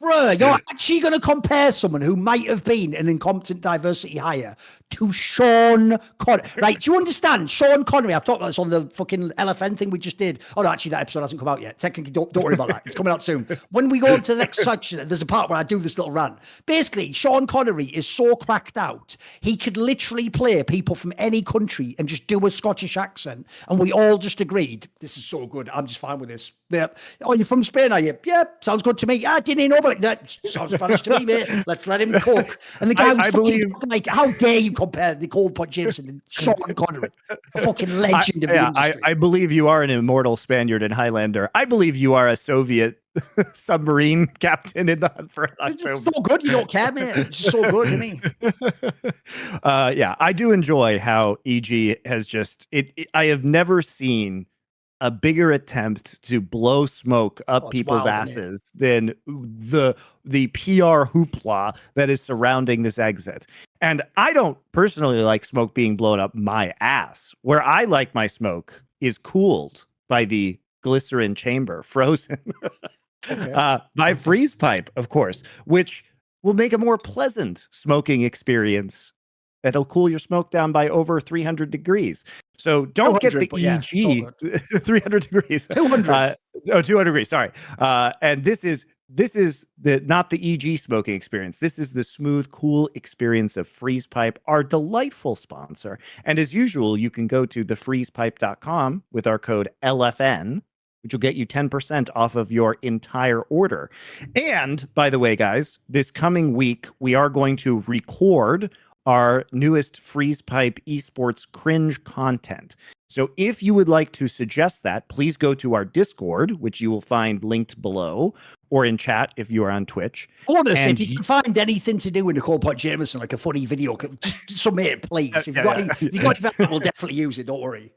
Bruh, you're actually going to compare someone who might have been an incompetent diversity hire to Sean Connery. Right, do you understand? Sean Connery, I've talked about this on the fucking LFN thing we just did. Oh, no, actually, that episode hasn't come out yet. Technically, don't worry about that. It's coming out soon. When we go on to the next section, there's a part where I do this little rant. Basically, Sean Connery is so cracked out, he could literally play people from any country and just do a Scottish accent. And we all just agreed, this is so good. I'm just fine with this. Yep. Oh, you're from Spain, are you? Yep. Sounds good to me. I didn't know about that. Sounds Spanish to me, mate. Let's let him cook. And the guy was fucking like, how dare you compare Nicole Point Jameson and Sean Connery, a fucking legend of the industry. I believe you are an immortal Spaniard and Highlander. I believe you are a Soviet submarine captain in the Hunt for October. It's so good, you don't care, man. It's just so good, isn't he? Yeah, I do enjoy how EG has just I have never seen a bigger attempt to blow smoke up people's asses than the PR hoopla that is surrounding this exit. And I don't personally like smoke being blown up my ass. Where I like my smoke is cooled by the glycerin chamber, frozen by freeze pipe, of course, which will make a more pleasant smoking experience. It'll cool your smoke down by over 300 degrees. So don't get the EG 300 degrees. 200. 200 degrees. Sorry. And this is not the EG smoking experience. This is the smooth, cool experience of Freeze Pipe, our delightful sponsor. And as usual, you can go to thefreezepipe.com with our code LFN, which will get you 10% off of your entire order. And by the way, guys, this coming week, we are going to record our newest Freeze Pipe Esports cringe content. So if you would like to suggest that, please go to our Discord, which you will find linked below, or in chat if you are on Twitch. Honestly, if you can find anything to do with Nicole Pot Jameson, like a funny video, submit it, please. If you've got anything, we'll definitely use it. Don't worry.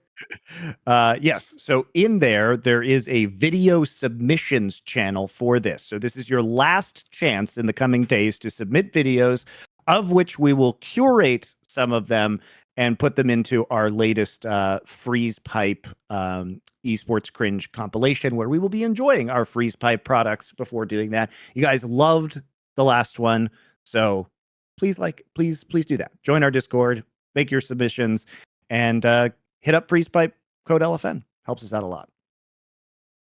Yes. So in there is a video submissions channel for this. So this is your last chance in the coming days to submit videos, of which we will curate some of them and put them into our latest Freeze Pipe Esports Cringe compilation, where we will be enjoying our Freeze Pipe products before doing that. You guys loved the last one, so please do that. Join our Discord, make your submissions, and hit up Freeze Pipe code LFN. Helps us out a lot.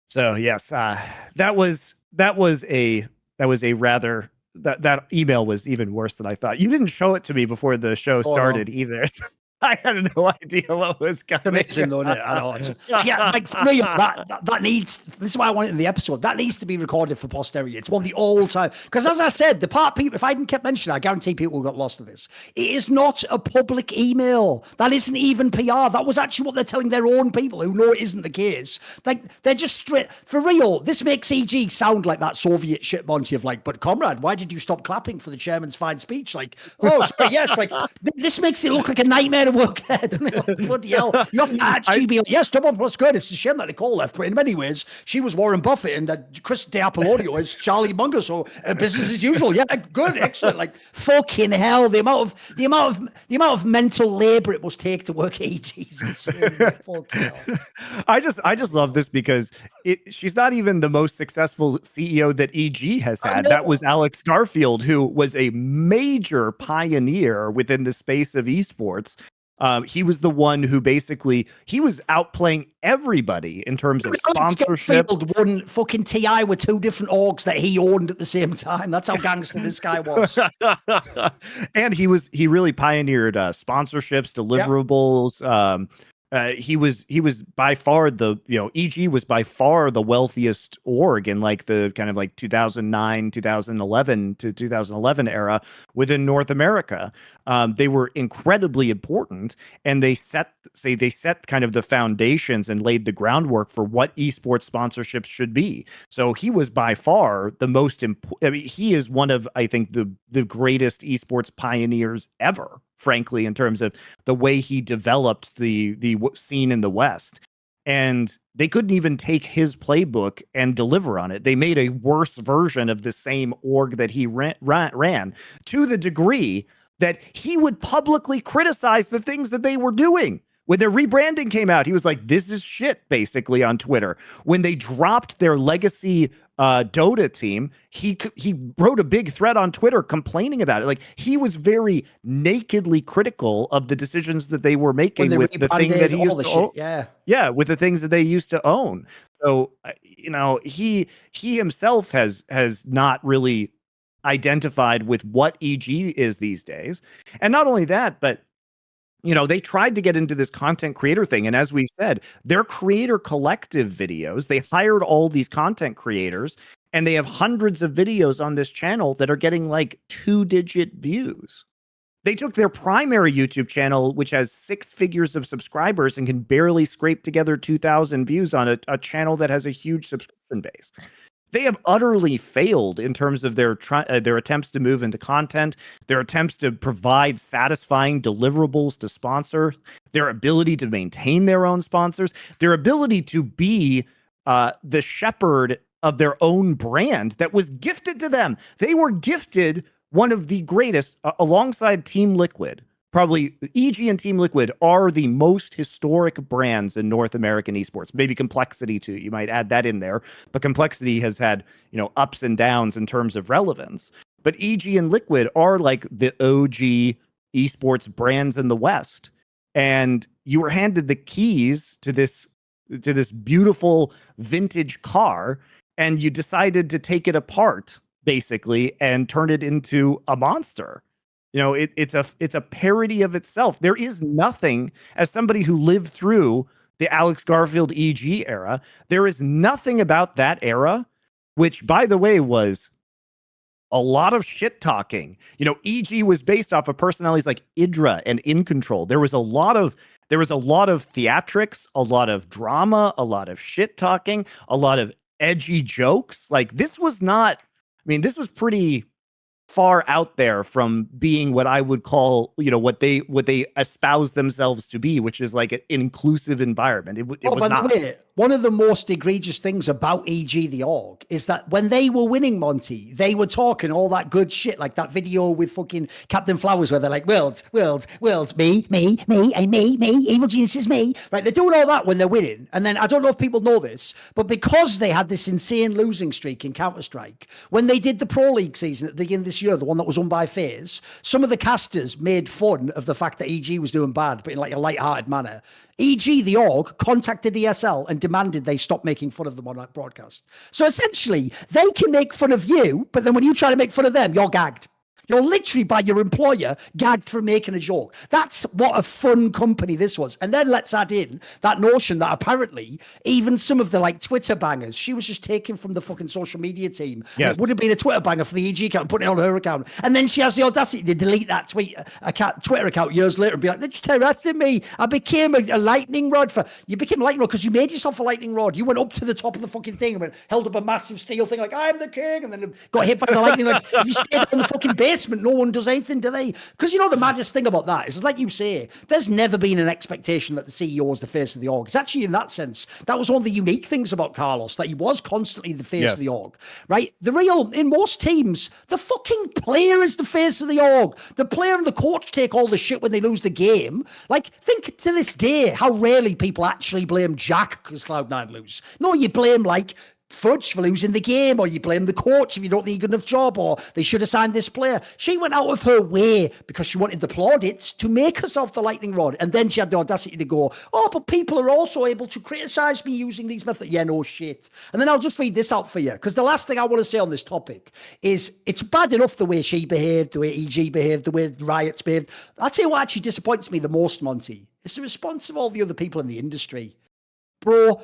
So yes, that was a rather. That email was even worse than I thought. You didn't show it to me before the show started either. So I had no idea what was coming. It's amazing, though, isn't it? I know. Yeah, like for me, that needs. This is why I want it in the episode. That needs to be recorded for posterity. It's one of the all-time. Because as I said, the part people, if I hadn't kept mentioning, I guarantee people got lost to this. It is not a public email. That isn't even PR. That was actually what they're telling their own people who know it isn't the case. Like they're just straight for real. This makes EG sound like that Soviet shit, Monty, of like, but comrade, why did you stop clapping for the chairman's fine speech? Like, oh, sorry, yes, like this makes it look like a nightmare to work there, doesn't it? Like, bloody hell. You have to actually be like, yes, come on, that's good. It's a shame that Nicole left, but in many ways, she was Warren Buffett and Chris D'Apollonio is Charlie Munger, so business as usual. Yeah, good, excellent. Like, fucking hell, the amount of mental labor it must take to work EGs. Fucking hell. I just love this because she's not even the most successful CEO that EG has had. That was Alex Garfield, who was a major pioneer within the space of esports. He was the one who basically he was outplaying everybody in terms of sponsorships. Won fucking TI with two different orgs that he owned at the same time. That's how gangster this guy was. And he really pioneered sponsorships, deliverables. He was by far EG was by far the wealthiest org in like the kind of like 2009, 2011 to 2011 era within North America. They were incredibly important, and they set kind of the foundations and laid the groundwork for what esports sponsorships should be. So he was by far the most important. I mean, he is one of, I think, the greatest esports pioneers ever, frankly, in terms of the way he developed the scene in the West. And they couldn't even take his playbook and deliver on it. They made a worse version of the same org that he ran to the degree that he would publicly criticize the things that they were doing. When their rebranding came out, he was like, this is shit, basically, on Twitter. When they dropped their legacy Dota team, he wrote a big thread on Twitter complaining about it. Like, he was very nakedly critical of the decisions that they were making with the thing that he used to own. Yeah, with the things that they used to own. So, he himself has not really identified with what EG is these days. And not only that, but they tried to get into this content creator thing. And as we said, their creator collective videos, they hired all these content creators, and they have hundreds of videos on this channel that are getting like 2-digit views. They took their primary YouTube channel, which has 6 figures of subscribers and can barely scrape together 2,000 views on a channel that has a huge subscription base. They have utterly failed in terms of their attempts to move into content, their attempts to provide satisfying deliverables to sponsors, their ability to maintain their own sponsors, their ability to be the shepherd of their own brand that was gifted to them. They were gifted one of the greatest, alongside Team Liquid. Probably EG and Team Liquid are the most historic brands in North American esports. Maybe Complexity too. You might add that in there. But Complexity has had, ups and downs in terms of relevance. But EG and Liquid are like the OG esports brands in the West. And you were handed the keys to this beautiful vintage car, and you decided to take it apart, basically, and turn it into a monster. It's a parody of itself. There is nothing, as somebody who lived through the Alex Garfield EG era, there is nothing about that era, which, by the way, was a lot of shit talking. EG was based off of personalities like Idra and In Control. There was a lot of theatrics, a lot of drama, a lot of shit talking, a lot of edgy jokes. Like, this was pretty far out there from being what I would call, what they espouse themselves to be, which is like an inclusive environment. It was not. One of the most egregious things about EG the org is that when they were winning, Monty, they were talking all that good shit, like that video with fucking Captain Flowers where they're like, world, me, evil geniuses, me. Right? They're doing all that when they're winning. And then I don't know if people know this, but because they had this insane losing streak in Counter-Strike, when they did the Pro League season at the beginning of this year, the one that was won by FaZe, some of the casters made fun of the fact that EG was doing bad, but in like a light-hearted manner. EG, the org, contacted ESL and demanded they stop making fun of them on that broadcast. So essentially, they can make fun of you, but then when you try to make fun of them, you're gagged. You're literally, by your employer, gagged for making a joke. That's what a fun company this was. And then let's add in that notion that apparently even some of the Twitter bangers, she was just taken from the fucking social media team. Yes. It would have been a Twitter banger for the EG account and putting it on her account. And then she has the audacity to delete that Twitter account years later and be like, they're just harassing me. I became a lightning rod you became a lightning rod because you made yourself a lightning rod. You went up to the top of the fucking thing and held up a massive steel thing like, I'm the king. And then got hit by the lightning. If you stayed in the fucking basement, no one does anything, do they? Because the maddest thing about that is, like you say, there's never been an expectation that the CEO is the face of the org. It's actually, in that sense, that was one of the unique things about Carlos, that he was constantly the face of the org, right? In most teams, the fucking player is the face of the org. The player and the coach take all the shit when they lose the game. Think to this day how rarely people actually blame Jack because Cloud9 lose. No, you blame Fudge for losing the game, or you blame the coach if you don't think you're good enough job, or they should have signed this player. She went out of her way because she wanted the plaudits to make herself the lightning rod, and then she had the audacity to go, but people are also able to criticize me using these methods. Yeah, no shit. And then I'll just read this out for you, because the last thing I want to say on this topic is it's bad enough the way she behaved, the way EG behaved, the way Riot's behaved. I'll tell you what actually disappoints me the most, Monty. It's the response of all the other people in the industry. Bro,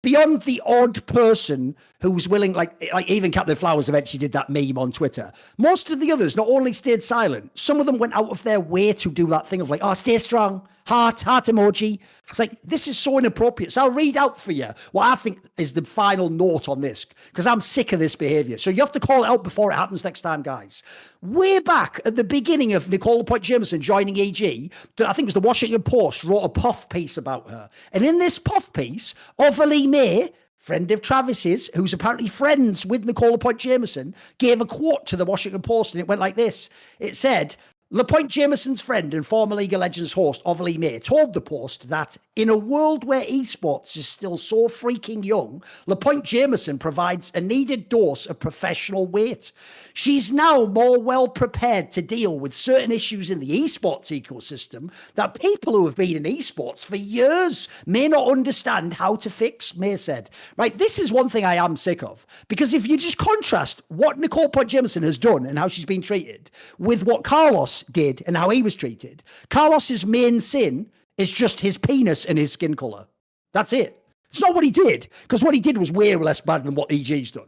beyond the odd person who's willing, like even Captain Flowers eventually did that meme on Twitter. Most of the others not only stayed silent, some of them went out of their way to do that thing of stay strong, heart emoji. It's this is so inappropriate. So I'll read out for you what I think is the final note on this, because I'm sick of this behavior. So you have to call it out before it happens next time, guys. Way back at the beginning of Nicole Jameson joining EG, I think it was the Washington Post wrote a puff piece about her. And in this puff piece, Overly May, friend of Travis's, who's apparently friends with Nicole Jameson, gave a quote to the Washington Post, and it went like this. It said, LaPointe Jameson's friend and former League of Legends host Overly May told the Post that in a world where esports is still so freaking young, LaPointe Jameson provides a needed dose of professional weight. She's now more well prepared to deal with certain issues in the esports ecosystem that people who have been in esports for years may not understand how to fix, May said. Right, this is one thing I am sick of, because if you just contrast what Nicole Point Jameson has done and how she's been treated with what Carlos did and how he was treated, Carlos's main sin is just his penis and his skin color. That's it. It's not what he did, because what he did was way less bad than what EG's done.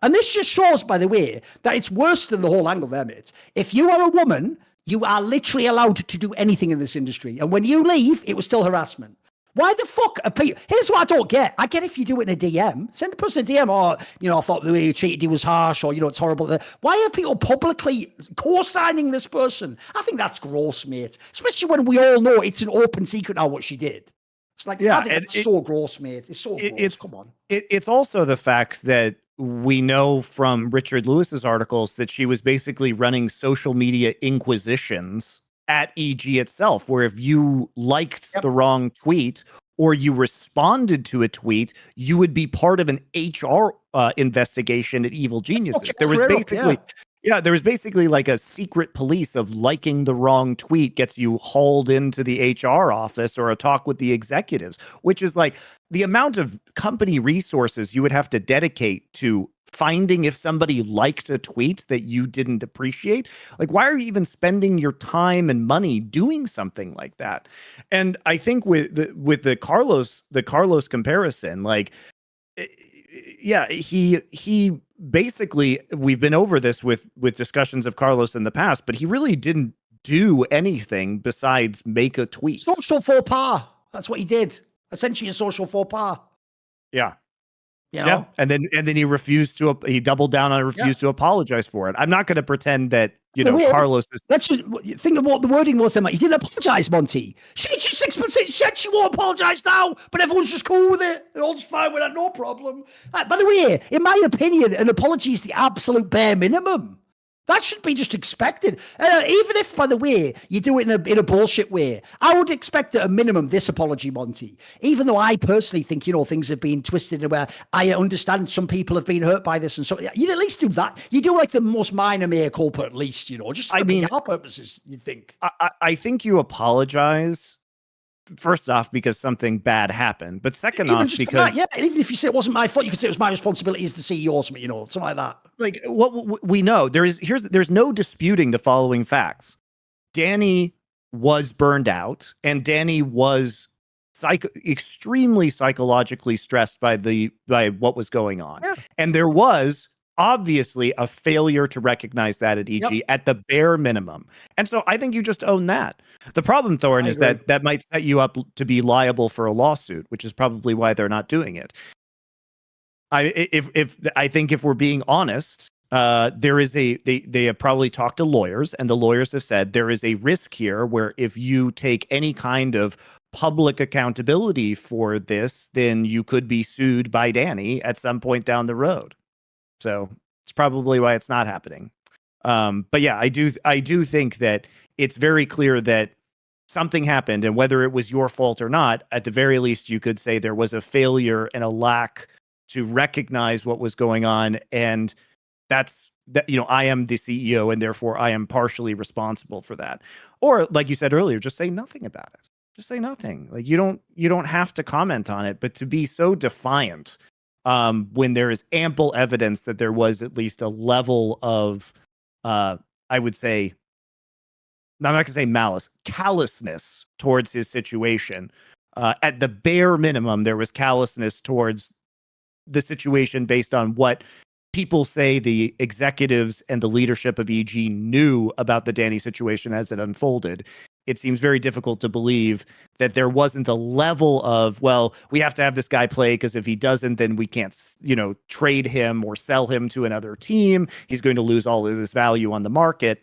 And this just shows, by the way, that it's worse than the whole angle there, mate. If you are a woman, you are literally allowed to do anything in this industry. And when you leave, it was still harassment. Why the fuck are people... Here's what I don't get. I get if you do it in a DM. Send a person a DM, or, I thought the way you treated you was harsh, or, it's horrible. Why are people publicly co-signing this person? I think that's gross, mate. Especially when we all know it's an open secret now what she did. It's like, I think it's so gross, mate. It's so gross. Come on. It's also the fact that we know from Richard Lewis's articles that she was basically running social media inquisitions at EG itself, where if you liked the wrong tweet or you responded to a tweet, you would be part of an HR investigation at Evil Geniuses. There was basically... Yeah, there was basically like a secret police of liking the wrong tweet gets you hauled into the HR office or a talk with the executives, which is like the amount of company resources you would have to dedicate to finding if somebody liked a tweet that you didn't appreciate. Like, why are you even spending your time and money doing something like that? And I think with the Carlos comparison, like, yeah, he basically, we've been over this with discussions of Carlos in the past, but he really didn't do anything besides make a tweet. Social faux pas. That's what he did. Essentially a social faux pas. Yeah. Yeah. And then he doubled down on refused to apologize for it. I'm not going to pretend that, Carlos is... Let's just think of what the wording was. He didn't apologize, Monty. She just 6 months said she won't apologize now, but everyone's just cool with it. They're all just fine with that, no problem. By the way, in my opinion, an apology is the absolute bare minimum. That should be just expected. Even if, by the way, you do it in a bullshit way, I would expect at a minimum this apology, Monty. Even though I personally think, things have been twisted where I understand some people have been hurt by this, and so you'd at least do that. You do like the most minor mea culpa, at least, just for PR purposes. You think? I think you apologize. First off, because something bad happened, but second off, because even if you say it wasn't my fault, you could say it was my responsibility as the CEO or something, something like that. Like what we know, there's no disputing the following facts. Danny was burned out, and Danny was extremely psychologically stressed by what was going on, and there was obviously a failure to recognize that at EG at the bare minimum. And so I think you just own that. The problem, Thorin, is that might set you up to be liable for a lawsuit, which is probably why they're not doing it. I think if we're being honest, there is they have probably talked to lawyers, and the lawyers have said there is a risk here where if you take any kind of public accountability for this, then you could be sued by Danny at some point down the road. So it's probably why it's not happening. But yeah, I do think that it's very clear that something happened, and whether it was your fault or not, at the very least, you could say there was a failure and a lack to recognize what was going on. And that's that, I am the CEO and therefore I am partially responsible for that. Or like you said earlier, just say nothing about it. Just say nothing. Like you don't have to comment on it, but to be so defiant when there is ample evidence that there was at least a level of, I would say, I'm not going to say malice, callousness towards his situation. At the bare minimum, there was callousness towards the situation based on what people say the executives and the leadership of EG knew about the Danny situation as it unfolded. It seems very difficult to believe that there wasn't a level of, well, we have to have this guy play because if he doesn't, then we can't, trade him or sell him to another team. He's going to lose all of this value on the market.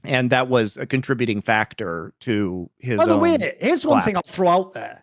And that was a contributing factor to his. By the way, here's one thing I'll throw out there.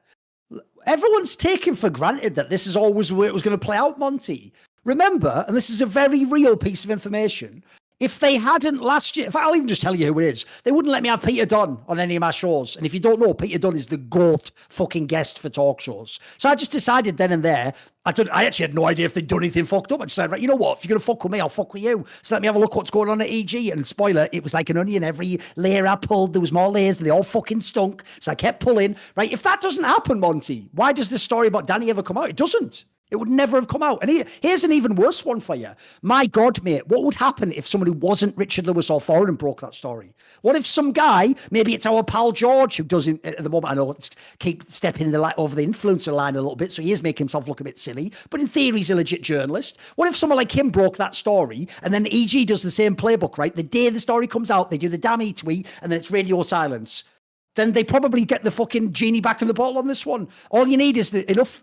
Everyone's taken for granted that this is always where it was going to play out, Monty. Remember, and this is a very real piece of information, If they hadn't last year, I'll even just tell you who it is, they wouldn't let me have Peter Dunn on any of my shows. And if you don't know, Peter Dunn is the GOAT fucking guest for talk shows. So I just decided then and there, I actually had no idea if they'd done anything fucked up. I just said, right, you know what? If you're going to fuck with me, I'll fuck with you. So let me have a look what's going on at EG. And spoiler, it was like an onion. Every layer I pulled, there was more layers and they all fucking stunk. So I kept pulling. Right, if that doesn't happen, Monty, why does this story about Danny ever come out? It doesn't. It would never have come out. And here's an even worse one for you. My God, mate, what would happen if someone who wasn't Richard Lewis or Thorin broke that story? What if some guy, maybe it's our pal George, who doesn't, at the moment, I know, keep stepping in the light over the influencer line a little bit, so he is making himself look a bit silly, but in theory, he's a legit journalist. What if someone like him broke that story, and then EG does the same playbook, right? The day the story comes out, they do the damn tweet, and then it's radio silence. Then they probably get the fucking genie back in the bottle on this one. All you need is enough...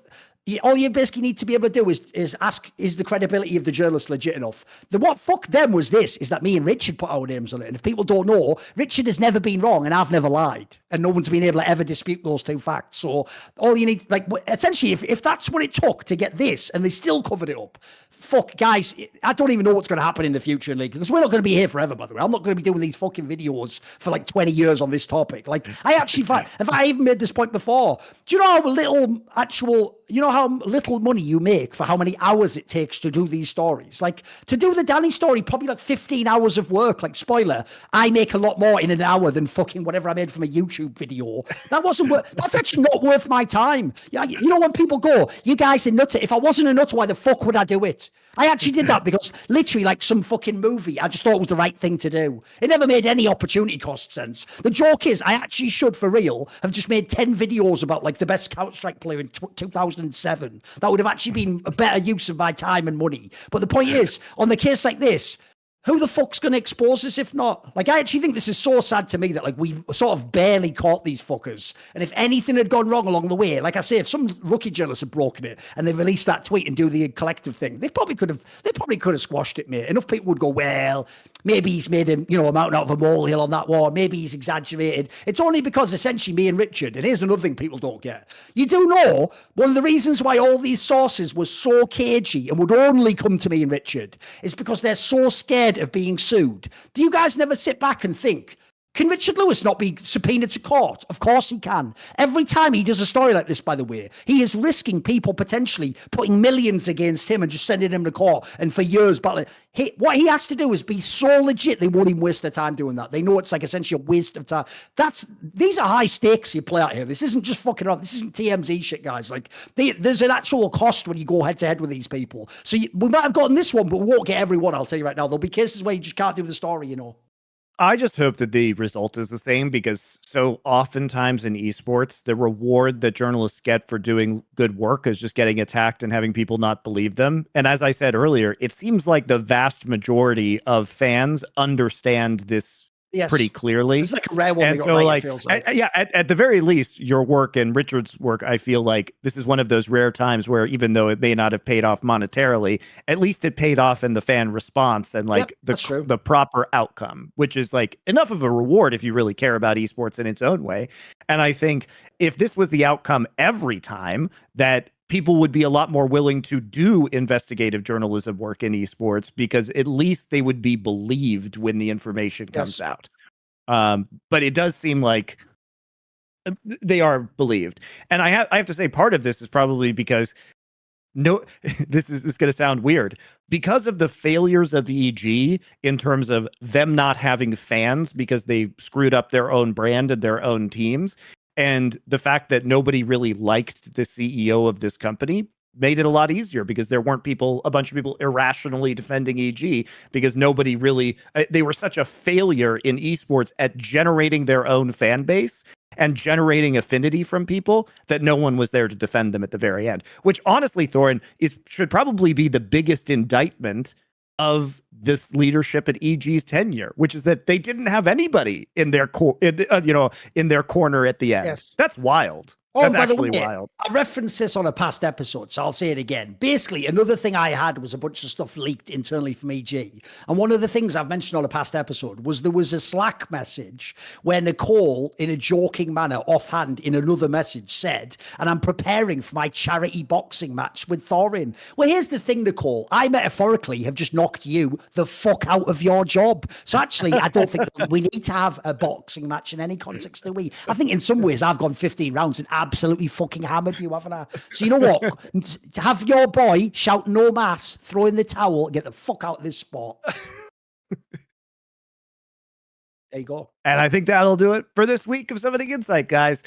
All you basically need to be able to do is ask, is the credibility of the journalist legit enough? What fucked them was this, is that me and Richard put our names on it. And if people don't know, Richard has never been wrong and I've never lied. And no one's been able to ever dispute those two facts. So all you need, like, essentially, if that's what it took to get this and they still covered it up, fuck, guys, I don't even know what's going to happen in the future in League, because we're not going to be here forever, by the way. I'm not going to be doing these fucking videos for like 20 years on this topic. Like, I actually, if I even made this point before, do you know how little money you make for how many hours it takes to do these stories? Like, to do the Danny story, probably like 15 hours of work. Like, spoiler, I make a lot more in an hour than fucking whatever I made from a YouTube video. That's actually not worth my time. Yeah, you know, when people go, you guys are nutter. If I wasn't a nutter, why the fuck would I do it? I actually did that because literally, like some fucking movie, I just thought it was the right thing to do. It never made any opportunity cost sense. The joke is, I actually should, for real, have just made 10 videos about like the best Counter-Strike player in 2007. That would have actually been a better use of my time and money. But the point is, on the case like this, who the fuck's going to expose this if not? Like, I actually think this is so sad to me that, like, we sort of barely caught these fuckers. And if anything had gone wrong along the way, like I say, if some rookie journalists had broken it and they released that tweet and do the collective thing, they probably could have squashed it, mate. Enough people would go, well, maybe he's made a mountain out of a molehill on that war. Maybe he's exaggerated. It's only because essentially me and Richard, and here's another thing people don't get. You do know one of the reasons why all these sources were so cagey and would only come to me and Richard is because they're so scared of being sued. Do you guys never sit back and think, can Richard Lewis not be subpoenaed to court? Of course he can. Every time he does a story like this, by the way, he is risking people potentially putting millions against him and just sending him to court and for years. But what he has to do is be so legit they won't even waste their time doing that. They know it's like essentially a waste of time. These are high stakes you play out here. This isn't just fucking around. This isn't TMZ shit, guys. Like, there's an actual cost when you go head to head with these people. So we might have gotten this one, but we won't get every one. I'll tell you right now. There'll be cases where you just can't do the story, you know. I just hope that the result is the same, because so oftentimes in esports, the reward that journalists get for doing good work is just getting attacked and having people not believe them. And as I said earlier, it seems like the vast majority of fans understand this pretty clearly. It's like a rare one. And so, like, at the very least, your work and Richard's work, I feel like this is one of those rare times where, even though it may not have paid off monetarily, at least it paid off in the fan response and like the proper outcome, which is like enough of a reward if you really care about esports in its own way. And I think if this was the outcome every time, that people would be a lot more willing to do investigative journalism work in esports, because at least they would be believed when the information comes out. But it does seem like they are believed. And I have to say, part of this is probably because this is going to sound weird, because of the failures of EG in terms of them not having fans because they screwed up their own brand and their own teams. And the fact that nobody really liked the CEO of this company made it a lot easier, because there weren't a bunch of people irrationally defending EG, because nobody really, they were such a failure in esports at generating their own fan base and generating affinity from people that no one was there to defend them at the very end. Which honestly, Thorin, should probably be the biggest indictment of this leadership at EG's tenure, which is that they didn't have anybody in their in their corner at the end. Yes. That's wild. Oh, That's by the actually way, wild. I referenced this on a past episode, so I'll say it again. Basically, another thing I had was a bunch of stuff leaked internally from EG. And one of the things I've mentioned on a past episode was there was a Slack message where Nicole, in a joking manner, offhand, in another message said, and I'm preparing for my charity boxing match with Thorin. Well, here's the thing, Nicole. I metaphorically have just knocked you the fuck out of your job. So actually, I don't think we need to have a boxing match in any context, do we? I think in some ways I've gone 15 rounds and absolutely fucking hammered you, haven't I? So you know what? Have your boy shout no mass, throw in the towel, get the fuck out of this spot. There you go. And I think that'll do it for this week of Summoning Insight, guys.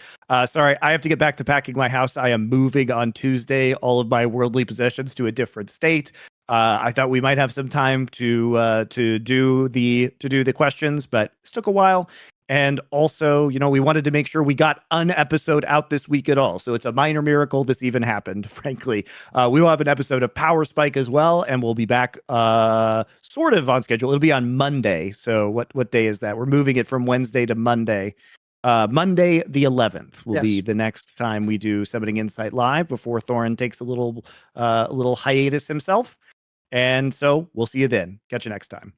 Sorry, I have to get back to packing my house. I am moving on Tuesday, all of my worldly possessions to a different state. I thought we might have some time to do the questions, but it took a while. And also, we wanted to make sure we got an episode out this week at all. So it's a minor miracle this even happened, frankly. We will have an episode of Power Spike as well, and we'll be back sort of on schedule. It'll be on Monday. So what day is that? We're moving it from Wednesday to Monday. Monday the 11th will be the next time we do Summoning Insight Live before Thorin takes a little hiatus himself. And so we'll see you then. Catch you next time.